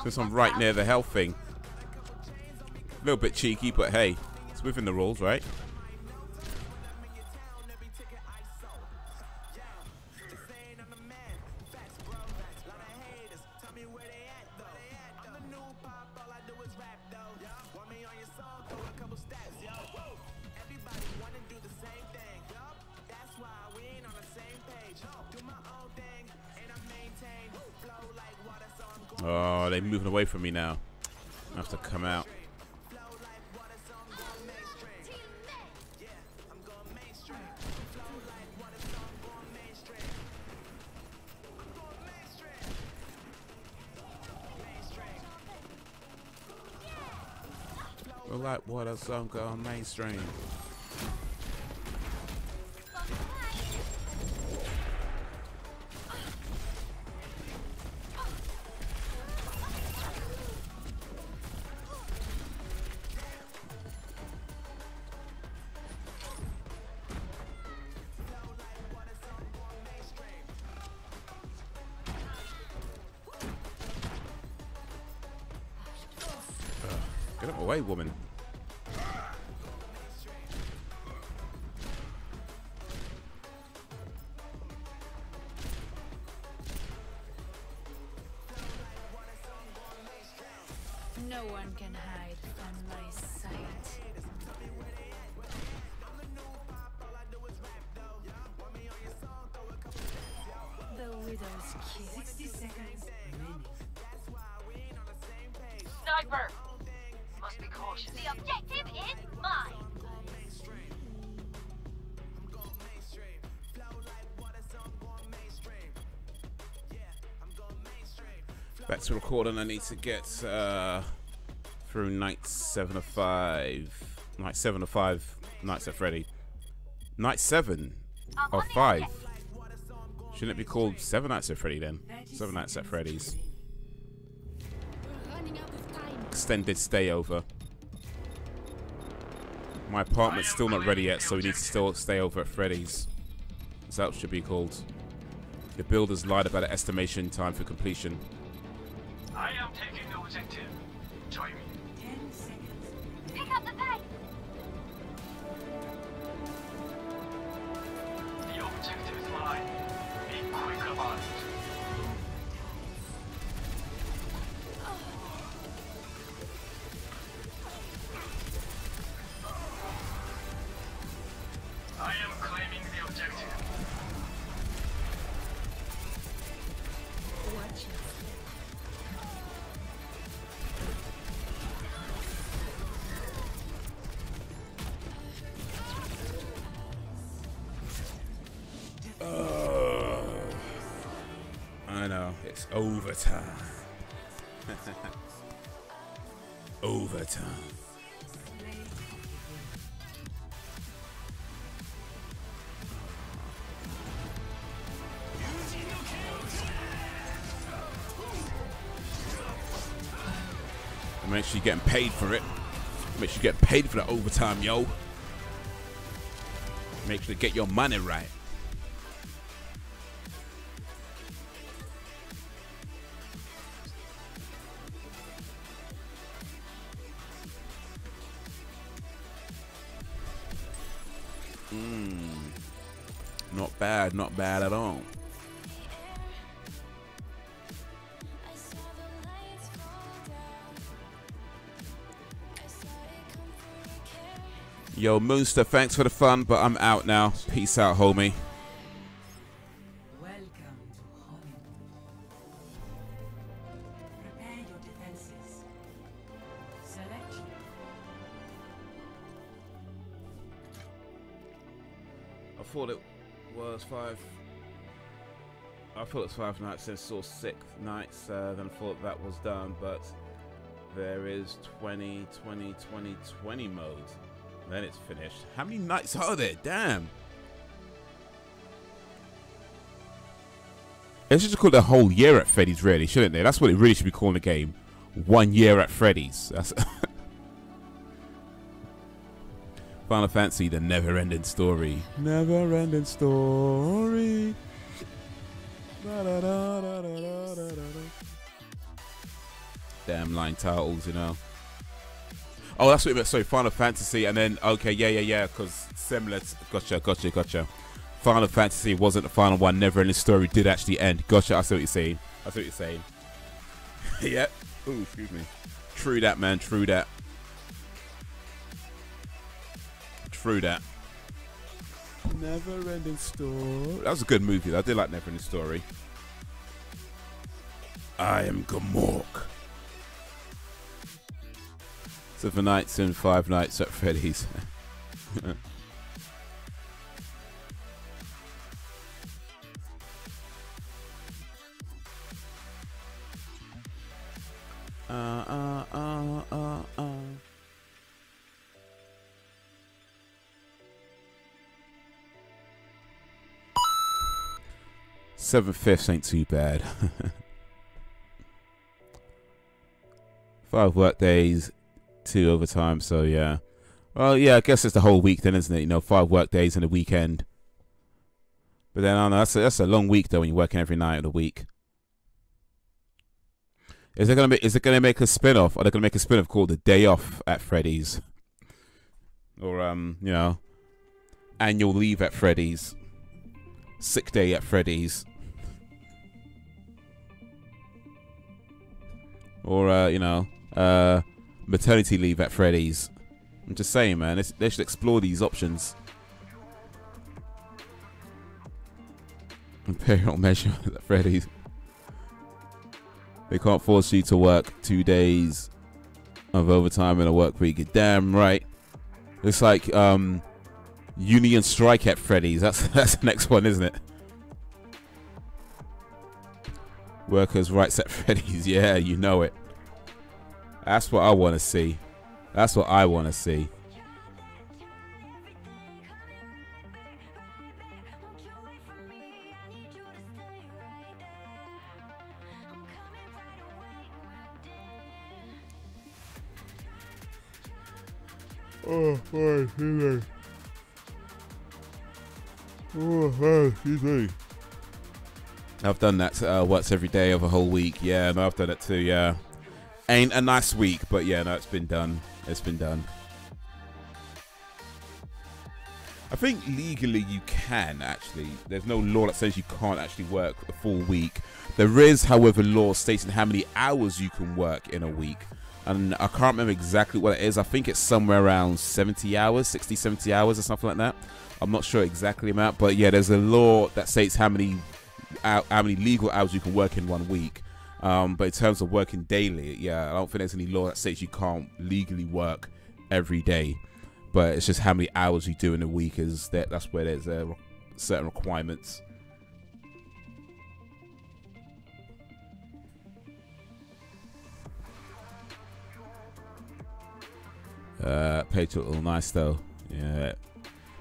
Since I'm right near the health thing. A little bit cheeky, but hey, it's within the rules, right? Oh, they're moving away from me now. I have to come out. Well, like what a song going mainstream. Get out of my way, woman. No one can hide from my sight. The widow's kiss. 60 seconds remaining. Sniper! Must be cautious. The objective is mine. Back to recording. I need to get through night 7 of 5. Night 7 of 5 Nights at Freddy. Night 7 of 5. Shouldn't it be called 7 Nights at Freddy then? 7 Nights at Freddy's. Extended stay over. My apartment's still not ready yet, so we need to still stay over at Freddy's. That's how it should be called. The builders lied about the estimation time for completion. I am taking the objective. Join me. 10 seconds. Pick up the pace. The objective is mine. Be quick about it. I am claiming the objective. Watch it. I know, it's overtime. Overtime. And make sure you're getting paid for it. Make sure you get paid for the overtime, yo. Make sure to get your money right. Not bad at all. Yo, Moonster, thanks for the fun, but I'm out now. Peace out, homie. Welcome to Hollywood. Prepare your defenses. Select. I thought it was 5. I thought it was 5 nights, then saw 6 nights, then I thought that was done, but there is 20, 20, 20, 20 mode. Then it's finished. How many nights are there? Damn. They should just call it a whole year at Freddy's, really, shouldn't they? That's what it really should be calling the game. 1 year at Freddy's. That's Final Fantasy, the never-ending story. Never-ending story. Damn line titles, you know. Oh, that's what it meant. Sorry, Final Fantasy, and then okay, yeah, because similar. Gotcha. Final Fantasy wasn't the final one. Never-ending story did actually end. Gotcha. I see what you're saying. Yep. Ooh, excuse me. True that, man. True that. Never Ending Story. That was a good movie. I did like Never Ending Story. I am Gamork. 7 nights and 5 nights at Freddy's. Seven fifths ain't too bad. 5 work days, 2 overtime. So yeah, well, yeah, I guess it's the whole week then, isn't it? You know, 5 work days and a weekend. But then I don't know, that's a long week though when you're working every night of the week. Is it gonna make a spin-off? Are they gonna make a spin-off called The Day Off at Freddy's? Or you know, Annual Leave at Freddy's, Sick Day at Freddy's, or you know, Maternity Leave at Freddy's? I'm just saying, man, they should explore these options. Imperial measure at Freddy's. They can't force you to work 2 days of overtime in a work week. You're damn right. It's like union strike at Freddy's. That's the next one, isn't it? Workers' rights at Freddy's. Yeah, you know it. That's what I want to see. That's what I want to see. Oh, excuse me. I've done that. Works every day of a whole week. Yeah, no, I've done it too. Yeah, ain't a nice week, but yeah, no, it's been done. It's been done. I think legally you can actually. There's no law that says you can't actually work a full week. There is, however, law stating how many hours you can work in a week. And I can't remember exactly what it is. I think it's somewhere around 70 hours, 60, 70 hours or something like that. I'm not sure exactly the amount, but yeah, there's a law that states how many legal hours you can work in 1 week. But in terms of working daily, yeah, I don't think there's any law that states you can't legally work every day. But it's just how many hours you do in a week is that's where there's certain requirements. Page look all nice though. Yeah,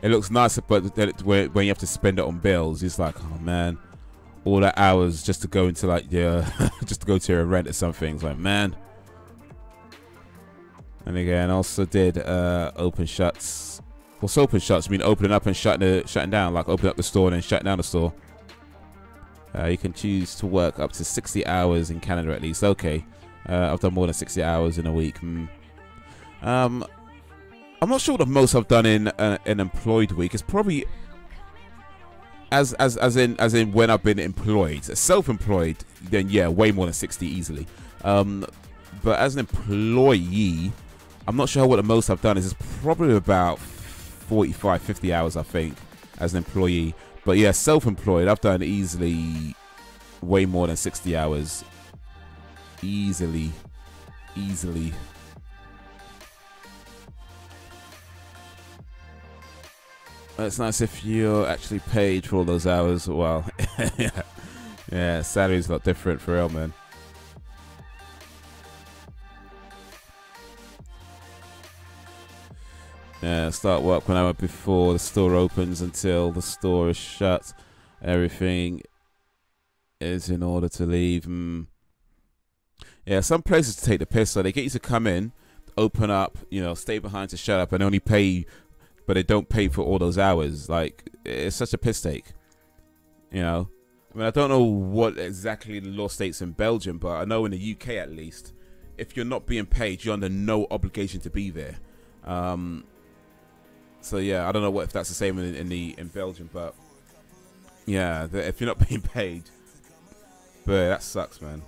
it looks nice, but then when you have to spend it on bills, it's like, oh man, all that hours just to go into like just to go to a rent or something. It's like, man. And again, also did open shuts. What's open shuts? I mean opening up and shutting down. Like open up the store and then shut down the store. You can choose to work up to 60 hours in Canada at least. Okay, I've done more than 60 hours in a week. I'm not sure what the most I've done in an employed week. It's probably as in when I've been employed. Self-employed, then yeah, way more than 60 easily. But as an employee, I'm not sure what the most I've done is. It's probably about 45, 50 hours, I think, as an employee. But yeah, self-employed, I've done easily way more than 60 hours. Easily. It's nice if you're actually paid for all those hours. Well, yeah, salary's a lot different for real, man. Yeah, start work when I went before the store opens until the store is shut. Everything is in order to leave. Yeah, some places take the piss, so they get you to come in, open up, you know, stay behind to shut up, and only pay you, but they don't pay for all those hours. Like, it's such a piss take, you know. I mean, I don't know what exactly the law states in Belgium, but I know in the UK at least, if you're not being paid, you're under no obligation to be there. So yeah, I don't know if that's the same in Belgium, but yeah, if you're not being paid, but that sucks, man.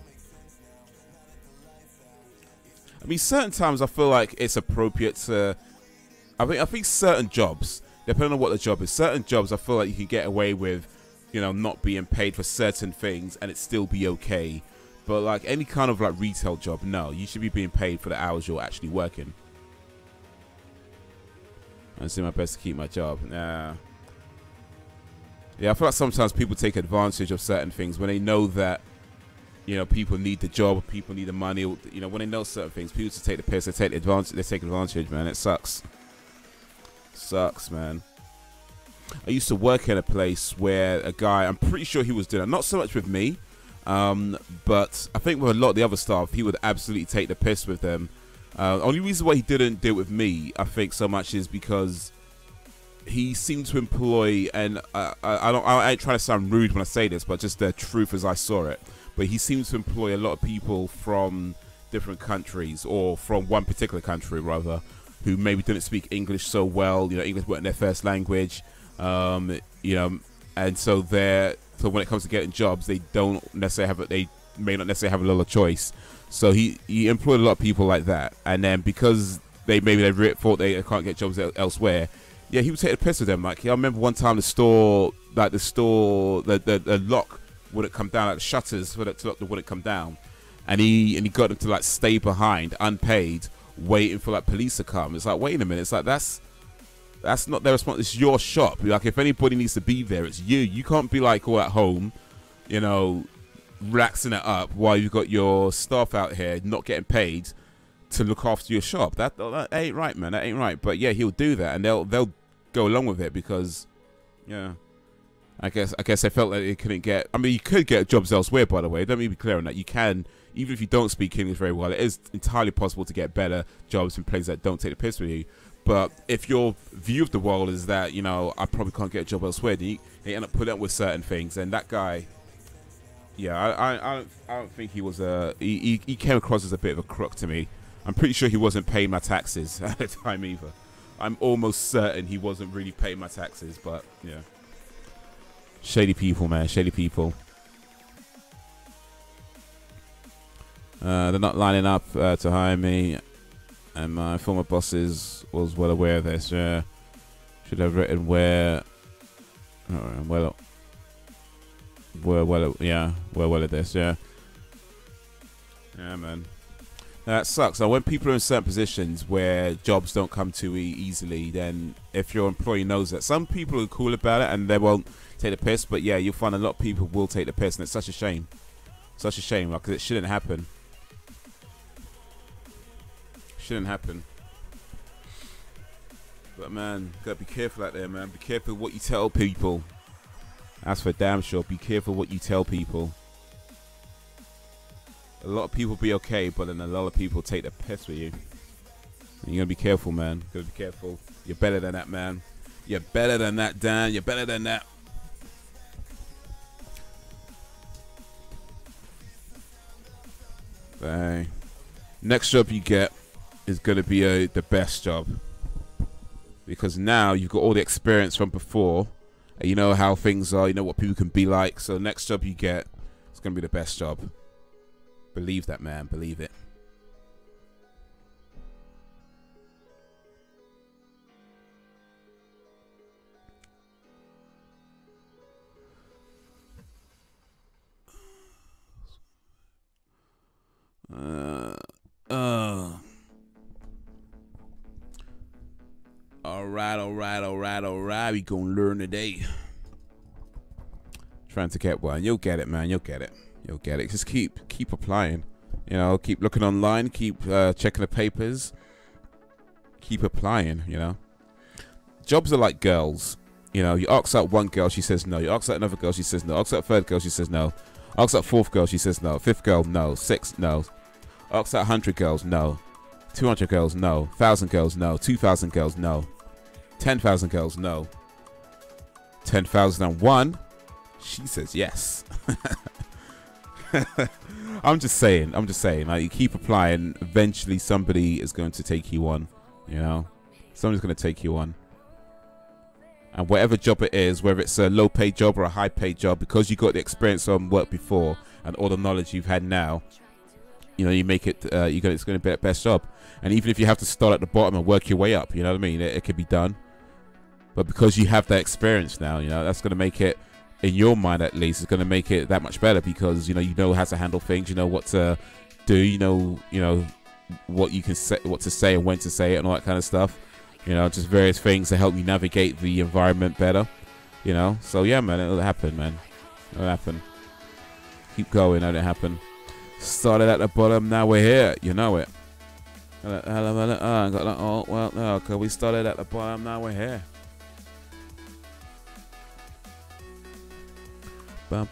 I mean, certain times I feel like it's appropriate to. I think certain jobs depending on what the job is. Certain jobs I feel like you can get away with, you know, not being paid for certain things and it still be okay. But like any kind of like retail job, no, you should be being paid for the hours you're actually working. I'm doing my best to keep my job. Nah. Yeah, I feel like sometimes people take advantage of certain things when they know that, you know, people need the job, people need the money. You know, when they know certain things, people just take the piss. They take advantage. They take advantage, man. It sucks. Sucks, man. I used to work at a place where a guy, I'm pretty sure he was doing it, not so much with me, but I think with a lot of the other staff, he would absolutely take the piss with them. Only reason why he didn't do it with me, I think, so much is because he seemed to employ, and I ain't trying to sound rude when I say this, but just the truth as I saw it. But he seems to employ a lot of people from different countries, or from one particular country rather, who maybe didn't speak English so well. You know, English wasn't their first language. You know, and so so when it comes to getting jobs, they don't necessarily they may not necessarily have a lot of choice. So he employed a lot of people like that, and then because they thought they can't get jobs elsewhere, yeah, he would take the piss with them. Like, I remember one time the lock wouldn't come down, like the shutters for the lock wouldn't come down, and he got them to like stay behind unpaid, waiting for like police to come. It's like, wait a minute, it's like that's not their response. It's your shop. Like, if anybody needs to be there, it's you. You can't be like all at home, you know, relaxing it up while you've got your staff out here not getting paid to look after your shop. That ain't right, man. That ain't right. But yeah, he'll do that, and they'll go along with it because, yeah, I guess they felt that they couldn't get. I mean, you could get jobs elsewhere, by the way. Let me be clear on that. You can, even if you don't speak English very well, it is entirely possible to get better jobs in places that don't take the piss with you. But if your view of the world is that, you know, I probably can't get a job elsewhere, then you end up putting up with certain things. And that guy, yeah, I don't think he was he came across as a bit of a crook to me. I'm pretty sure he wasn't paying my taxes at the time either. I'm almost certain he wasn't really paying my taxes, but yeah. Shady people, man, shady people. They're not lining up to hire me, and my former bosses was well aware of this. Yeah, should have written where. Well of this. Yeah, yeah, man. That sucks. So when people are in certain positions where jobs don't come too easily, then if your employee knows that, some people are cool about it and they won't take the piss. But yeah, you'll find a lot of people will take the piss, and it's such a shame. Such a shame, like, 'cause it shouldn't happen. Shouldn't happen. But man, gotta be careful out there, man. Be careful what you tell people. That's for damn sure. Be careful what you tell people. A lot of people be okay, but then a lot of people take the piss with you. And you gotta be careful, man. You gotta be careful. You're better than that, man. You're better than that, Dan. You're better than that. Bang. Next job you get is gonna be the best job, because now you've got all the experience from before, and you know how things are. You know what people can be like. So the next job you get is gonna be the best job. Believe that, man. Believe it. All right. We gonna learn today. Trying to get one. You'll get it, man. You'll get it. You'll get it. Just keep applying. You know, keep looking online. Keep checking the papers. Keep applying. You know, jobs are like girls. You know, you ask out one girl, she says no. You ask out another girl, she says no. Ask out third girl, she says no. Ask out fourth girl, she says no. Fifth girl, no. Sixth, no. Ask out 100 girls, no. 200 girls, no. 1,000 girls, no. 2,000 girls, no. 10,000 girls, no. 10,001, she says yes. I'm just saying. Like, you keep applying, eventually somebody is going to take you on. You know, somebody's going to take you on. And whatever job it is, whether it's a low-paid job or a high-paid job, because you got the experience on work before and all the knowledge you've had now, you know, you make it. It's going to be the best job. And even if you have to start at the bottom and work your way up, you know what I mean? It could be done. but because you have that experience now, you know, that's going to make it, in your mind at least, it's going to make it that much better, because you know how to handle things, you know what to do, you know what you can say, what to say and when to say it and all that kind of stuff, you know, just various things to help you navigate the environment better, you know. So yeah, man, it'll happen, man. It'll happen. Keep going, let it happen. Started at the bottom, now we're here, you know it. Oh, well, no, okay, we started at the bottom, now we're here. Dan,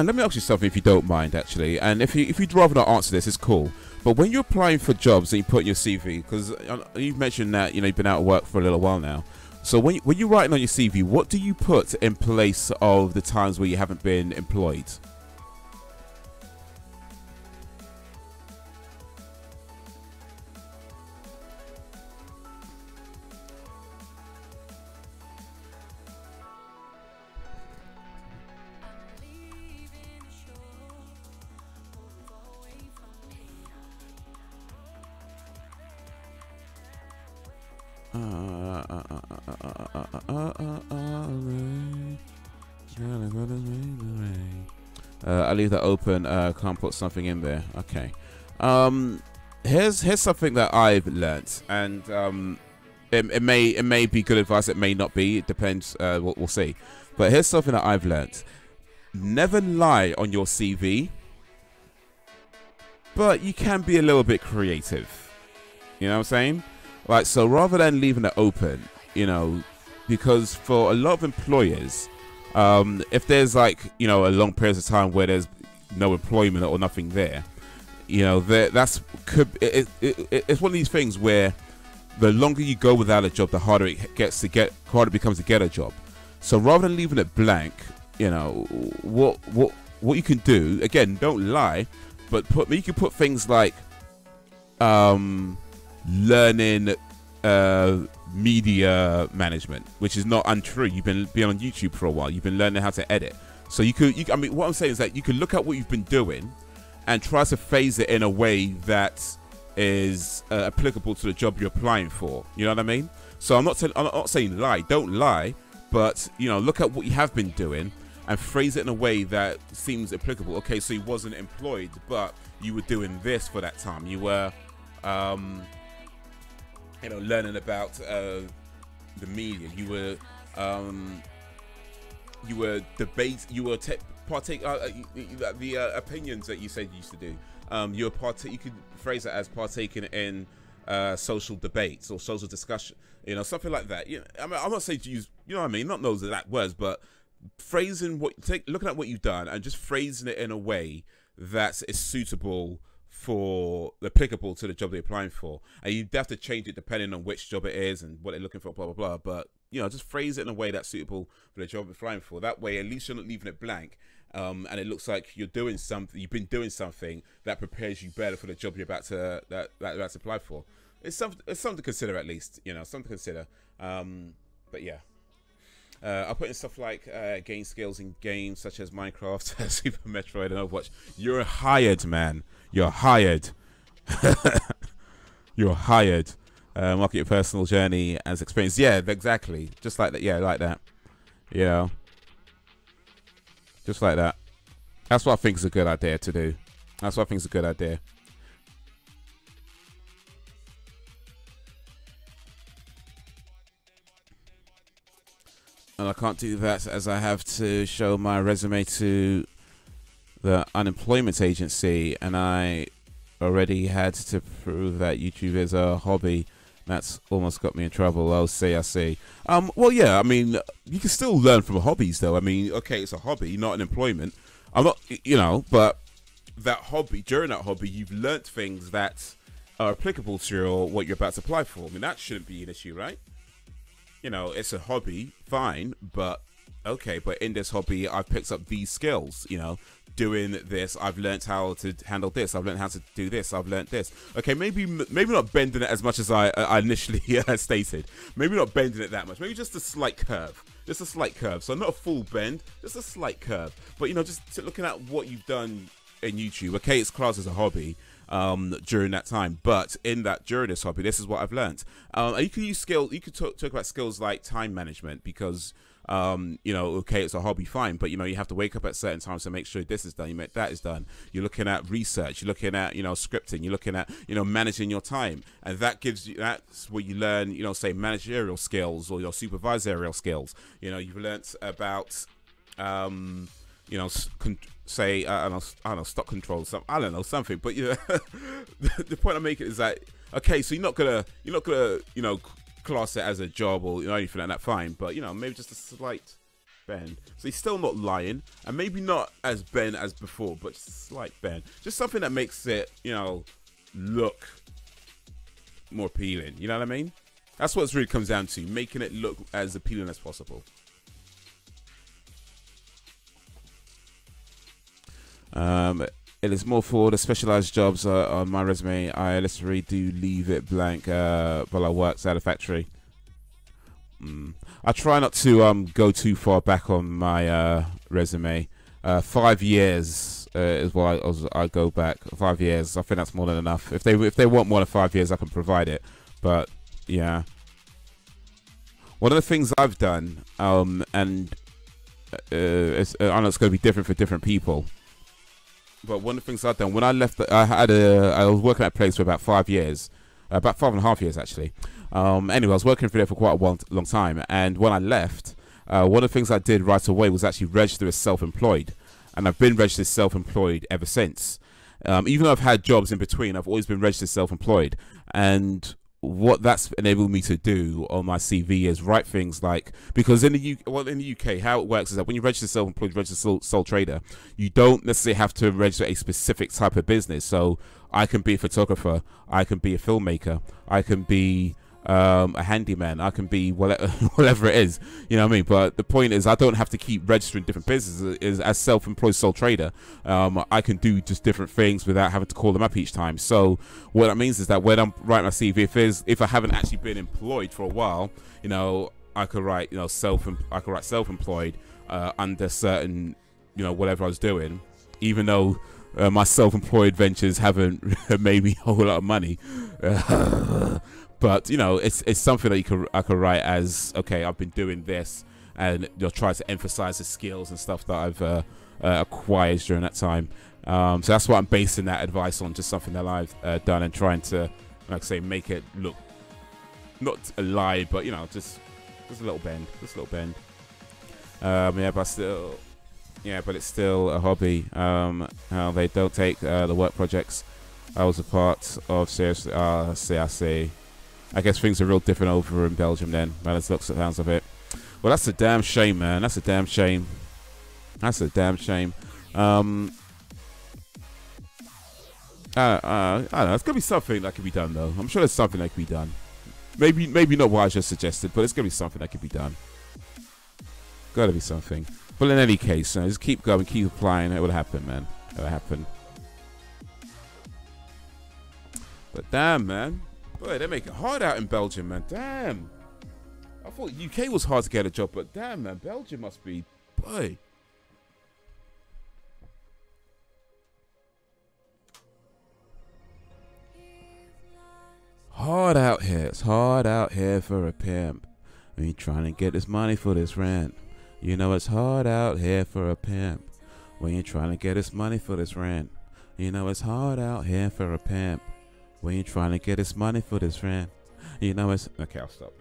let me ask you something, if you don't mind, actually. And if you'd rather not answer this, it's cool. But when you're applying for jobs and you put in your CV, because you've mentioned that, you know, you've been out of work for a little while now. So when you're writing on your CV, what do you put in place of the times where you haven't been employed? I leave that open. Can't put something in there. Okay. Here's something that I've learnt, and it may be good advice. It may not be. It depends. We'll see. But here's something that I've learnt: never lie on your CV. But you can be a little bit creative. You know what I'm saying? Like, so rather than leaving it open, you know, because for a lot of employers, if there's like, you know, a long period of time where there's no employment or nothing there, you know, it's one of these things where the longer you go without a job, the harder it becomes to get a job. So rather than leaving it blank, you know, what you can do, again, don't lie, but you can put things like learning media management, which is not untrue. You've been on YouTube for a while. You've been learning how to edit. So I mean, what I'm saying is that you can look at what you've been doing and try to phrase it in a way that is applicable to the job you're applying for. You know what I mean? So I'm not saying lie. Don't lie, but you know, look at what you have been doing and phrase it in a way that seems applicable. Okay, so you wasn't employed, but you were doing this for that time. You were you know, learning about the media. You were partake the opinions that you said you used to do. You could phrase it as partaking in social debates or social discussion. You know, something like that. You know, I mean, I'm not saying to use, you know what I mean, not those exact words, but phrasing looking at what you've done and just phrasing it in a way that is suitable for applicable to the job they're applying for. And you have to change it depending on which job it is and what they're looking for, blah blah blah. But you know, just phrase it in a way that's suitable for the job you're applying for. That way, at least you're not leaving it blank, and it looks like you're doing something. You've been doing something that prepares you better for the job you're about to apply for. It's something to consider, at least. You know, something to consider. But yeah. I'll put in stuff like gain skills in games such as Minecraft, Super Metroid, and Overwatch. You're hired, man. You're hired. You're hired. Market your personal journey as experience. Yeah, exactly. Just like that. Yeah, like that. You know, just like that. That's what I think is a good idea to do. That's what I think is a good idea. And I can't do that as I have to show my resume to the unemployment agency, and I already had to prove that YouTube is a hobby. That's almost got me in trouble. I see. Well, yeah, I mean, you can still learn from hobbies, though. I mean, okay, it's a hobby, not an employment. I'm not, you know, but that hobby, during that hobby, you've learnt things that are applicable to what you're about to apply for. I mean, that shouldn't be an issue, right? You know, it's a hobby, fine, but okay, but in this hobby, I've picked up these skills, you know, doing this, I've learned how to handle this, I've learned how to do this, I've learned this. Okay, maybe not bending it as much as I initially stated. Maybe not bending it that much. Maybe just a slight curve. Just a slight curve. So not a full bend, just a slight curve. But, you know, just looking at what you've done in YouTube. Okay, it's classed as a hobby. during that time. But in during this hobby, this is what I've learned. You can use skills. You could talk about skills like time management, because you know, okay, it's a hobby, fine, but you know, you have to wake up at certain times to make sure this is done, that is done. You're looking at research, you're looking at, you know, scripting, you're looking at, you know, managing your time, and that gives you, that's where you learn, you know, say managerial skills or your supervisorial skills. You know, you've learnt about you know, say I don't know, stock control, I don't know, something. But you know, the point I'm making is that, okay, so you're not gonna you know, class it as a job or, you know, anything like that, fine, but you know, maybe just a slight bend. So he's still not lying, and maybe not as bent as before, but just a slight bend, just something that makes it, you know, look more appealing. You know what I mean? That's what it really comes down to, making it look as appealing as possible. It is more for the specialized jobs on my resume. I literally do leave it blank while I work at a factory. I try not to go too far back on my resume. 5 years is what I go back. 5 years. I think that's more than enough. If they want more than 5 years, I can provide it. But yeah, one of the things I've done, and I know it's going to be different for different people. But one of the things I've done, when I left, I was working at a place for about 5 years, about 5.5 years actually. Anyway, I was working for there for quite a long time, and when I left, one of the things I did right away was actually register as self-employed, and I've been registered self-employed ever since. Even though I've had jobs in between, I've always been registered self-employed, and what that's enabled me to do on my CV is write things like, because in the UK, how it works is that when you register self-employed, register sole trader, you don't necessarily have to register a specific type of business. So I can be a photographer, I can be a filmmaker, I can be a handyman, I can be whatever it is, you know what I mean? But the point is, I don't have to keep registering different businesses. As self-employed sole trader, I can do just different things without having to call them up each time. So what that means is that when I'm writing my CV, if I haven't actually been employed for a while, you know, I could write, you know, self-employed under certain, you know, whatever I was doing, even though my self-employed ventures haven't made me a whole lot of money. But you know, it's something that I could write as, okay, I've been doing this, and you'll try to emphasize the skills and stuff that I've acquired during that time. So that's what I'm basing that advice on, just something that I've done, and trying to, like I say, make it look not a lie, but you know, just a little bend, yeah, but it's still a hobby. They don't take the work projects. I was a part of CRC. I guess things are real different over in Belgium then, by the looks and sounds of it. Well, that's a damn shame, man. That's a damn shame. That's a damn shame. I don't know. It's gonna be something that can be done, though. I'm sure there's something that can be done. Maybe not what I just suggested, but it's gonna be something that can be done. Gotta be something. But in any case, just keep going, keep applying. It will happen, man. It will happen. But damn, man. Boy, they make it hard out in Belgium, man. Damn. I thought UK was hard to get a job, but damn, man. Belgium must be, boy. Hard out here. It's hard out here for a pimp. When you're trying to get this money for this rent. You know it's hard out here for a pimp. When you're trying to get this money for this rent. You know it's hard out here for a pimp. When you're trying to get this money for this rent. You know it's... Okay, I'll stop.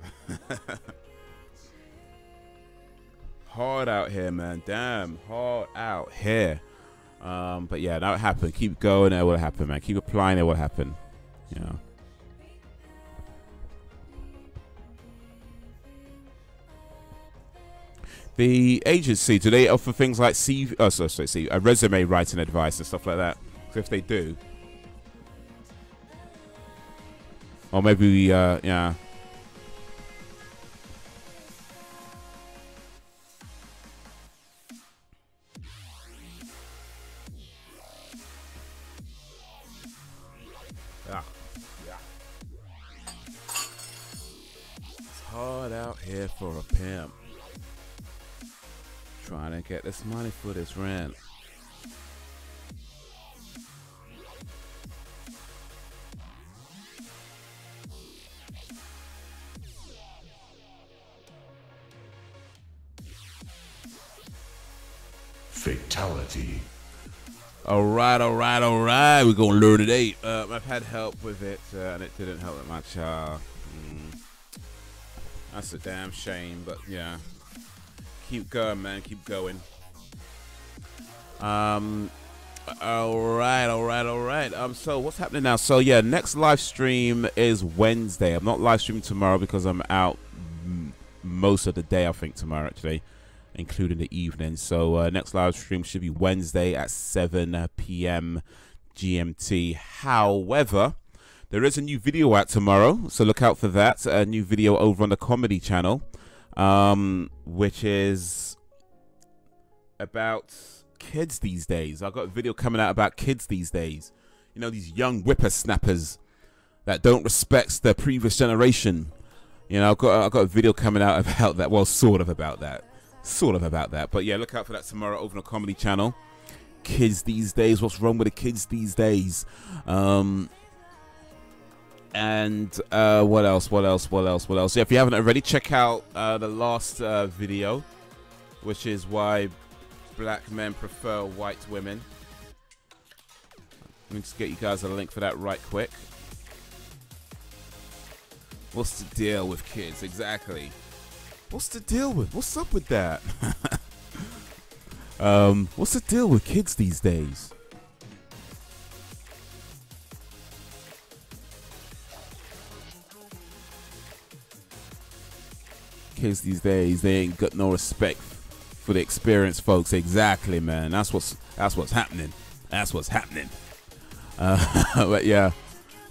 Hard out here, man. Damn, hard out here. But yeah, that will happen. Keep going, it will happen, man. Keep applying, it will happen. You know. The agency, do they offer things like resume writing advice and stuff like that? So if they do, or maybe yeah. It's hard out here for a pimp. Trying to get this money for this rent. Fatality. All right. We're gonna learn today. I've had help with it, and it didn't help that much. That's a damn shame, but yeah. Keep going, man. Keep going. All right. So what's happening now? So yeah, next live stream is Wednesday. I'm not live streaming tomorrow because I'm out most of the day, I think, tomorrow actually, including the evening. So next live stream should be Wednesday at 7 p.m. GMT. However, there is a new video out tomorrow, so look out for that. A new video over on the comedy channel, which is about kids these days. I've got a video coming out about kids these days. You know, these young whippersnappers that don't respect the previous generation. You know, I've got a video coming out about that. Well, sort of about that. But yeah, look out for that tomorrow over on the comedy channel. Kids these days. What's wrong with the kids these days? And what else? Yeah, if you haven't already, check out the last video, which is why black men prefer white women. Let me just get you guys a link for that right quick. What's the deal with kids? Exactly. What's the deal with? What's up with that? What's the deal with kids these days? Kids these days, they ain't got no respect for the experienced folks. Exactly, man. That's what's happening. But yeah,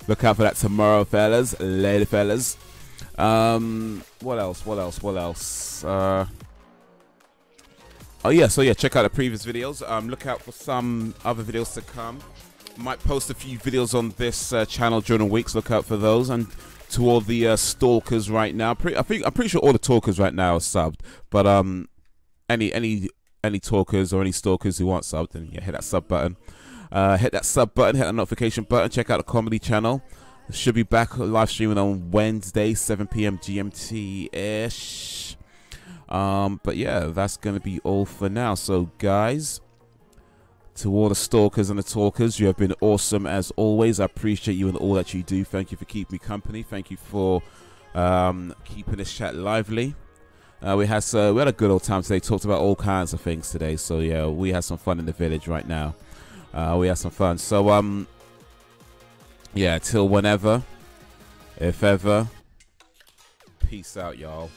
look out for that tomorrow, fellas, lady fellas. What else? Oh yeah, so yeah, check out the previous videos. Look out for some other videos to come. Might post a few videos on this channel during the weeks. Look out for those. And to all the stalkers right now, I'm pretty sure all the talkers right now are subbed. But any talkers or any stalkers who aren't subbed, then yeah, hit that sub button. Hit that notification button. Check out the comedy channel. Should be back live streaming on Wednesday, 7 p.m. GMT-ish. But yeah, that's going to be all for now. So guys, to all the stalkers and the talkers, you have been awesome as always. I appreciate you and all that you do. Thank you for keeping me company. Thank you for keeping this chat lively. We had a good old time today. Talked about all kinds of things today. So yeah, we had some fun in the village right now. We had some fun. So yeah, till whenever, if ever, peace out, y'all.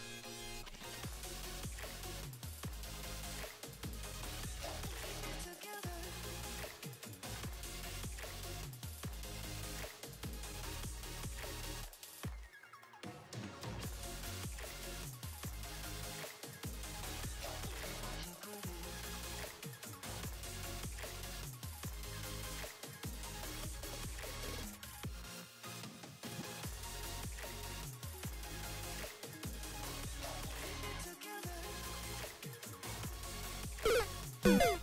Together.